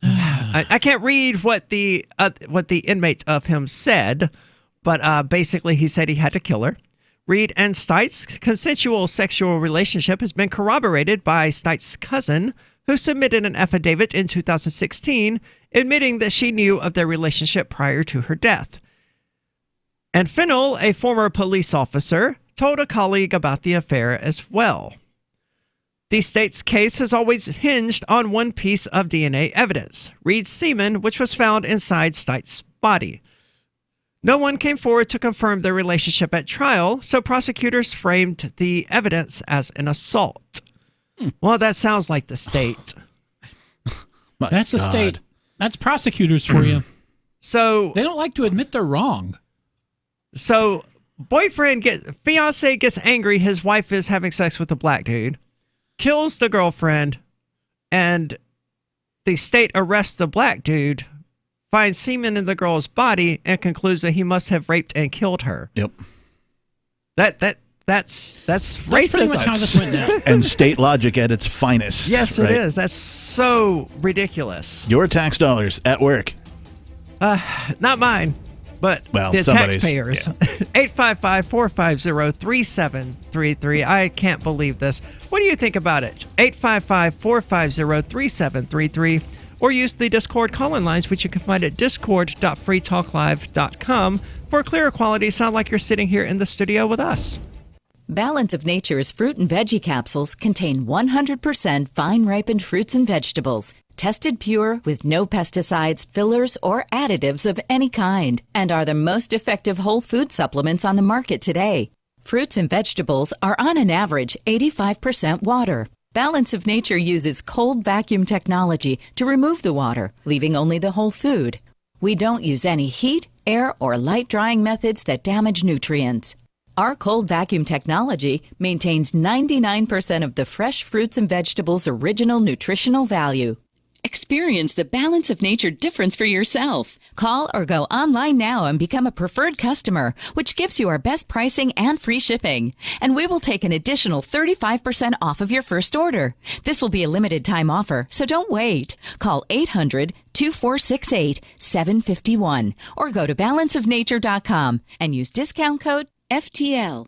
I can't read what the inmates of him said, but basically he said he had to kill her. Reed and Stites' consensual sexual relationship has been corroborated by Stites' cousin, who submitted an affidavit in 2016 admitting that she knew of their relationship prior to her death. And Fennell, a former police officer, told a colleague about the affair as well. The state's case has always hinged on one piece of DNA evidence, Reed's semen, which was found inside Stites' body. No one came forward to confirm their relationship at trial, so prosecutors framed the evidence as an assault. Well, that sounds like the state. That's the state. That's prosecutors for you. So they don't like to admit they're wrong. So fiance gets angry his wife is having sex with a black dude, kills the girlfriend, and the state arrests the black dude, finds semen in the girl's body, and concludes that he must have raped and killed her. Yep. That's racism. Pretty much how this went down. And state logic at its finest. Yes, right? It is. That's so ridiculous. Your tax dollars at work. Not mine, but the taxpayers. Yeah. 855-450-3733. I can't believe this. What do you think about it? 855-450-3733. Or use the Discord call-in lines, which you can find at discord.freetalklive.com. For clearer quality, sound like you're sitting here in the studio with us. Balance of Nature's fruit and veggie capsules contain 100% fine-ripened fruits and vegetables, tested pure with no pesticides, fillers, or additives of any kind, and are the most effective whole food supplements on the market today. Fruits and vegetables are on an average 85% water. Balance of Nature uses cold vacuum technology to remove the water, leaving only the whole food. We don't use any heat, air, or light drying methods that damage nutrients. Our cold vacuum technology maintains 99% of the fresh fruits and vegetables' original nutritional value. Experience the Balance of Nature difference for yourself. Call or go online now and become a preferred customer, which gives you our best pricing and free shipping. And we will take an additional 35% off of your first order. This will be a limited time offer, so don't wait. Call 800-2468-751 or go to balanceofnature.com and use discount code FTL.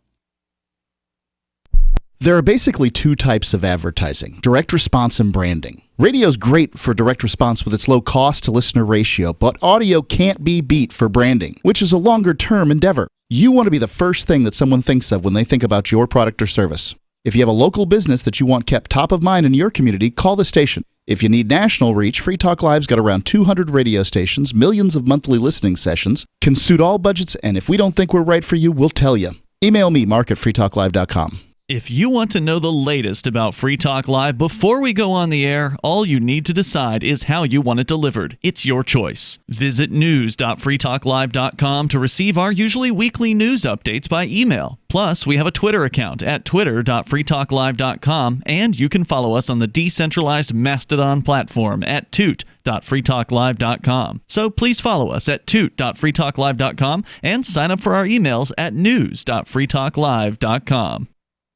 There are basically two types of advertising, direct response and branding. Radio's great for direct response with its low cost to listener ratio, but audio can't be beat for branding, which is a longer term endeavor. You want to be the first thing that someone thinks of when they think about your product or service. If you have a local business that you want kept top of mind in your community, call the station. If you need national reach, Free Talk Live's got around 200 radio stations, millions of monthly listening sessions, can suit all budgets, and if we don't think we're right for you, we'll tell you. Email me, mark@freetalklive.com. If you want to know the latest about Free Talk Live before we go on the air, all you need to decide is how you want it delivered. It's your choice. Visit news.freetalklive.com to receive our usually weekly news updates by email. Plus, we have a Twitter account at twitter.freetalklive.com, and you can follow us on the decentralized Mastodon platform at toot.freetalklive.com. So please follow us at toot.freetalklive.com and sign up for our emails at news.freetalklive.com.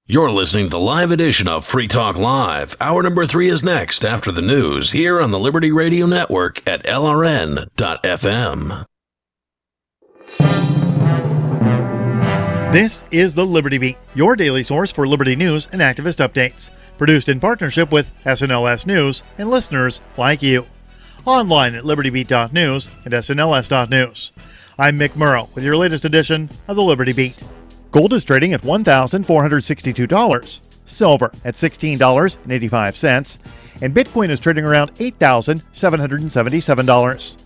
You're listening to the live edition of Free Talk Live. Hour number 3 is next after the news here on the Liberty Radio Network at LRN.FM. This is the Liberty Beat, your daily source for Liberty news and activist updates. Produced in partnership with SNLS News and listeners like you. Online at libertybeat.news and snls.news. I'm Mick Murrow with your latest edition of the Liberty Beat. Gold is trading at $1,462, silver at $16.85, and Bitcoin is trading around $8,777.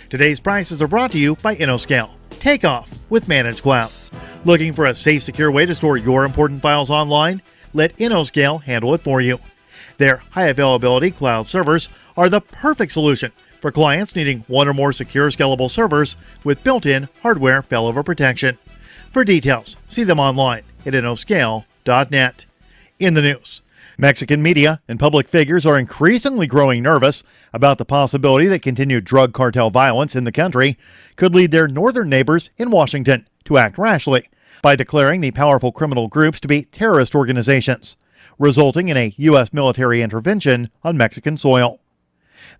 Today's prices are brought to you by InnoScale. Take off with Managed Cloud. Looking for a safe, secure way to store your important files online? Let InnoScale handle it for you. Their high-availability cloud servers are the perfect solution for clients needing one or more secure scalable servers with built-in hardware failover protection. For details, see them online at InnoScale.net. In the news, Mexican media and public figures are increasingly growing nervous about the possibility that continued drug cartel violence in the country could lead their northern neighbors in Washington to act rashly by declaring the powerful criminal groups to be terrorist organizations, resulting in a U.S. military intervention on Mexican soil.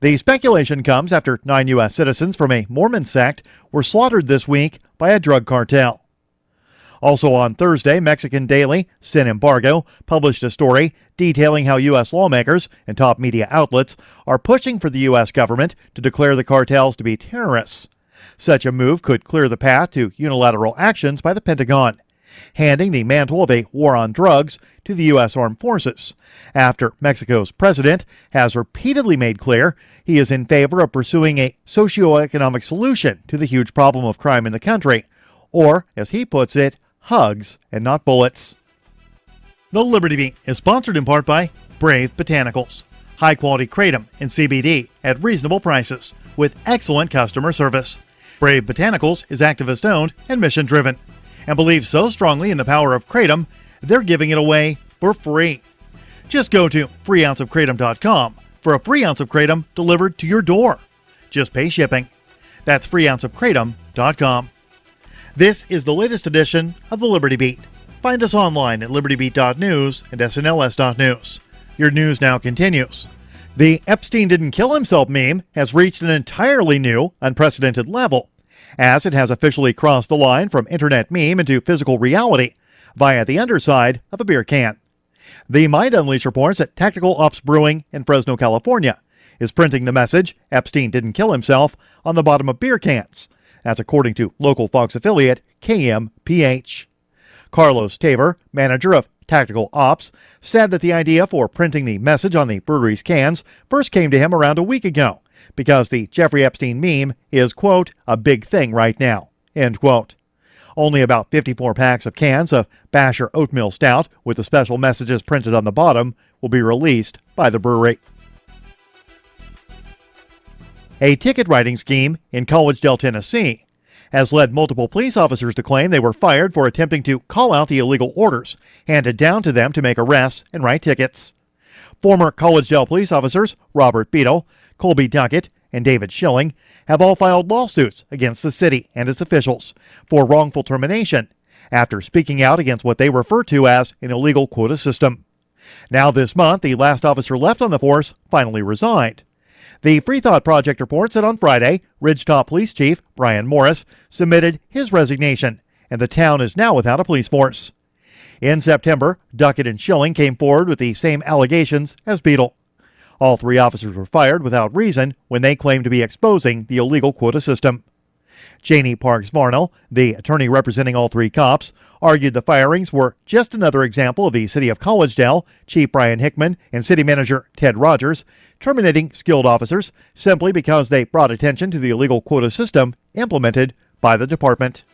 The speculation comes after 9 U.S. citizens from a Mormon sect were slaughtered this week by a drug cartel. Also on Thursday, Mexican daily Sin Embargo published a story detailing how U.S. lawmakers and top media outlets are pushing for the U.S. government to declare the cartels to be terrorists. Such a move could clear the path to unilateral actions by the Pentagon, handing the mantle of a war on drugs to the U.S. Armed Forces, after Mexico's president has repeatedly made clear he is in favor of pursuing a socioeconomic solution to the huge problem of crime in the country, or, as he puts it, hugs and not bullets. The Liberty Beat is sponsored in part by Brave Botanicals, high-quality kratom and CBD at reasonable prices with excellent customer service. Brave Botanicals is activist-owned and mission-driven, and believes so strongly in the power of kratom, they're giving it away for free. Just go to freeounceofkratom.com for a free ounce of kratom delivered to your door. Just pay shipping. That's freeounceofkratom.com. This is the latest edition of the Liberty Beat. Find us online at libertybeat.news and snls.news. Your news now continues. The Epstein Didn't Kill Himself meme has reached an entirely new, unprecedented level, as it has officially crossed the line from internet meme into physical reality via the underside of a beer can. The Mind Unleash reports that Tactical Ops Brewing in Fresno, California, is printing the message, Epstein Didn't Kill Himself, on the bottom of beer cans. That's according to local Fox affiliate KMPH. Carlos Taver, manager of Tactical Ops, said that the idea for printing the message on the brewery's cans first came to him around a week ago, because the Jeffrey Epstein meme is, quote, a big thing right now, end quote. Only about 54 packs of cans of Basher Oatmeal Stout with the special messages printed on the bottom will be released by the brewery. A ticket writing scheme in Collegedale, Tennessee, has led multiple police officers to claim they were fired for attempting to call out the illegal orders handed down to them to make arrests and write tickets. Former Collegedale police officers Robert Beadle, Colby Duckett, and David Schilling have all filed lawsuits against the city and its officials for wrongful termination after speaking out against what they refer to as an illegal quota system. Now this month, the last officer left on the force finally resigned. The Free Thought Project reports that on Friday, Ridgetop Police Chief Brian Morris submitted his resignation, and the town is now without a police force. In September, Duckett and Schilling came forward with the same allegations as Beadle. All three officers were fired without reason when they claimed to be exposing the illegal quota system. Janie Parks Varnell, the attorney representing all three cops, argued the firings were just another example of the city of Collegedale, Chief Brian Hickman, and city manager Ted Rogers terminating skilled officers simply because they brought attention to the illegal quota system implemented by the department.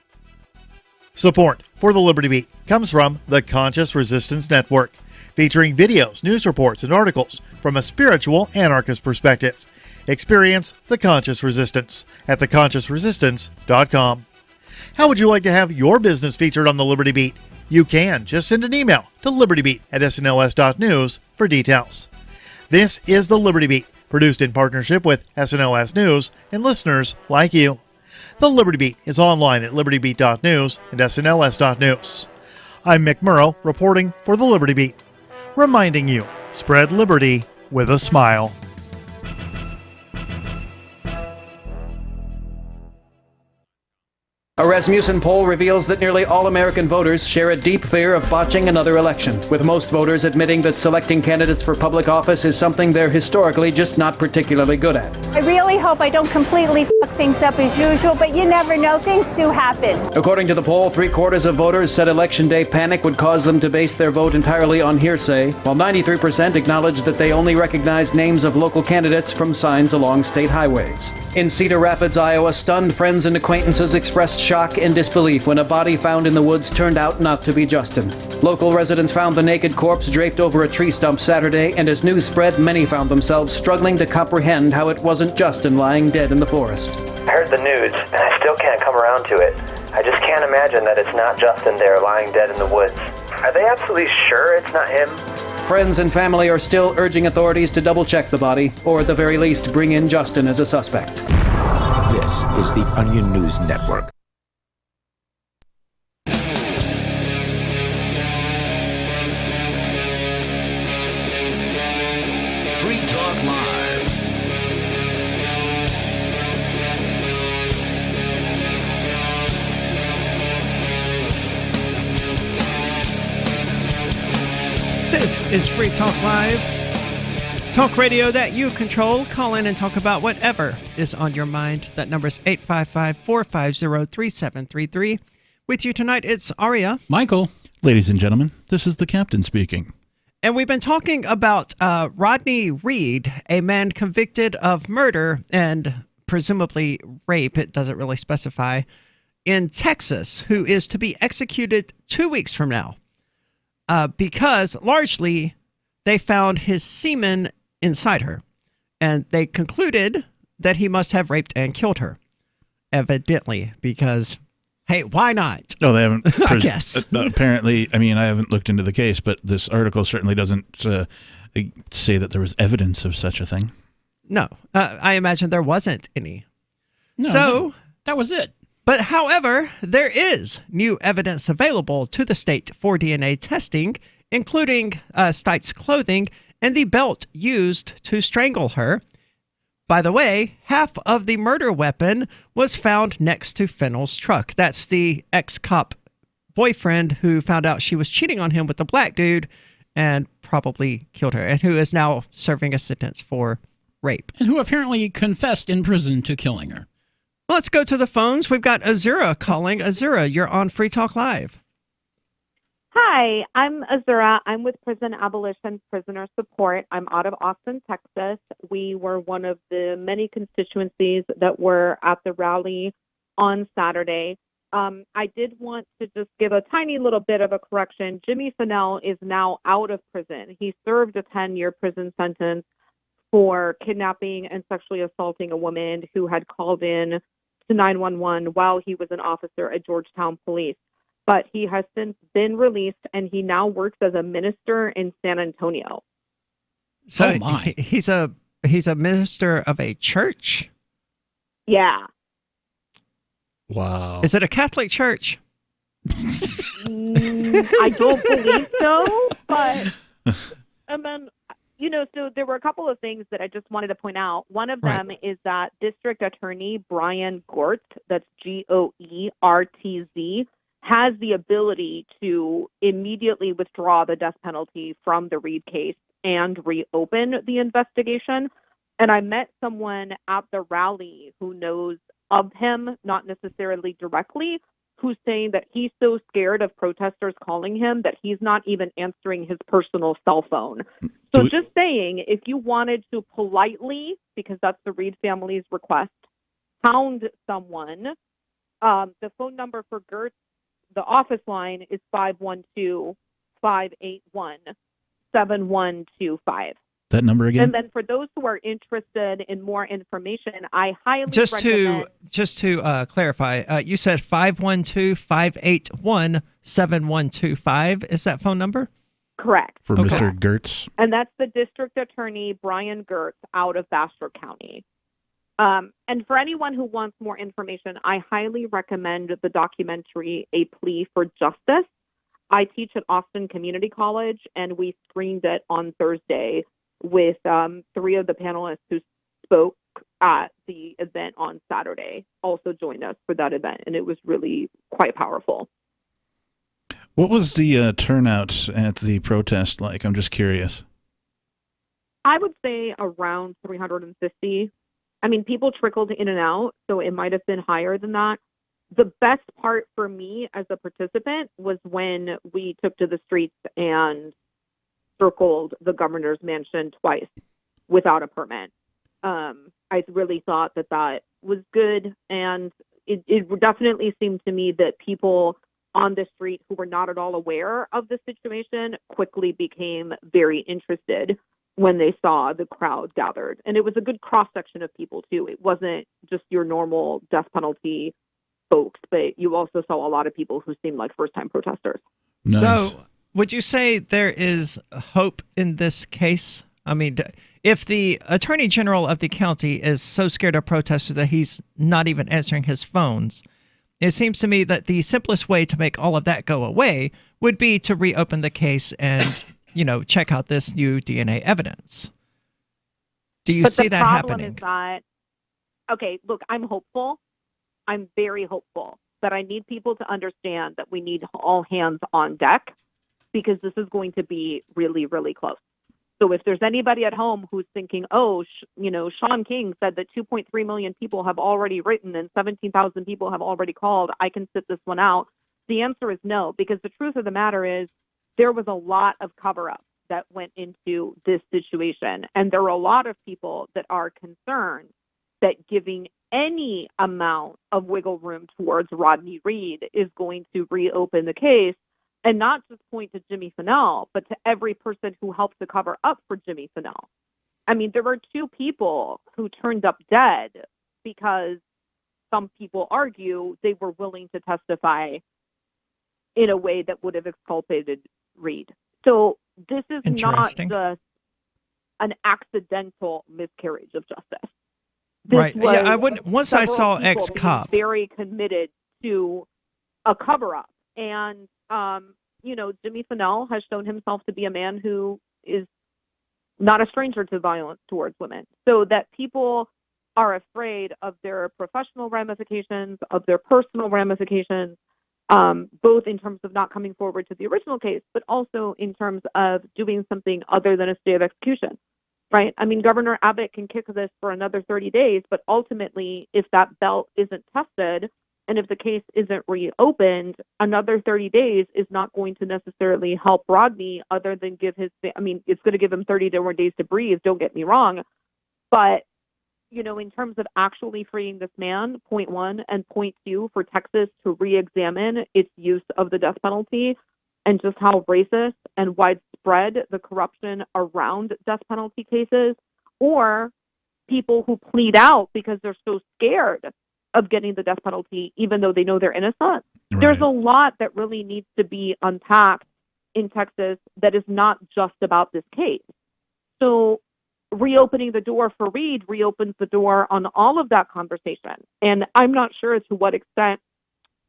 Support for the Liberty Beat comes from the Conscious Resistance Network, featuring videos, news reports, and articles from a spiritual anarchist perspective. Experience the Conscious Resistance at theconsciousresistance.com. How would you like to have your business featured on the Liberty Beat? You can. Just send an email to libertybeat@snls.news for details. This is the Liberty Beat, produced in partnership with SNLS News and listeners like you. The Liberty Beat is online at libertybeat.news and snls.news. I'm Mick Murrow, reporting for the Liberty Beat, reminding you, spread liberty with a smile. A Rasmussen poll reveals that nearly all American voters share a deep fear of botching another election, with most voters admitting that selecting candidates for public office is something they're historically just not particularly good at. I really hope I don't completely fuck things up as usual, but you never know. Things do happen. According to the poll, 3/4 of voters said Election Day panic would cause them to base their vote entirely on hearsay, while 93% acknowledged that they only recognized names of local candidates from signs along state highways. In Cedar Rapids, Iowa, stunned friends and acquaintances expressed shock and disbelief when a body found in the woods turned out not to be Justin. Local residents found the naked corpse draped over a tree stump Saturday, and as news spread, many found themselves struggling to comprehend how it wasn't Justin lying dead in the forest. I heard the news, and I still can't come around to it. I just can't imagine that it's not Justin there lying dead in the woods. Are they absolutely sure it's not him? Friends and family are still urging authorities to double-check the body, or at the very least, bring in Justin as a suspect. This is the Onion News Network. Free Talk Live. This is Free Talk Live. Talk radio that you control. Call in and talk about whatever is on your mind. That number is 855-450-3733. With you tonight, it's Aria. Michael. Ladies and gentlemen, this is the captain speaking. And we've been talking about Rodney Reed, a man convicted of murder and presumably rape, it doesn't really specify, in Texas, who is to be executed 2 weeks from now because largely they found his semen inside her. And they concluded that he must have raped and killed her, evidently, because, hey, why not? No, they haven't. I guess. Apparently, I mean, I haven't looked into the case, but this article certainly doesn't say that there was evidence of such a thing. No, I imagine there wasn't any. No, so that was it. But however, there is new evidence available to the state for DNA testing, including Stites' clothing and the belt used to strangle her. By the way, half of the murder weapon was found next to Fennell's truck. That's the ex-cop boyfriend who found out she was cheating on him with the black dude and probably killed her, and who is now serving a sentence for rape. And who apparently confessed in prison to killing her. Let's go to the phones. We've got Azura calling. Azura, you're on Free Talk Live. Hi, I'm Azura. I'm with Prison Abolition Prisoner Support. I'm out of Austin, Texas. We were one of the many constituencies that were at the rally on Saturday. I did want to just give a tiny little bit of a correction. Jimmy Fennell is now out of prison. He served a 10-year prison sentence for kidnapping and sexually assaulting a woman who had called in to 911 while he was an officer at Georgetown Police. But he has since been released, and he now works as a minister in San Antonio. So he's a minister of a church? Yeah. Wow. Is it a Catholic church? I don't believe so, but and then, so there were a couple of things that I just wanted to point out. One of them is that District Attorney Brian Goertz, that's Goertz, has the ability to immediately withdraw the death penalty from the Reed case and reopen the investigation. And I met someone at the rally who knows of him, not necessarily directly, who's saying that he's so scared of protesters calling him that he's not even answering his personal cell phone. So just saying, if you wanted to politely, because that's the Reed family's request, hound someone, the phone number for Goertz, the office line is 512-581-7125. That number again? And then for those who are interested in more information, I highly recommend... Just to clarify, you said 512-581-7125. Is that phone number? Correct. For Mr. Goertz? And that's the District Attorney, Brian Goertz, out of Bastrop County. And for anyone who wants more information, I highly recommend the documentary A Plea for Justice. I teach at Austin Community College, and we screened it on Thursday with 3 of the panelists who spoke at the event on Saturday also joined us for that event, and it was really quite powerful. What was the turnout at the protest like? I'm just curious. I would say around 350. I mean, people trickled in and out, so it might have been higher than that. The best part for me as a participant was when we took to the streets and circled the governor's mansion twice without a permit. I really thought that was good, and it definitely seemed to me that people on the street who were not at all aware of the situation quickly became very interested when they saw the crowd gathered. And it was a good cross-section of people, too. It wasn't just your normal death penalty folks, but you also saw a lot of people who seemed like first-time protesters. Nice. So would you say there is hope in this case? I mean, if the attorney general of the county is so scared of protesters that he's not even answering his phones, it seems to me that the simplest way to make all of that go away would be to reopen the case and, check out this new DNA evidence. Do you see that happening? But the problem is that, okay, look, I'm hopeful. I'm very hopeful. But I need people to understand that we need all hands on deck because this is going to be really, really close. So if there's anybody at home who's thinking, Sean King said that 2.3 million people have already written and 17,000 people have already called, I can sit this one out. The answer is no, because the truth of the matter is there was a lot of cover-up that went into this situation. And there are a lot of people that are concerned that giving any amount of wiggle room towards Rodney Reed is going to reopen the case. And not just point to Jimmy Finnell, but to every person who helped to cover up for Jimmy Finnell. I mean, there were 2 people who turned up dead because some people argue they were willing to testify in a way that would have exculpated Reed. So this is not just an accidental miscarriage of justice. This right. Yeah, I wouldn't. Once I saw ex-cop, very committed to a cover-up. And, Jimmy Finnell has shown himself to be a man who is not a stranger to violence towards women. So that people are afraid of their professional ramifications, of their personal ramifications, both in terms of not coming forward to the original case, but also in terms of doing something other than a stay of execution, right? I mean, Governor Abbott can kick this for another 30 days, but ultimately, if that belt isn't tested, and if the case isn't reopened, another 30 days is not going to necessarily help Rodney other than it's going to give him 30 more days to breathe, don't get me wrong. But, in terms of actually freeing this man, point 1, and point 2, for Texas to re-examine its use of the death penalty and just how racist and widespread the corruption around death penalty cases, or people who plead out because they're so scared of getting the death penalty, even though they know they're innocent. Right. There's a lot that really needs to be unpacked in Texas that is not just about this case. So reopening the door for Reed reopens the door on all of that conversation. And I'm not sure to what extent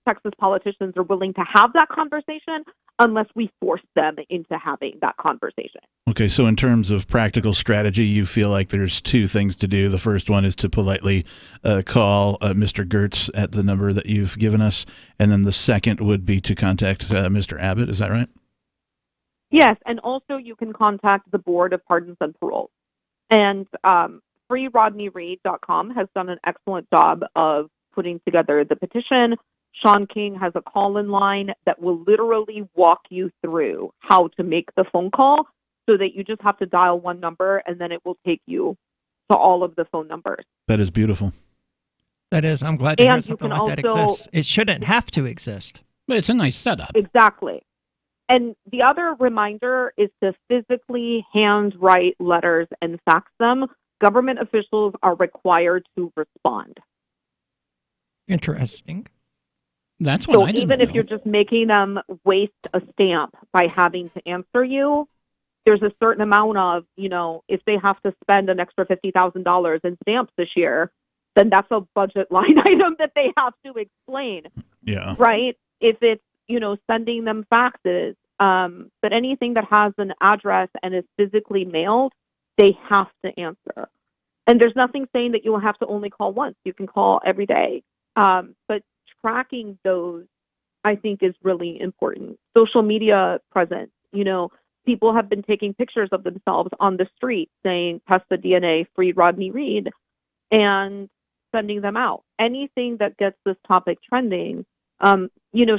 Texas politicians are willing to have that conversation unless we force them into having that conversation. Okay, so in terms of practical strategy, you feel like there's 2 things to do. The first one is to politely call Mr. Goertz at the number that you've given us, and then the second would be to contact Mr. Abbott. Is that right? Yes, and also you can contact the Board of Pardons and Parole. And freerodneyreed.com has done an excellent job of putting together the petition. Sean King has a call-in line that will literally walk you through how to make the phone call so that you just have to dial one number and then it will take you to all of the phone numbers. That is beautiful. That is. I'm glad to hear something like that exists. It shouldn't have to exist. But it's a nice setup. Exactly. And the other reminder is to physically handwrite letters and fax them. Government officials are required to respond. Interesting. That's what I didn't even know. If you're just making them waste a stamp by having to answer you, there's a certain amount of, if they have to spend an extra $50,000 in stamps this year, then that's a budget line item that they have to explain. Yeah. Right? If it's, sending them faxes, but anything that has an address and is physically mailed, they have to answer. And there's nothing saying that you will have to only call once. You can call every day. But tracking those, I think, is really important. Social media presence, people have been taking pictures of themselves on the street saying, test the DNA, free Rodney Reed, and sending them out. Anything that gets this topic trending.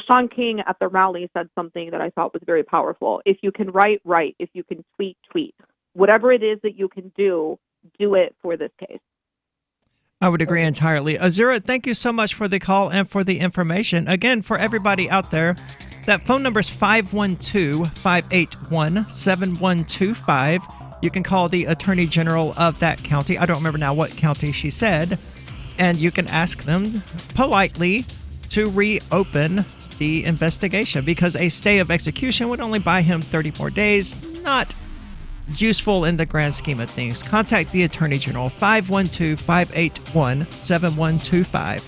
Sean King at the rally said something that I thought was very powerful. If you can write. If you can tweet. Whatever it is that you can do it for this case. I would agree entirely. Azura, thank you so much for the call and for the information. Again, for everybody out there, that phone number is 512-581-7125. You can call the Attorney General of that county. I don't remember now what county she said. And you can ask them politely to reopen the investigation, because a stay of execution would only buy him 30 more days. Not useful in the grand scheme of things. Contact the Attorney General, 512-581-7125.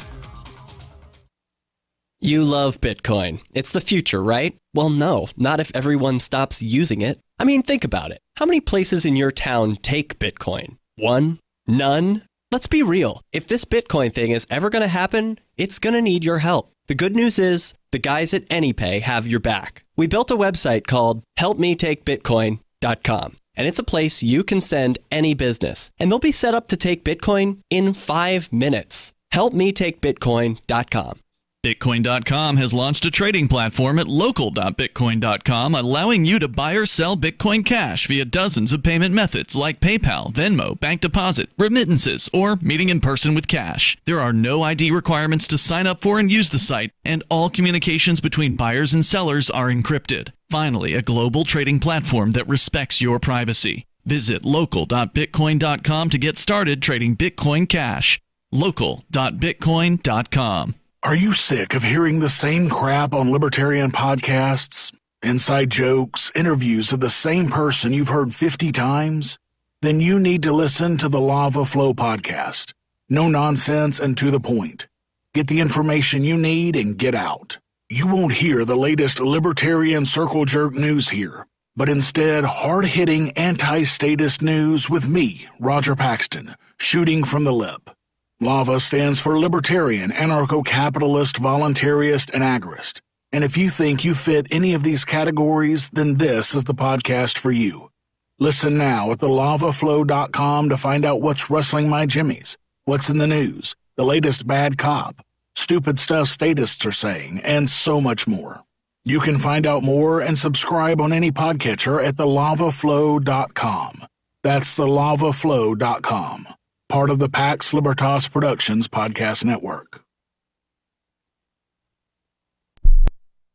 You love Bitcoin. It's the future, right? Well, no, not if everyone stops using it. I mean, think about it. How many places in your town take Bitcoin? One? None? Let's be real. If this Bitcoin thing is ever going to happen, it's going to need your help. The good news is, the guys at AnyPay have your back. We built a website called helpmetakebitcoin.com, and it's a place you can send any business, and they'll be set up to take Bitcoin in 5 minutes. helpmetakebitcoin.com. Bitcoin.com has launched a trading platform at local.bitcoin.com, allowing you to buy or sell Bitcoin Cash via dozens of payment methods like PayPal, Venmo, bank deposit, remittances, or meeting in person with cash. There are no ID requirements to sign up for and use the site, and all communications between buyers and sellers are encrypted. Finally, a global trading platform that respects your privacy. Visit local.bitcoin.com to get started trading Bitcoin Cash. local.bitcoin.com. Are you sick of hearing the same crap on libertarian podcasts? Inside jokes, interviews of the same person you've heard 50 times? Then you need to listen to the Lava Flow podcast. No nonsense and to the point. Get the information you need and get out. You won't hear the latest libertarian circle jerk news here, but instead hard-hitting anti-statist news with me, Roger Paxton, shooting from the lip. LAVA stands for Libertarian, Anarcho-Capitalist, Voluntarist, and Agrist. And if you think you fit any of these categories, then this is the podcast for you. Listen now at thelavaflow.com to find out what's rustling my jimmies, what's in the news, the latest bad cop, stupid stuff statists are saying, and so much more. You can find out more and subscribe on any podcatcher at thelavaflow.com. That's thelavaflow.com. Part of the Pax Libertas Productions podcast network.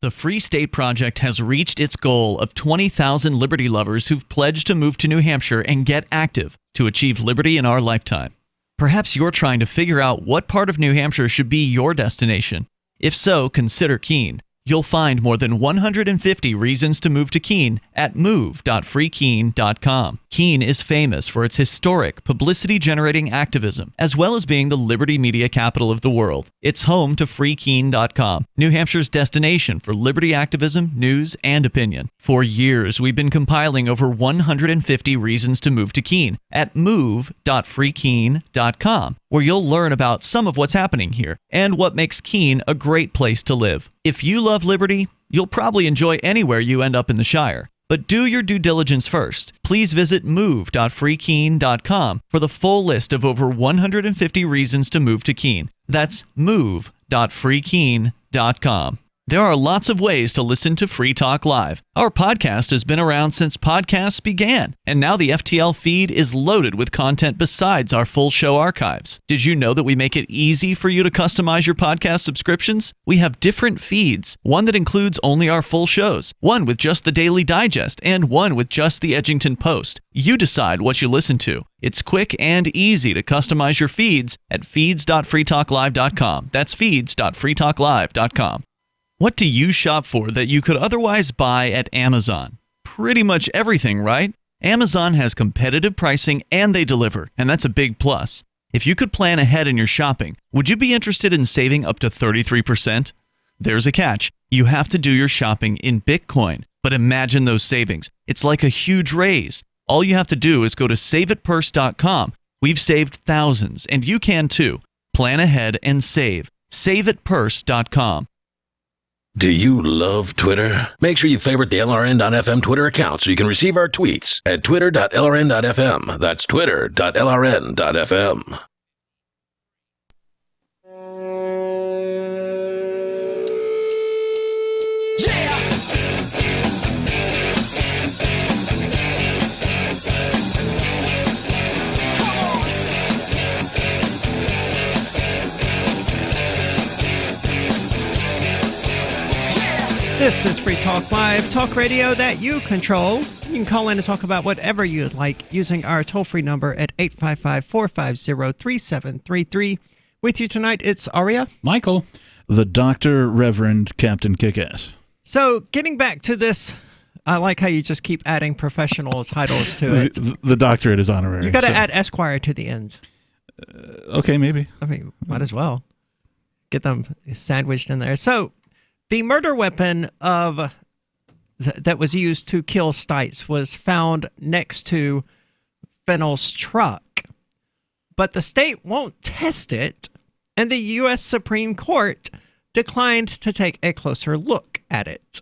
The Free State Project has reached its goal of 20,000 liberty lovers who've pledged to move to New Hampshire and get active to achieve liberty in our lifetime. Perhaps you're trying to figure out what part of New Hampshire should be your destination. If so, consider Keene. You'll find more than 150 reasons to move to Keene at move.freekeene.com. Keene is famous for its historic, publicity-generating activism, as well as being the liberty media capital of the world. It's home to freekeene.com, New Hampshire's destination for liberty activism, news, and opinion. For years, we've been compiling over 150 reasons to move to Keene at move.freekeene.com, where you'll learn about some of what's happening here and what makes Keene a great place to live. If you love liberty, you'll probably enjoy anywhere you end up in the Shire. But do your due diligence first. Please visit move.freekeene.com for the full list of over 150 reasons to move to Keene. That's move.freekeene.com. There are lots of ways to listen to Free Talk Live. Our podcast has been around since podcasts began, and now the FTL feed is loaded with content besides our full show archives. Did you know that we make it easy for you to customize your podcast subscriptions? We have different feeds, one that includes only our full shows, one with just the Daily Digest, and one with just the Edgington Post. You decide what you listen to. It's quick and easy to customize your feeds at feeds.freetalklive.com. That's feeds.freetalklive.com. What do you shop for that you could otherwise buy at Amazon? Pretty much everything, right? Amazon has competitive pricing and they deliver, and that's a big plus. If you could plan ahead in your shopping, would you be interested in saving up to 33%? There's a catch. You have to do your shopping in Bitcoin. But imagine those savings. It's like a huge raise. All you have to do is go to saveatpurse.com. We've saved thousands, and you can too. Plan ahead and save. Saveatpurse.com. Do you love Twitter? Make sure you favorite the LRN.FM Twitter account so you can receive our tweets at twitter.lrn.fm. That's twitter.lrn.fm. This is Free Talk Live, talk radio that you control. You can call in and talk about whatever you'd like using our toll-free number at 855-450-3733. With you tonight, it's Aria. Michael. The Dr. Reverend Captain Kickass. So, getting back to this, I like how you just keep adding professional titles to it. The doctorate is honorary. You got to add Esquire to the end. Okay, maybe. I mean, might as well. Get them sandwiched in there. So, the murder weapon that was used to kill Stites was found next to Fennell's truck. But the state won't test it, and the U.S. Supreme Court declined to take a closer look at it.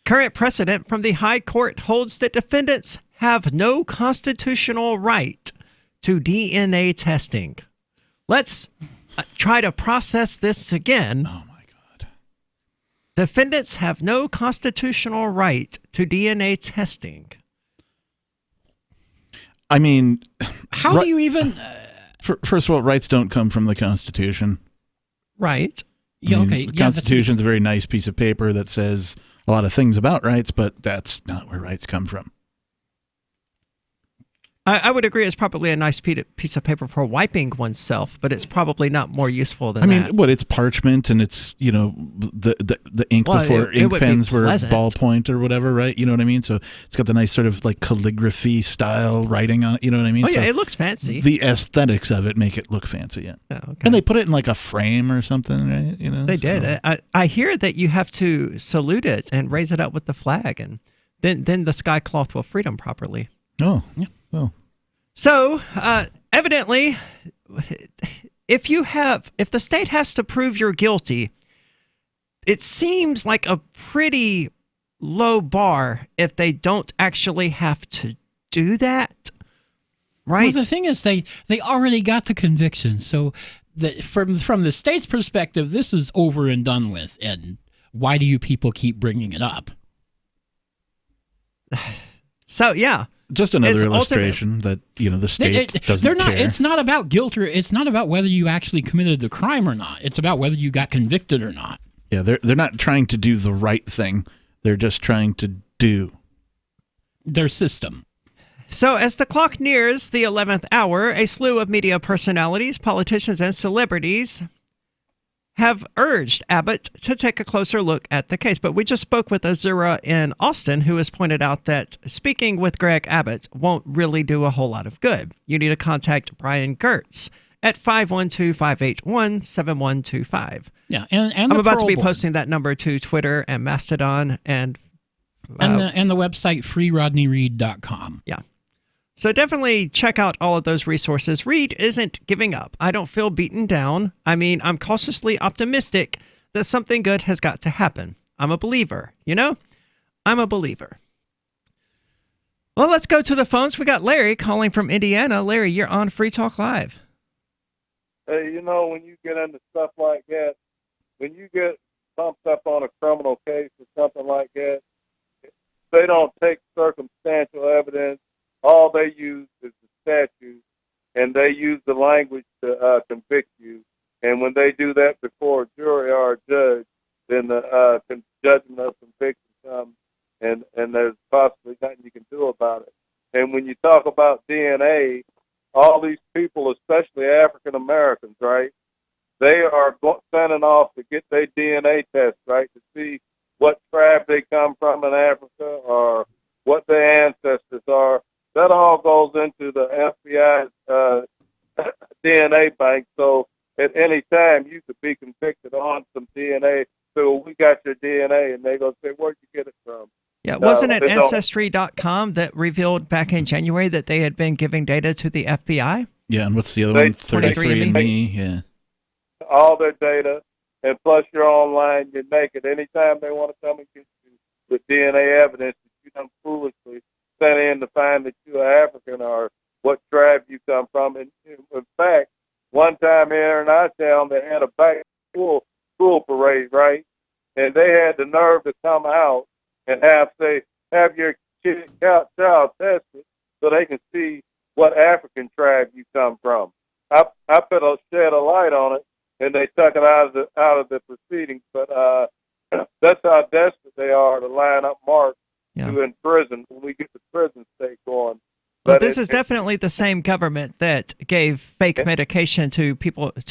Current precedent from the High Court holds that defendants have no constitutional right to DNA testing. Let's try to process this again. Oh, my God. Defendants have no constitutional right to DNA testing. I mean... How do you even... First of all, rights don't come from the Constitution. Right. I mean, the Constitution's a very nice piece of paper that says a lot of things about rights, but that's not where rights come from. I would agree it's probably a nice piece of paper for wiping oneself, but it's probably not more useful than that. It's parchment and it's, the ink before ink pens were ballpoint or whatever, right? You know what I mean? So it's got the nice sort of like calligraphy style writing on it, you know what I mean? Oh, yeah, so it looks fancy. The aesthetics of it make it look fancy, yeah. Oh, okay. And they put it in like a frame or something, right? They did. I hear that you have to salute it and raise it up with the flag, and then the sky cloth will freedom properly. Oh, yeah. Well. So, evidently, if the state has to prove you're guilty, it seems like a pretty low bar if they don't actually have to do that, right? Well, the thing is, they already got the conviction, so from the state's perspective, this is over and done with, and why do you people keep bringing it up? So, yeah. Just another illustration that, the state doesn't care. It's not about guilt, or it's not about whether you actually committed the crime or not. It's about whether you got convicted or not. Yeah, they're not trying to do the right thing. They're just trying to do their system. So as the clock nears the 11th hour, a slew of media personalities, politicians, and celebrities have urged Abbott to take a closer look at the case. But we just spoke with Azura in Austin, who has pointed out that speaking with Greg Abbott won't really do a whole lot of good. You need to contact Brian Goertz at 512-581-7125. Yeah, and I'm about to be posting that number to Twitter and Mastodon and the website freerodneyreed.com. Yeah. So definitely check out all of those resources. Reed isn't giving up. I don't feel beaten down. I mean, I'm cautiously optimistic that something good has got to happen. I'm a believer, I'm a believer. Well, let's go to the phones. We got Larry calling from Indiana. Larry, you're on Free Talk Live. Hey, when you get into stuff like that, when you get bumped up on a criminal case or something like that, they don't take circumstantial evidence. All they use is the statute, and they use the language to convict you. And when they do that before a jury or a judge, then the judgment of conviction comes, and there's possibly nothing you can do about it. And when you talk about DNA, all these people, especially African Americans, right, they are sending off to get their DNA test, right, to see what tribe they come from in Africa or what their ancestors are. That all goes into the FBI's DNA bank. So at any time, you could be convicted on some DNA. So we got your DNA, and they're going to say, where'd you get it from? Yeah, wasn't it Ancestry.com that revealed back in January that they had been giving data to the FBI? Yeah, and what's the other one? 33andMe, yeah. All their data, and plus you're online, you're naked. Anytime they want to come and get you with DNA evidence that you done foolishly sent in to find that you're African or what tribe you come from. And in fact, one time here in our town, they had a back school parade, right? And they had the nerve to come out and have your child tested so they can see what African tribe you come from. I shed a light on it, and they took it out of the proceedings. But That's how desperate they are to line up Mark to in prison when we get the prison state going. But this is definitely the same government that gave fake medication to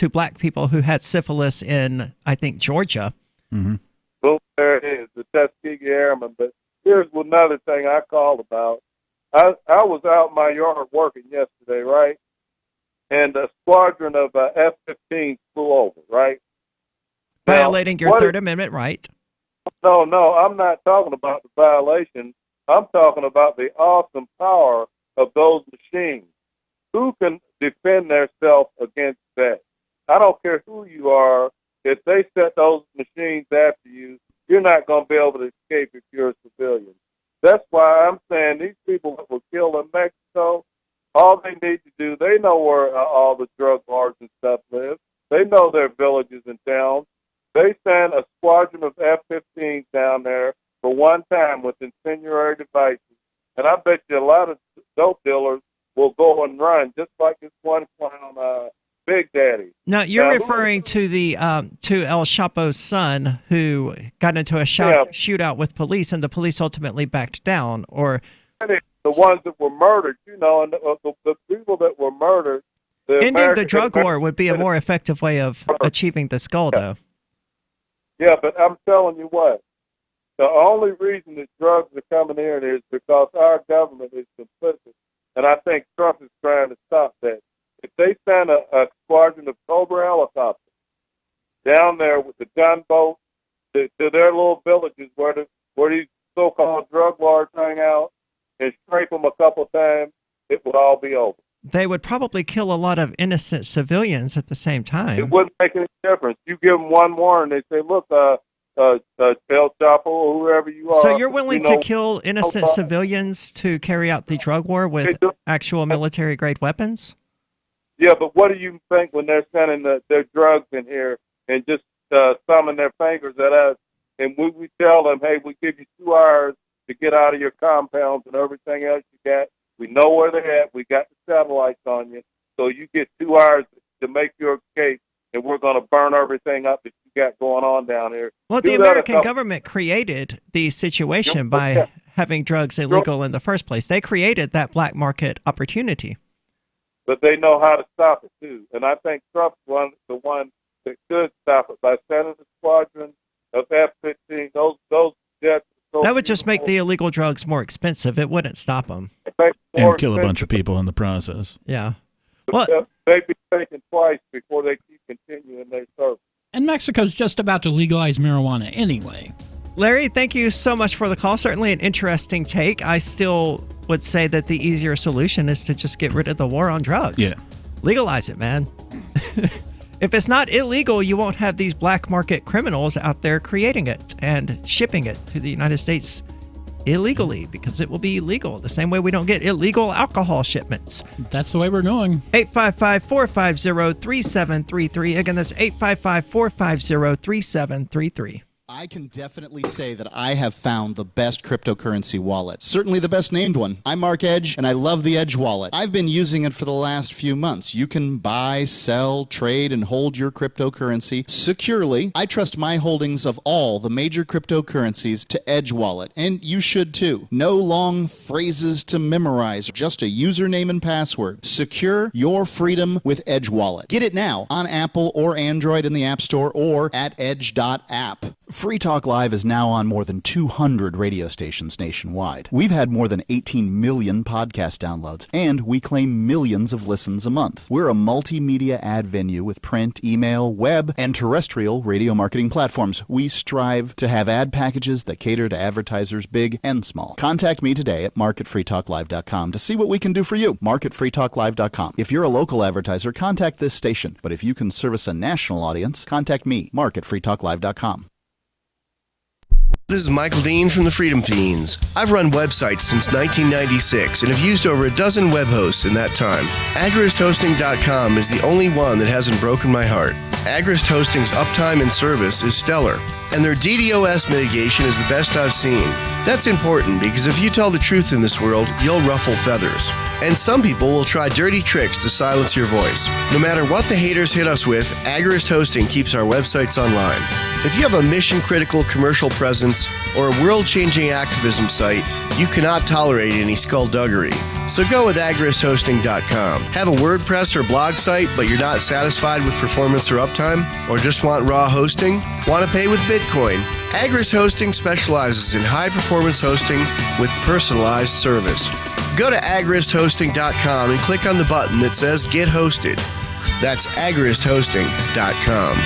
black people who had syphilis in, I think, Georgia. Mm-hmm. Well, there it is, the Tuskegee Airmen. But here's another thing I called about. I was out in my yard working yesterday, right? And a squadron of F-15s flew over, right? Violating your Third Amendment right. No, I'm not talking about the violation. I'm talking about the awesome power of those machines. Who can defend themselves against that? I don't care who you are. If they set those machines after you, you're not going to be able to escape if you're a civilian. That's why I'm saying these people that were killed in Mexico, all they need to do, they know where all the drug lords and stuff live. They know their villages and towns. They send a squadron of F-15s down there for one time with incendiary devices. And I bet you a lot of dope dealers will go and run, just like this one clown, Big Daddy. Now, you're referring to the to El Chapo's son who got into a shootout with police, and the police ultimately backed down. Or the ones that were murdered, and the people that were murdered. Ending the drug war would be a more effective way of achieving this goal, though. Yeah, but I'm telling you what. The only reason that drugs are coming in is because our government is complicit. And I think Trump is trying to stop that. If they send a squadron of Cobra helicopters down there with the gunboat to their little villages where these so-called drug lords hang out and scrape them a couple times, it would all be over. They would probably kill a lot of innocent civilians at the same time. It wouldn't make any difference. You give them one warning, they say, look, El Chapo or whoever you are. So you're willing to kill innocent civilians to carry out the drug war with actual military-grade weapons? Yeah, but what do you think when they're sending their drugs in here and just thumbing their fingers at us? And we tell them, hey, we give you 2 hours to get out of your compounds and everything else you got. We know where they're at. We got the satellites on you. So you get 2 hours to make your escape, and we're going to burn everything up that you got going on down here. Well, the American government created the situation by having drugs illegal in the first place. They created that black market opportunity. But they know how to stop it, too. And I think Trump's the one that could stop it by sending a squadron of F-15. Those jets. That would just make the illegal drugs more expensive. It wouldn't stop them. And kill a bunch of people in the process. Yeah. Well, they'd be taken twice before they keep continuing their service. And Mexico's just about to legalize marijuana anyway. Larry, thank you so much for the call. Certainly an interesting take. I still would say that the easier solution is to just get rid of the war on drugs. Yeah. Legalize it, man. If it's not illegal, you won't have these black market criminals out there creating it and shipping it to the United States illegally, because it will be illegal. The same way we don't get illegal alcohol shipments. That's the way we're going. 855-450-3733. Again, that's 855-450-3733. I can definitely say that I have found the best cryptocurrency wallet. Certainly the best named one. I'm Mark Edge, and I love the Edge wallet. I've been using it for the last few months. You can buy, sell, trade, and hold your cryptocurrency securely. I trust my holdings of all the major cryptocurrencies to Edge wallet, and you should too. No long phrases to memorize, just a username and password. Secure your freedom with Edge wallet. Get it now on Apple or Android in the App Store or at edge.app. Free Talk Live is now on more than 200 radio stations nationwide. We've had more than 18 million podcast downloads, and we claim millions of listens a month. We're a multimedia ad venue with print, email, web, and terrestrial radio marketing platforms. We strive to have ad packages that cater to advertisers big and small. Contact me today at marketfreetalklive.com to see what we can do for you. Marketfreetalklive.com. If you're a local advertiser, contact this station. But if you can service a national audience, contact me, marketfreetalklive.com. This is Michael Dean from the Freedom Fiends. I've run websites since 1996 and have used over a dozen web hosts in that time. AgristHosting.com is the only one that hasn't broken my heart. Agrist Hosting's uptime and service is stellar, and their DDoS mitigation is the best I've seen. That's important because if you tell the truth in this world, you'll ruffle feathers. And some people will try dirty tricks to silence your voice. No matter what the haters hit us with, Agrist Hosting keeps our websites online. If you have a mission-critical commercial presence or a world-changing activism site, you cannot tolerate any skullduggery. So go with agrishosting.com. Have a WordPress or blog site, but you're not satisfied with performance or uptime? Or just want raw hosting? Want to pay with Bitcoin? Agris Hosting specializes in high-performance hosting with personalized service. Go to agrishosting.com and click on the button that says Get Hosted. That's agrishosting.com.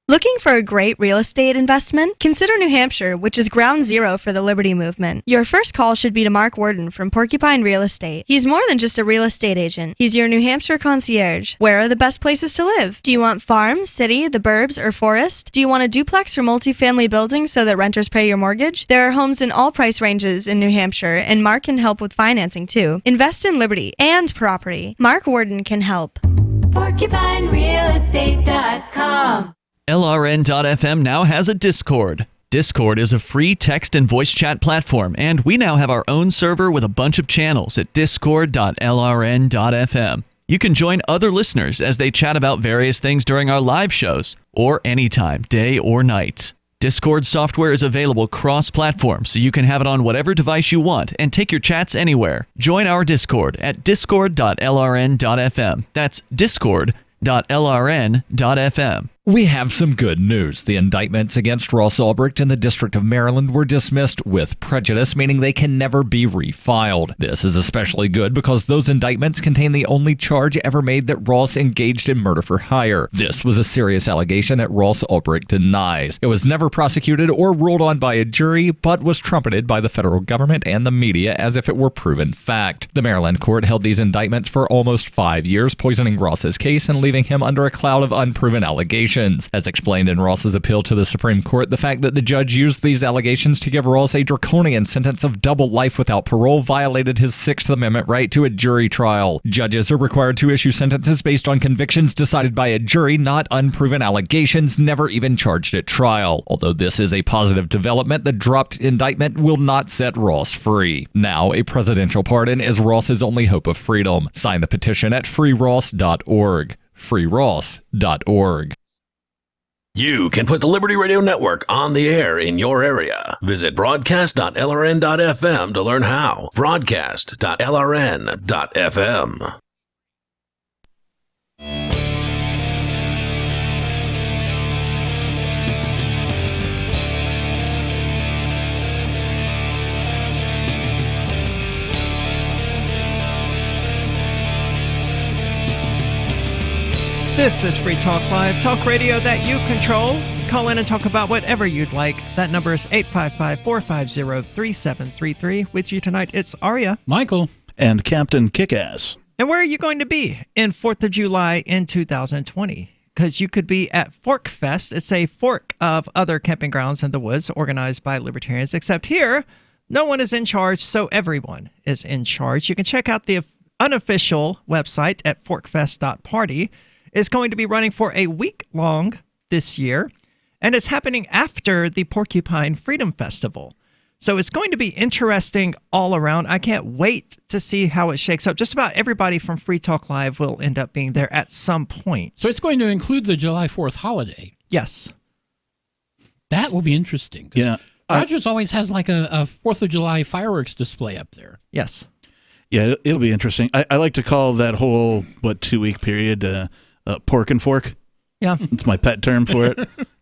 Looking for a great real estate investment? Consider New Hampshire, which is ground zero for the Liberty Movement. Your first call should be to Mark Worden from Porcupine Real Estate. He's more than just a real estate agent. He's your New Hampshire concierge. Where are the best places to live? Do you want farm, city, the burbs, or forest? Do you want a duplex or multifamily building so that renters pay your mortgage? There are homes in all price ranges in New Hampshire, and Mark can help with financing too. Invest in Liberty and property. Mark Worden can help. PorcupineRealEstate.com. LRN.FM now has a Discord. Discord is a free text and voice chat platform, and we now have our own server with a bunch of channels at discord.lrn.fm. You can join other listeners as they chat about various things during our live shows, or anytime, day or night. Discord software is available cross-platform, so you can have it on whatever device you want and take your chats anywhere. Join our Discord at discord.lrn.fm. That's discord.lrn.fm. We have some good news. The indictments against Ross Ulbricht in the District of Maryland were dismissed with prejudice, meaning they can never be refiled. This is especially good because those indictments contain the only charge ever made that Ross engaged in murder for hire. This was a serious allegation that Ross Ulbricht denies. It was never prosecuted or ruled on by a jury, but was trumpeted by the federal government and the media as if it were proven fact. The Maryland court held these indictments for almost 5 years, poisoning Ross's case and leaving him under a cloud of unproven allegations. As explained in Ross's appeal to the Supreme Court, the fact that the judge used these allegations to give Ross a draconian sentence of double life without parole violated his Sixth Amendment right to a jury trial. Judges are required to issue sentences based on convictions decided by a jury, not unproven allegations never even charged at trial. Although this is a positive development, the dropped indictment will not set Ross free. Now, a presidential pardon is Ross's only hope of freedom. Sign the petition at freeross.org. freeross.org. You can put the Liberty Radio Network on the air in your area. Visit broadcast.lrn.fm to learn how. Broadcast.lrn.fm. This is Free Talk Live, talk radio that you control. Call in and talk about whatever you'd like. That number is 855-450-3733. With you tonight, it's Aria, Michael, and Captain Kickass. And where are you going to be in 4th of July in 2020? Because you could be at Fork Fest. It's a fork of other camping grounds in the woods organized by libertarians, except here, no one is in charge, so everyone is in charge. You can check out the unofficial website at forkfest.party. Is going to be running for a week long this year, and it's happening after the Porcupine Freedom Festival. So it's going to be interesting all around. I can't wait to see how it shakes up. Just about everybody from Free Talk Live will end up being there at some point. So it's going to include the July 4th holiday. Yes. That will be interesting. Yeah. Rogers always has like a 4th of July fireworks display up there. Yes. Yeah, it'll be interesting. I like to call that whole, 2-week period pork and fork. Yeah. It's my pet term for it.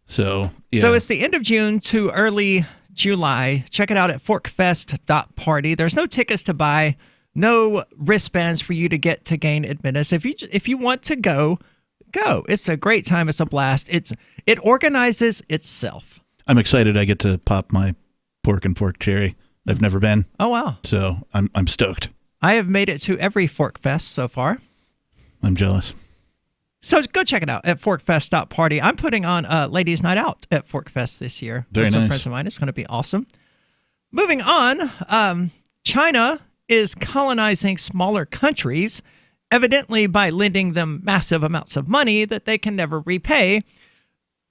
So, yeah. So it's the end of June to early July. Check it out at forkfest.party. There's no tickets to buy, no wristbands for you to get to gain admittance. If you want to go. It's a great time. It's a blast. It organizes itself. I'm excited I get to pop my pork and fork cherry. I've never been. Oh, wow. So I'm stoked. I have made it to every Fork Fest so far. I'm jealous. So go check it out at forkfest.party. I'm putting on a ladies' night out at Forkfest this year. Very with some nice. friends of mine. It's going to be awesome. Moving on, China is colonizing smaller countries, evidently by lending them massive amounts of money that they can never repay,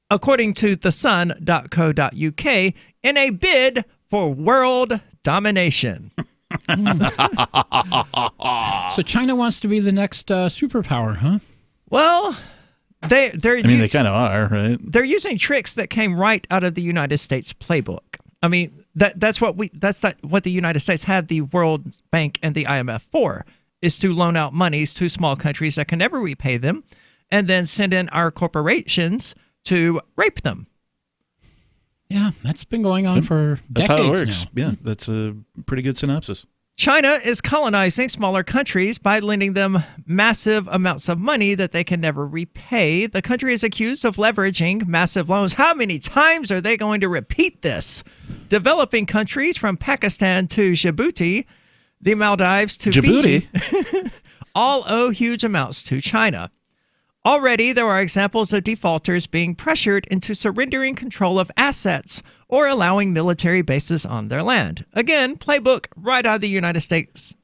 according to thesun.co.uk, in a bid for world domination. So China wants to be the next superpower, huh? Well, They kind of are, right? They're using tricks that came right out of the United States playbook. I mean, that's what the United States had the World Bank and the IMF for, is to loan out monies to small countries that can never repay them, and then send in our corporations to rape them. Yeah, that's been going on for That's decades how it works. now. Yeah, that's a pretty good synopsis. China is colonizing smaller countries by lending them massive amounts of money that they can never repay. The country is accused of leveraging massive loans. How many times are they going to repeat this? Developing countries from Pakistan to Djibouti, the Maldives to Fiji, all owe huge amounts to China. Already, there are examples of defaulters being pressured into surrendering control of assets or allowing military bases on their land. Again, playbook right out of the United States.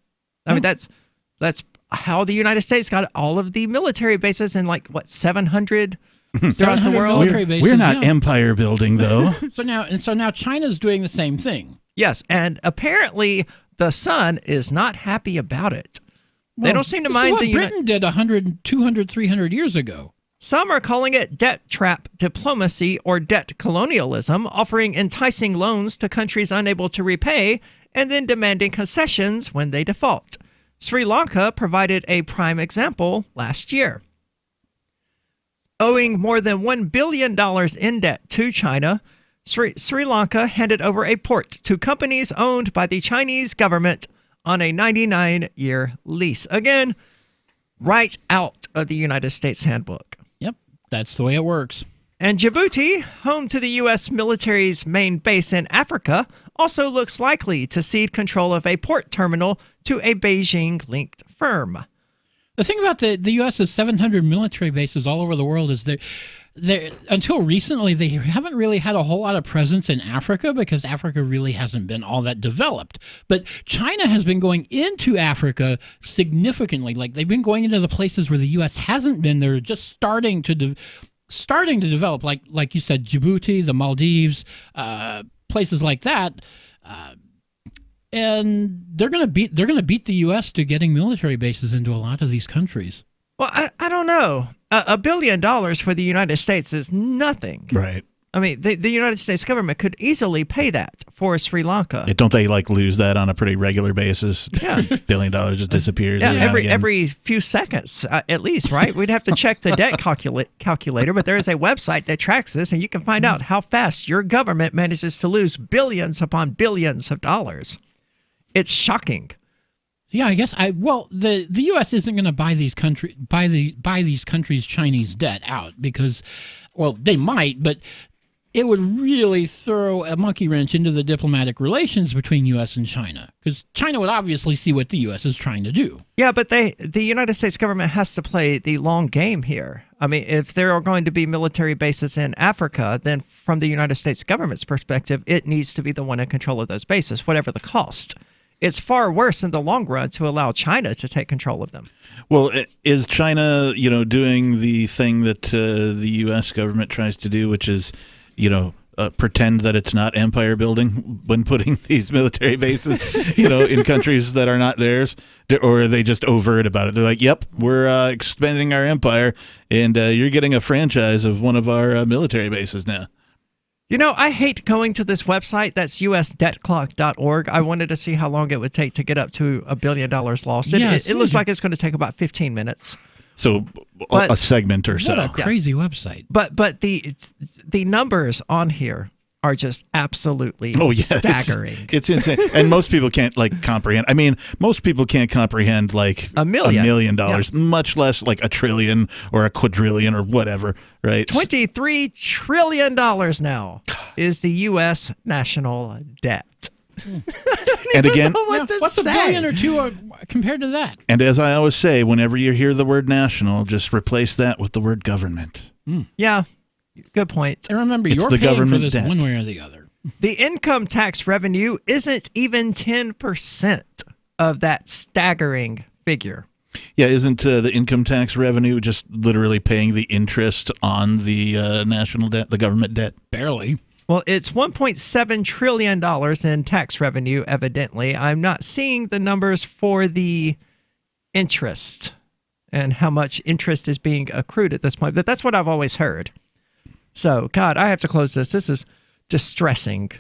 I mean, that's how the United States got all of the military bases in 700 throughout the world. We're not empire building, though. So now China's doing the same thing. Yes, and apparently the Sun is not happy about it. They don't seem to mind what Britain did 100, 200, 300 years ago. Some are calling it debt trap diplomacy or debt colonialism, offering enticing loans to countries unable to repay and then demanding concessions when they default. Sri Lanka provided a prime example last year. Owing more than $1 billion in debt to China, Sri Lanka handed over a port to companies owned by the Chinese government on a 99-year lease. Again, right out of the United States handbook. Yep, that's the way it works. And Djibouti, home to the U.S. military's main base in Africa, also looks likely to cede control of a port terminal to a Beijing-linked firm. The thing about the U.S.'s 700 military bases all over the world is that until recently, they haven't really had a whole lot of presence in Africa because Africa really hasn't been all that developed. But China has been going into Africa significantly. Like, they've been going into the places where the U.S. hasn't been. They're just starting to develop, like you said, Djibouti, the Maldives, places like that. And they're going to beat the U.S. to getting military bases into a lot of these countries. Well, I don't know. $1 billion for the United States is nothing. Right. I mean, the United States government could easily pay that for Sri Lanka. Don't they lose that on a pretty regular basis? Yeah. $1 billion just disappears. Yeah, every few seconds at least, right? We'd have to check the debt calculator, but there is a website that tracks this, and you can find out how fast your government manages to lose billions upon billions of dollars. It's shocking. Yeah, I guess the U.S. isn't going to buy these countries' Chinese debt out because, they might, but it would really throw a monkey wrench into the diplomatic relations between U.S. and China because China would obviously see what the U.S. is trying to do. Yeah, but the United States government has to play the long game here. I mean, if there are going to be military bases in Africa, then from the United States government's perspective, it needs to be the one in control of those bases, whatever the cost. It's far worse in the long run to allow China to take control of them. Well, is China, doing the thing that the U.S. government tries to do, which is, pretend that it's not empire building when putting these military bases, in countries that are not theirs? Or are they just overt about it? They're like, yep, we're expanding our empire, and you're getting a franchise of one of our military bases now. I hate going to this website. That's usdebtclock.org. I wanted to see how long it would take to get up to $1 billion lost. It looks like it's going to take about 15 minutes. So a segment or so. What a crazy website. But the numbers on here are just absolutely staggering. It's insane. And most people can't comprehend. I mean, most people can't comprehend $1 million, much less $1 trillion or a quadrillion or whatever, right? $23 trillion now is the U.S. national debt. And again, what's $1 billion or $2 billion compared to that? And as I always say, whenever you hear the word national, just replace that with the word government. Yeah. Good point. And remember, you're paying for this one way or the other. The income tax revenue isn't even 10% of that staggering figure. Yeah, isn't the income tax revenue just literally paying the interest on the national debt, the government debt? Barely. Well, it's $1.7 trillion in tax revenue, evidently. I'm not seeing the numbers for the interest. and how much interest is being accrued at this point. But that's what I've always heard. So, God, I have to close this. This is distressing.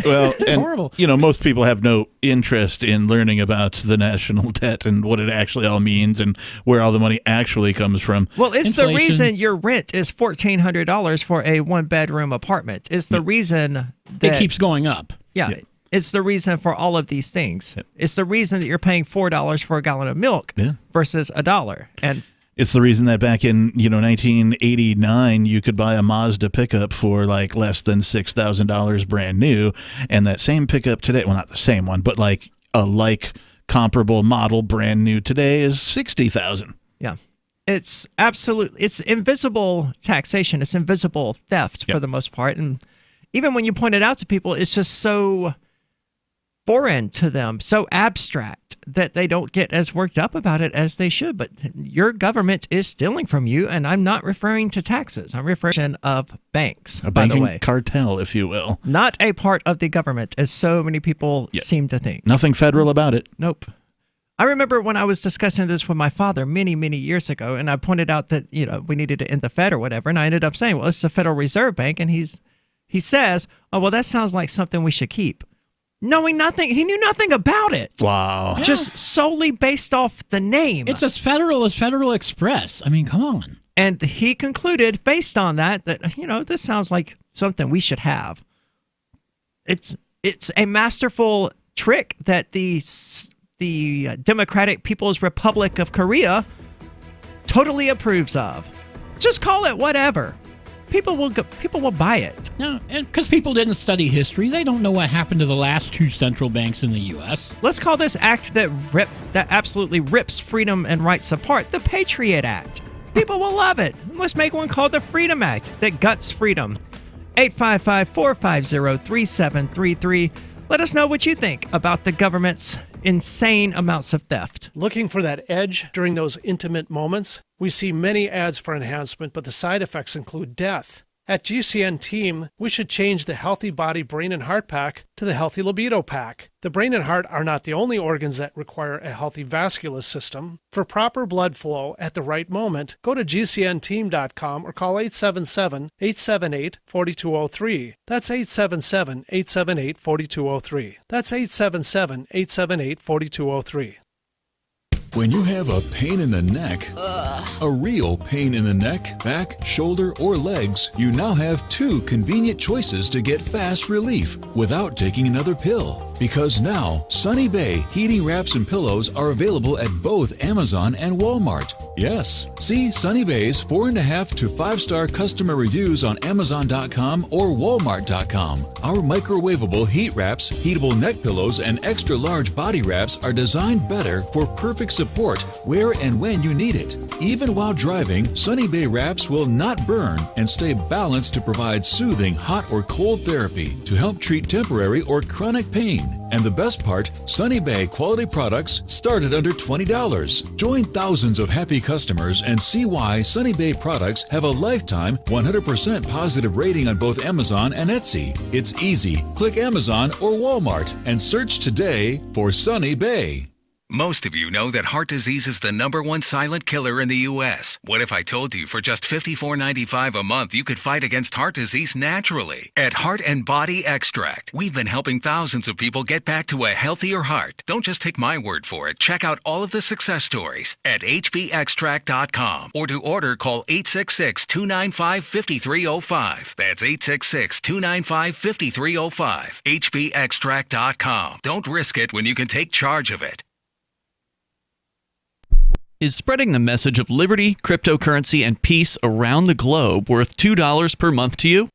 Well, and, horrible. Most people have no interest in learning about the national debt and what it actually all means and where all the money actually comes from. Well, it's Inflation. the reason your rent is $1,400 for a one-bedroom apartment. It's the reason that it keeps going up. Yeah. It's the reason for all of these things. It's the reason that you're paying $4 for a gallon of milk versus $1. And it's the reason that back in 1989 you could buy a Mazda pickup for like less than $6,000 brand new, and that same pickup today, well, not the same one, but like a comparable model brand new today is $60,000. Yeah. It's invisible taxation. It's invisible theft for the most part. And even when you point it out to people, it's just so foreign to them, so abstract, that they don't get as worked up about it as they should. But your government is stealing from you, and I'm not referring to taxes. I'm referring of banks, a by the banking way. cartel, if you will. Not a part of the government, as so many people seem to think. Nothing federal about it. Nope. I remember when I was discussing this with my father many, many years ago, and I pointed out that, we needed to end the Fed or whatever, and I ended up saying, well, it's the Federal Reserve Bank, and he says, oh, well, that sounds like something we should keep. Knowing nothing, he knew nothing about it. Wow. Just solely based off the name. It's as federal as Federal Express. I mean, come on. And he concluded, based on that, this sounds like something we should have. It's a masterful trick that the Democratic People's Republic of Korea totally approves of. Just call it whatever. People will buy it. No, and because people didn't study history, they don't know what happened to the last two central banks in the U.S. Let's call this act that absolutely rips freedom and rights apart the Patriot Act. People will love it. Let's make one called the Freedom Act that guts freedom. 855-450-3733. Let us know what you think about the government's insane amounts of theft. Looking for that edge during those intimate moments? We see many ads for enhancement, but the side effects include death. At GCN Team, we should change the Healthy Body, Brain, and Heart Pack to the Healthy Libido Pack. The brain and heart are not the only organs that require a healthy vascular system. For proper blood flow at the right moment, go to GCNteam.com or call 877-878-4203. That's 877-878-4203. That's 877-878-4203. When you have a pain in the neck, a real pain in the neck, back, shoulder, or legs, you now have two convenient choices to get fast relief without taking another pill. Because now, Sunny Bay heating wraps and pillows are available at both Amazon and Walmart. Yes, see Sunny Bay's 4.5 to 5-star customer reviews on Amazon.com or Walmart.com. Our microwavable heat wraps, heatable neck pillows, and extra large body wraps are designed better for perfect support where and when you need it. Even while driving, Sunny Bay wraps will not burn and stay balanced to provide soothing hot or cold therapy to help treat temporary or chronic pain. And the best part, Sunny Bay quality products start at under $20. Join thousands of happy customers and see why Sunny Bay products have a lifetime 100% positive rating on both Amazon and Etsy. It's easy. Click Amazon or Walmart and search today for Sunny Bay. Most of you know that heart disease is the #1 silent killer in the U.S. What if I told you for just $54.95 a month you could fight against heart disease naturally? At Heart and Body Extract, we've been helping thousands of people get back to a healthier heart. Don't just take my word for it. Check out all of the success stories at hbextract.com or to order, call 866-295-5305. That's 866-295-5305. hbextract.com. Don't risk it when you can take charge of it. Is spreading the message of liberty, cryptocurrency, and peace around the globe worth $2 per month to you?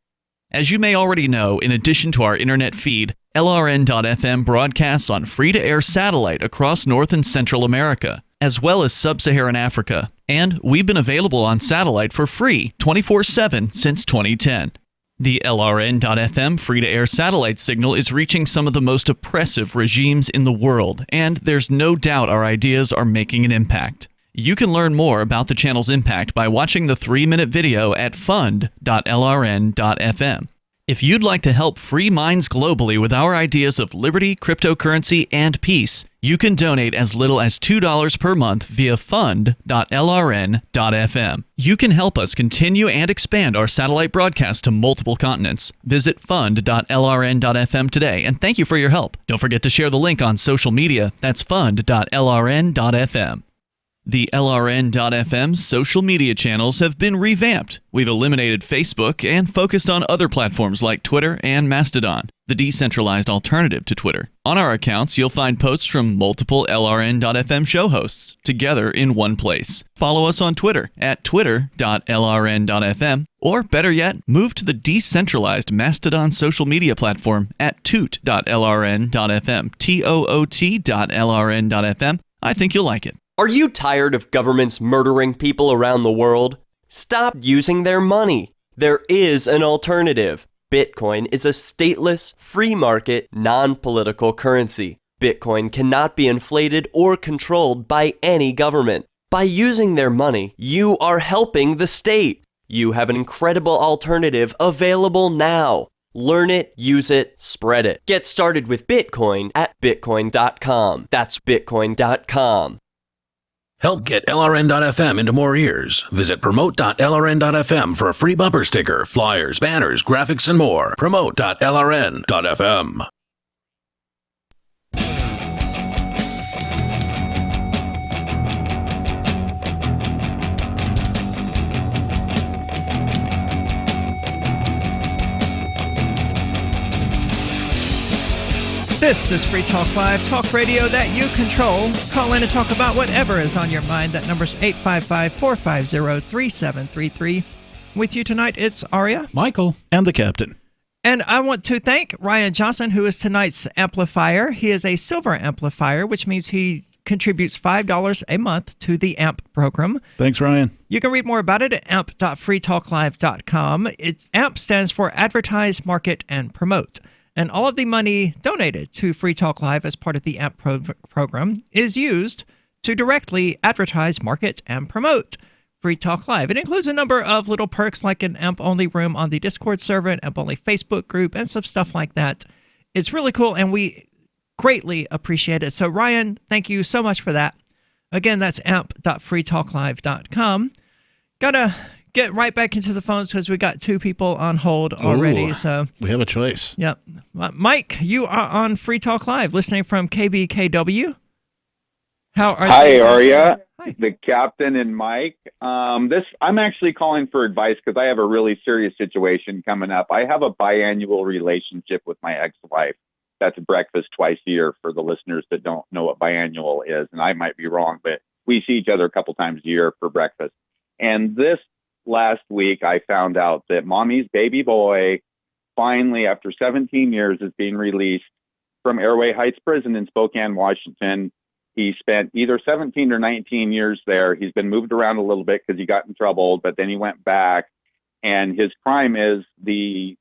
As you may already know, in addition to our internet feed, LRN.FM broadcasts on free-to-air satellite across North and Central America, as well as Sub-Saharan Africa. And we've been available on satellite for free 24/7 since 2010. The LRN.FM free-to-air satellite signal is reaching some of the most oppressive regimes in the world, and there's no doubt our ideas are making an impact. You can learn more about the channel's impact by watching the 3-minute video at fund.lrn.fm. If you'd like to help free minds globally with our ideas of liberty, cryptocurrency, and peace, you can donate as little as $2 per month via fund.lrn.fm. You can help us continue and expand our satellite broadcast to multiple continents. Visit fund.lrn.fm today, and thank you for your help. Don't forget to share the link on social media. That's fund.lrn.fm. The LRN.FM social media channels have been revamped. We've eliminated Facebook and focused on other platforms like Twitter and Mastodon, the decentralized alternative to Twitter. On our accounts, you'll find posts from multiple LRN.FM show hosts together in one place. Follow us on Twitter at twitter.lrn.fm, or better yet, move to the decentralized Mastodon social media platform at toot.lrn.fm, toot.lrn.fm. I think you'll like it. Are you tired of governments murdering people around the world? Stop using their money. There is an alternative. Bitcoin is a stateless, free market, non-political currency. Bitcoin cannot be inflated or controlled by any government. By using their money, you are helping the state. You have an incredible alternative available now. Learn it, use it, spread it. Get started with Bitcoin at bitcoin.com. That's bitcoin.com. Help get LRN.FM into more ears. Visit promote.lrn.fm for a free bumper sticker, flyers, banners, graphics, and more. Promote.lrn.fm. This is Free Talk Live, talk radio that you control. Call in and talk about whatever is on your mind. That number's 855-450-3733. With you tonight, it's Aria, Michael, and the captain. And I want to thank Ryan Johnson, who is tonight's amplifier. He is a silver amplifier, which means he contributes $5 a month to the AMP program. Thanks, Ryan. You can read more about it at amp.freetalklive.com. AMP stands for Advertise, Market, and Promote. And all of the money donated to Free Talk Live as part of the AMP program is used to directly advertise, market, and promote Free Talk Live. It includes a number of little perks like an AMP-only room on the Discord server, an AMP-only Facebook group, and some stuff like that. It's really cool, and we greatly appreciate it. So, Ryan, thank you so much for that. Again, that's amp.freetalklive.com. Gotta get right back into the phones because we got two people on hold already. Ooh, so we have a choice. Yep. Mike, you are on Free Talk Live, listening from KBKW. How are you? Hi, Aria. Hi. The captain and Mike. I'm actually calling for advice because I have a really serious situation coming up. I have a biannual relationship with my ex-wife. That's breakfast twice a year for the listeners that don't know what biannual is, and I might be wrong, but we see each other a couple times a year for breakfast. And this last week, I found out that mommy's baby boy finally, after 17 years, is being released from Airway Heights Prison in Spokane, Washington. He spent either 17 or 19 years there. He's been moved around a little bit because he got in trouble, but then he went back. And his crime is the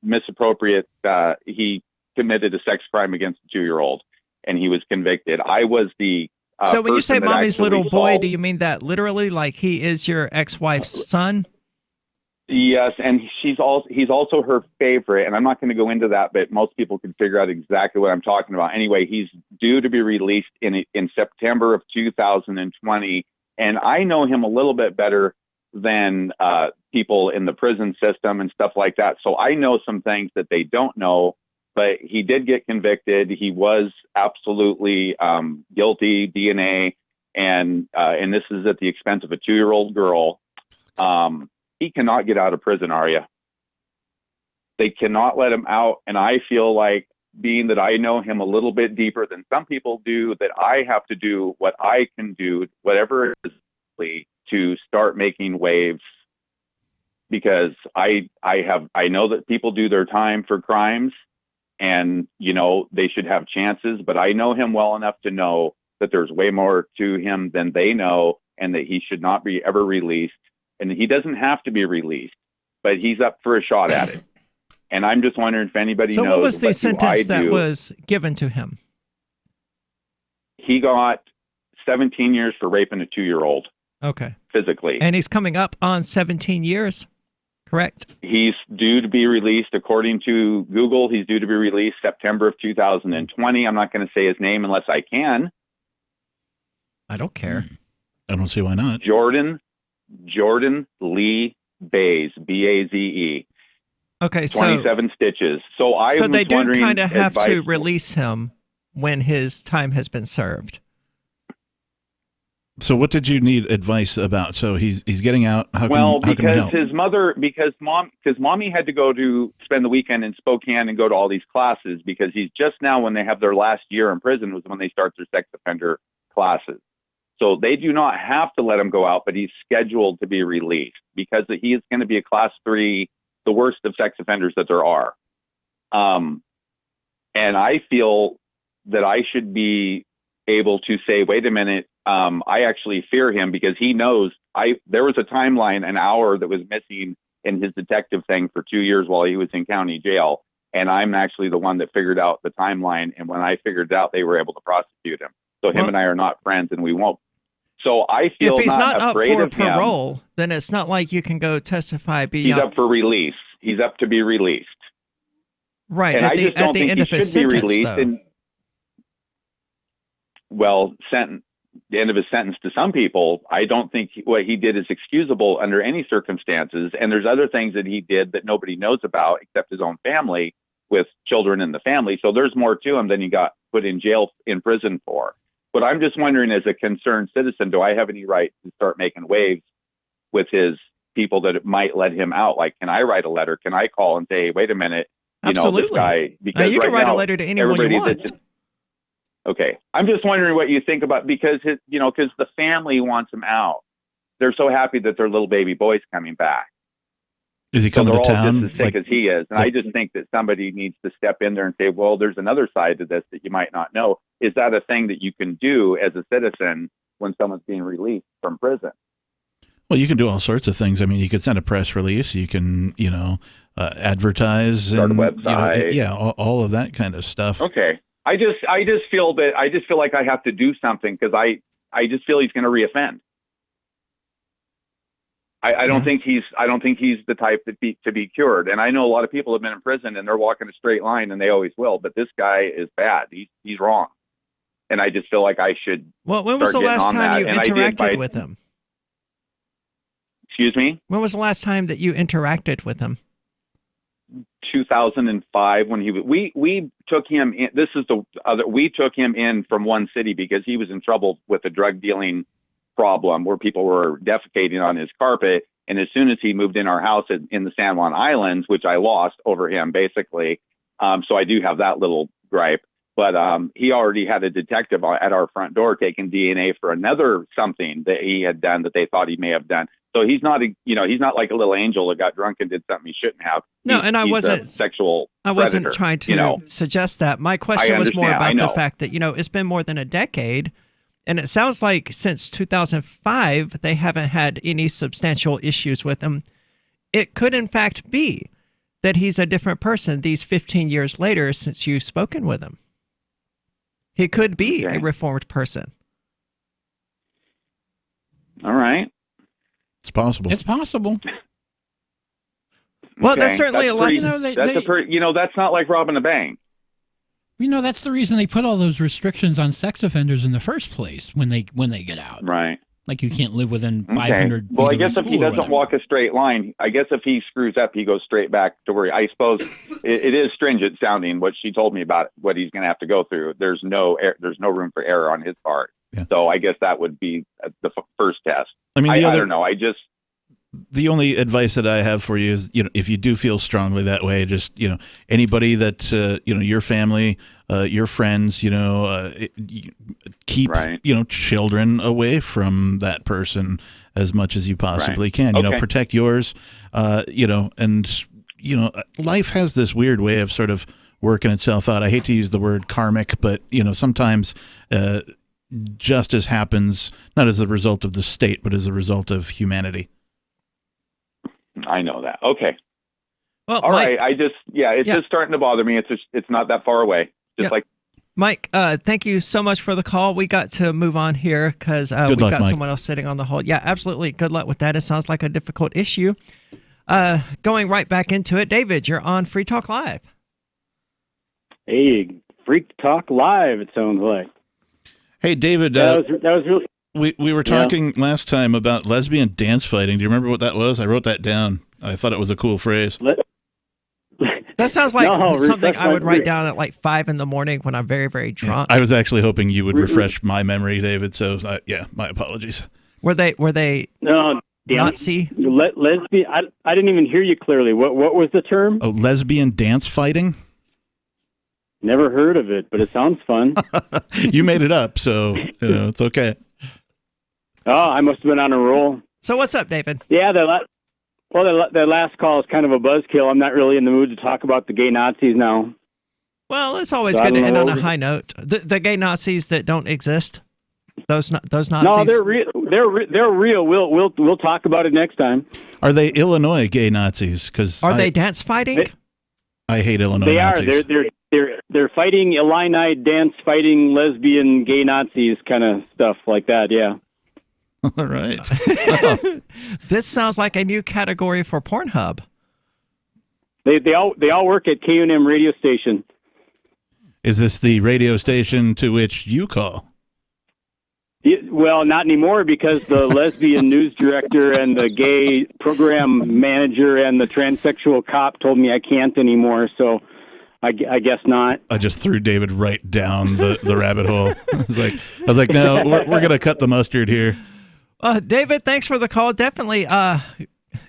misappropriate. He committed a sex crime against a 2-year-old, and he was convicted. I was the so when you say mommy's little boy, do you mean that literally, like he is your ex-wife's son? Yes, and he's also her favorite, and I'm not going to go into that, but most people can figure out exactly what I'm talking about. Anyway, he's due to be released in September of 2020, and I know him a little bit better than people in the prison system and stuff like that, so I know some things that they don't know. But he did get convicted. He was absolutely guilty, DNA, and this is at the expense of a 2-year-old girl. He cannot get out of prison, Aria. They cannot let him out, and I feel like, being that I know him a little bit deeper than some people do, that I have to do what I can do, whatever it is, to start making waves. Because I know that people do their time for crimes. And, they should have chances, but I know him well enough to know that there's way more to him than they know, and that he should not be ever released. And he doesn't have to be released, but he's up for a shot at it. And I'm just wondering if anybody knows. So what was the sentence that was given to him? He got 17 years for raping a 2-year-old. Okay. Physically. And he's coming up on 17 years, Correct. He's due to be released, according to Google. He's due to be released September of 2020. I'm not going to say his name unless I can. I don't care. I don't see why not. Jordan Lee Baze, B-A-Z-E. Okay, so 27 stitches. So I so was they do wondering kind of have advice. to release him when his time has been served. So what did you need advice about? So he's getting out. How can we because help? his mother, because mommy had to go to spend the weekend in Spokane and go to all these classes, because he's just now, when they have their last year in prison, was when they start their sex offender classes. So they do not have to let him go out, but he's scheduled to be released because he is going to be a class 3, the worst of sex offenders that there are. And I feel that I should be able to say, wait a minute, I actually fear him, because he knows there was a timeline, an hour that was missing in his detective thing for 2 years while he was in county jail. And I'm actually the one that figured out the timeline. And when I figured it out, they were able to prosecute him. So him and I are not friends, and we won't. So I feel if he's not up afraid for of him. parole, then it's not like you can go testify beyond. He's up for release. He's up to be released. Right. And at I the, just don't at the think end he of his should be sentence, released. though. And, well, the end of his sentence to some people, I don't think what he did is excusable under any circumstances. And there's other things that he did that nobody knows about except his own family, with children in the family. So there's more to him than he got put in prison for. But I'm just wondering, as a concerned citizen, do I have any right to start making waves with his people that might let him out? Like, can I write a letter? Can I call and say, wait a minute, Absolutely. this guy, because you can right write now, a letter to anyone you want. Okay. I'm just wondering what you think about, because because the family wants him out. They're so happy that their little baby boy's coming back. Is he coming to town? They're all just as sick as he is. And I just think that somebody needs to step in there and say, well, there's another side to this that you might not know. Is that a thing that you can do as a citizen when someone's being released from prison? Well, you can do all sorts of things. I mean, you could send a press release. You can, advertise. Start a website. All of that kind of stuff. Okay. I just feel like I have to do something, because I just feel he's going to reoffend. I don't think he's the type to be cured. And I know a lot of people have been in prison and they're walking a straight line, and they always will. But this guy is bad. He's wrong. And I just feel like I should. Well, when was the last time you interacted with him? Excuse me? When was the last time that you interacted with him? 2005, when we took him in. This is we took him in from one city because he was in trouble with a drug dealing problem where people were defecating on his carpet. And as soon as he moved in our house in the San Juan Islands, which I lost over him, basically. So I do have that little gripe. But he already had a detective at our front door taking DNA for another something that he had done that they thought he may have done. So he's not like a little angel that got drunk and did something he shouldn't have. No, and I wasn't sexual. I wasn't predator, trying to suggest that. My question was more about the fact that it's been more than a decade, and it sounds like since 2005 they haven't had any substantial issues with him. It could in fact be that he's a different person these 15 years later since you've spoken with him. He could be a reformed person. All right. It's possible. It's possible. Well, that's certainly a lot. That's not like robbing a bank. That's the reason they put all those restrictions on sex offenders in the first place when they get out. Right. Like you can't live within 500 feet Well, I of guess the if he school or doesn't whatever. walk a straight line, I guess if he screws up, he goes straight back to where I suppose it is stringent sounding what she told me about what he's going to have to go through. There's no room for error on his part. Yeah. So I guess that would be the first test. I mean, I don't know. The only advice that I have for you is, if you do feel strongly that way, just, anybody that, your family, your friends, keep, children away from that person as much as you possibly can, protect yours, and, life has this weird way of sort of working itself out. I hate to use the word karmic, but, sometimes, justice happens not as a result of the state, but as a result of humanity. I know that. Okay. Well, all Mike, right. It's just starting to bother me. It's not that far away. Like Mike, thank you so much for the call. We got to move on here because we've got someone else sitting on the hold. Yeah, absolutely. Good luck with that. It sounds like a difficult issue. Going right back into it, David, you're on Free Talk Live. Hey, Free Talk Live, it sounds like. Hey, David. That was really... We were talking last time about lesbian dance fighting. Do you remember what that was? I wrote that down. I thought it was a cool phrase. That sounds like something I would write down at like 5 in the morning when I'm very, very drunk. I was actually hoping you would refresh my memory, David. So my apologies. Were they no Nazi? Lesbian? I didn't even hear you clearly. What was the term? Oh, lesbian dance fighting? Never heard of it, but it sounds fun. You made it up, so it's okay. Oh, I must have been on a roll. So what's up, David? Yeah, the last call is kind of a buzzkill. I'm not really in the mood to talk about the gay Nazis now. Well, it's always good to end on a high note. The gay Nazis that don't exist, those Nazis. No, they're real. They're real. We'll talk about it next time. Are they Illinois gay Nazis? Are they dance fighting? I hate Illinois they Nazis. They're fighting Illini dance fighting lesbian gay Nazis kind of stuff like that. Yeah. All right. This sounds like a new category for Pornhub. They all work at KUNM radio station. Is this the radio station to which you call? Well, not anymore because the lesbian news director and the gay program manager and the transsexual cop told me I can't anymore. So I guess not. I just threw David right down the rabbit hole. I was like, no, we're gonna cut the mustard here. David, thanks for the call. Definitely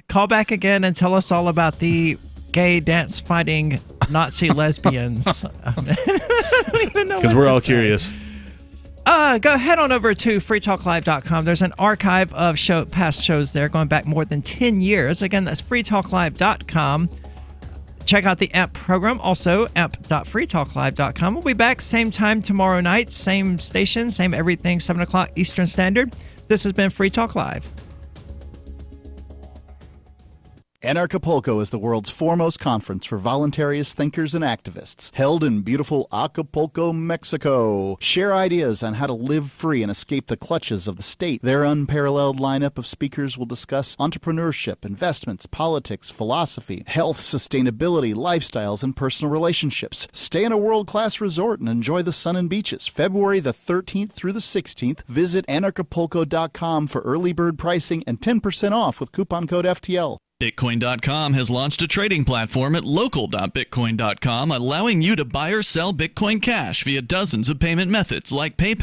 call back again and tell us all about the gay dance fighting Nazi lesbians. I don't even know because we're all curious. Go head on over to freetalklive.com. There's an archive of past shows there going back more than 10 years. Again, that's freetalklive.com. Check out the AMP program, also amp.freetalklive.com. We'll be back same time tomorrow night, same station, same everything, 7 o'clock Eastern Standard. This has been Free Talk Live. Anarchapulco is the world's foremost conference for voluntarist thinkers and activists, held in beautiful Acapulco, Mexico. Share ideas on how to live free and escape the clutches of the state. Their unparalleled lineup of speakers will discuss entrepreneurship, investments, politics, philosophy, health, sustainability, lifestyles, and personal relationships. Stay in a world-class resort and enjoy the sun and beaches. February the 13th through the 16th, visit anarchapulco.com for early bird pricing and 10% off with coupon code FTL. Bitcoin.com has launched a trading platform at local.bitcoin.com, allowing you to buy or sell Bitcoin Cash via dozens of payment methods like PayPal.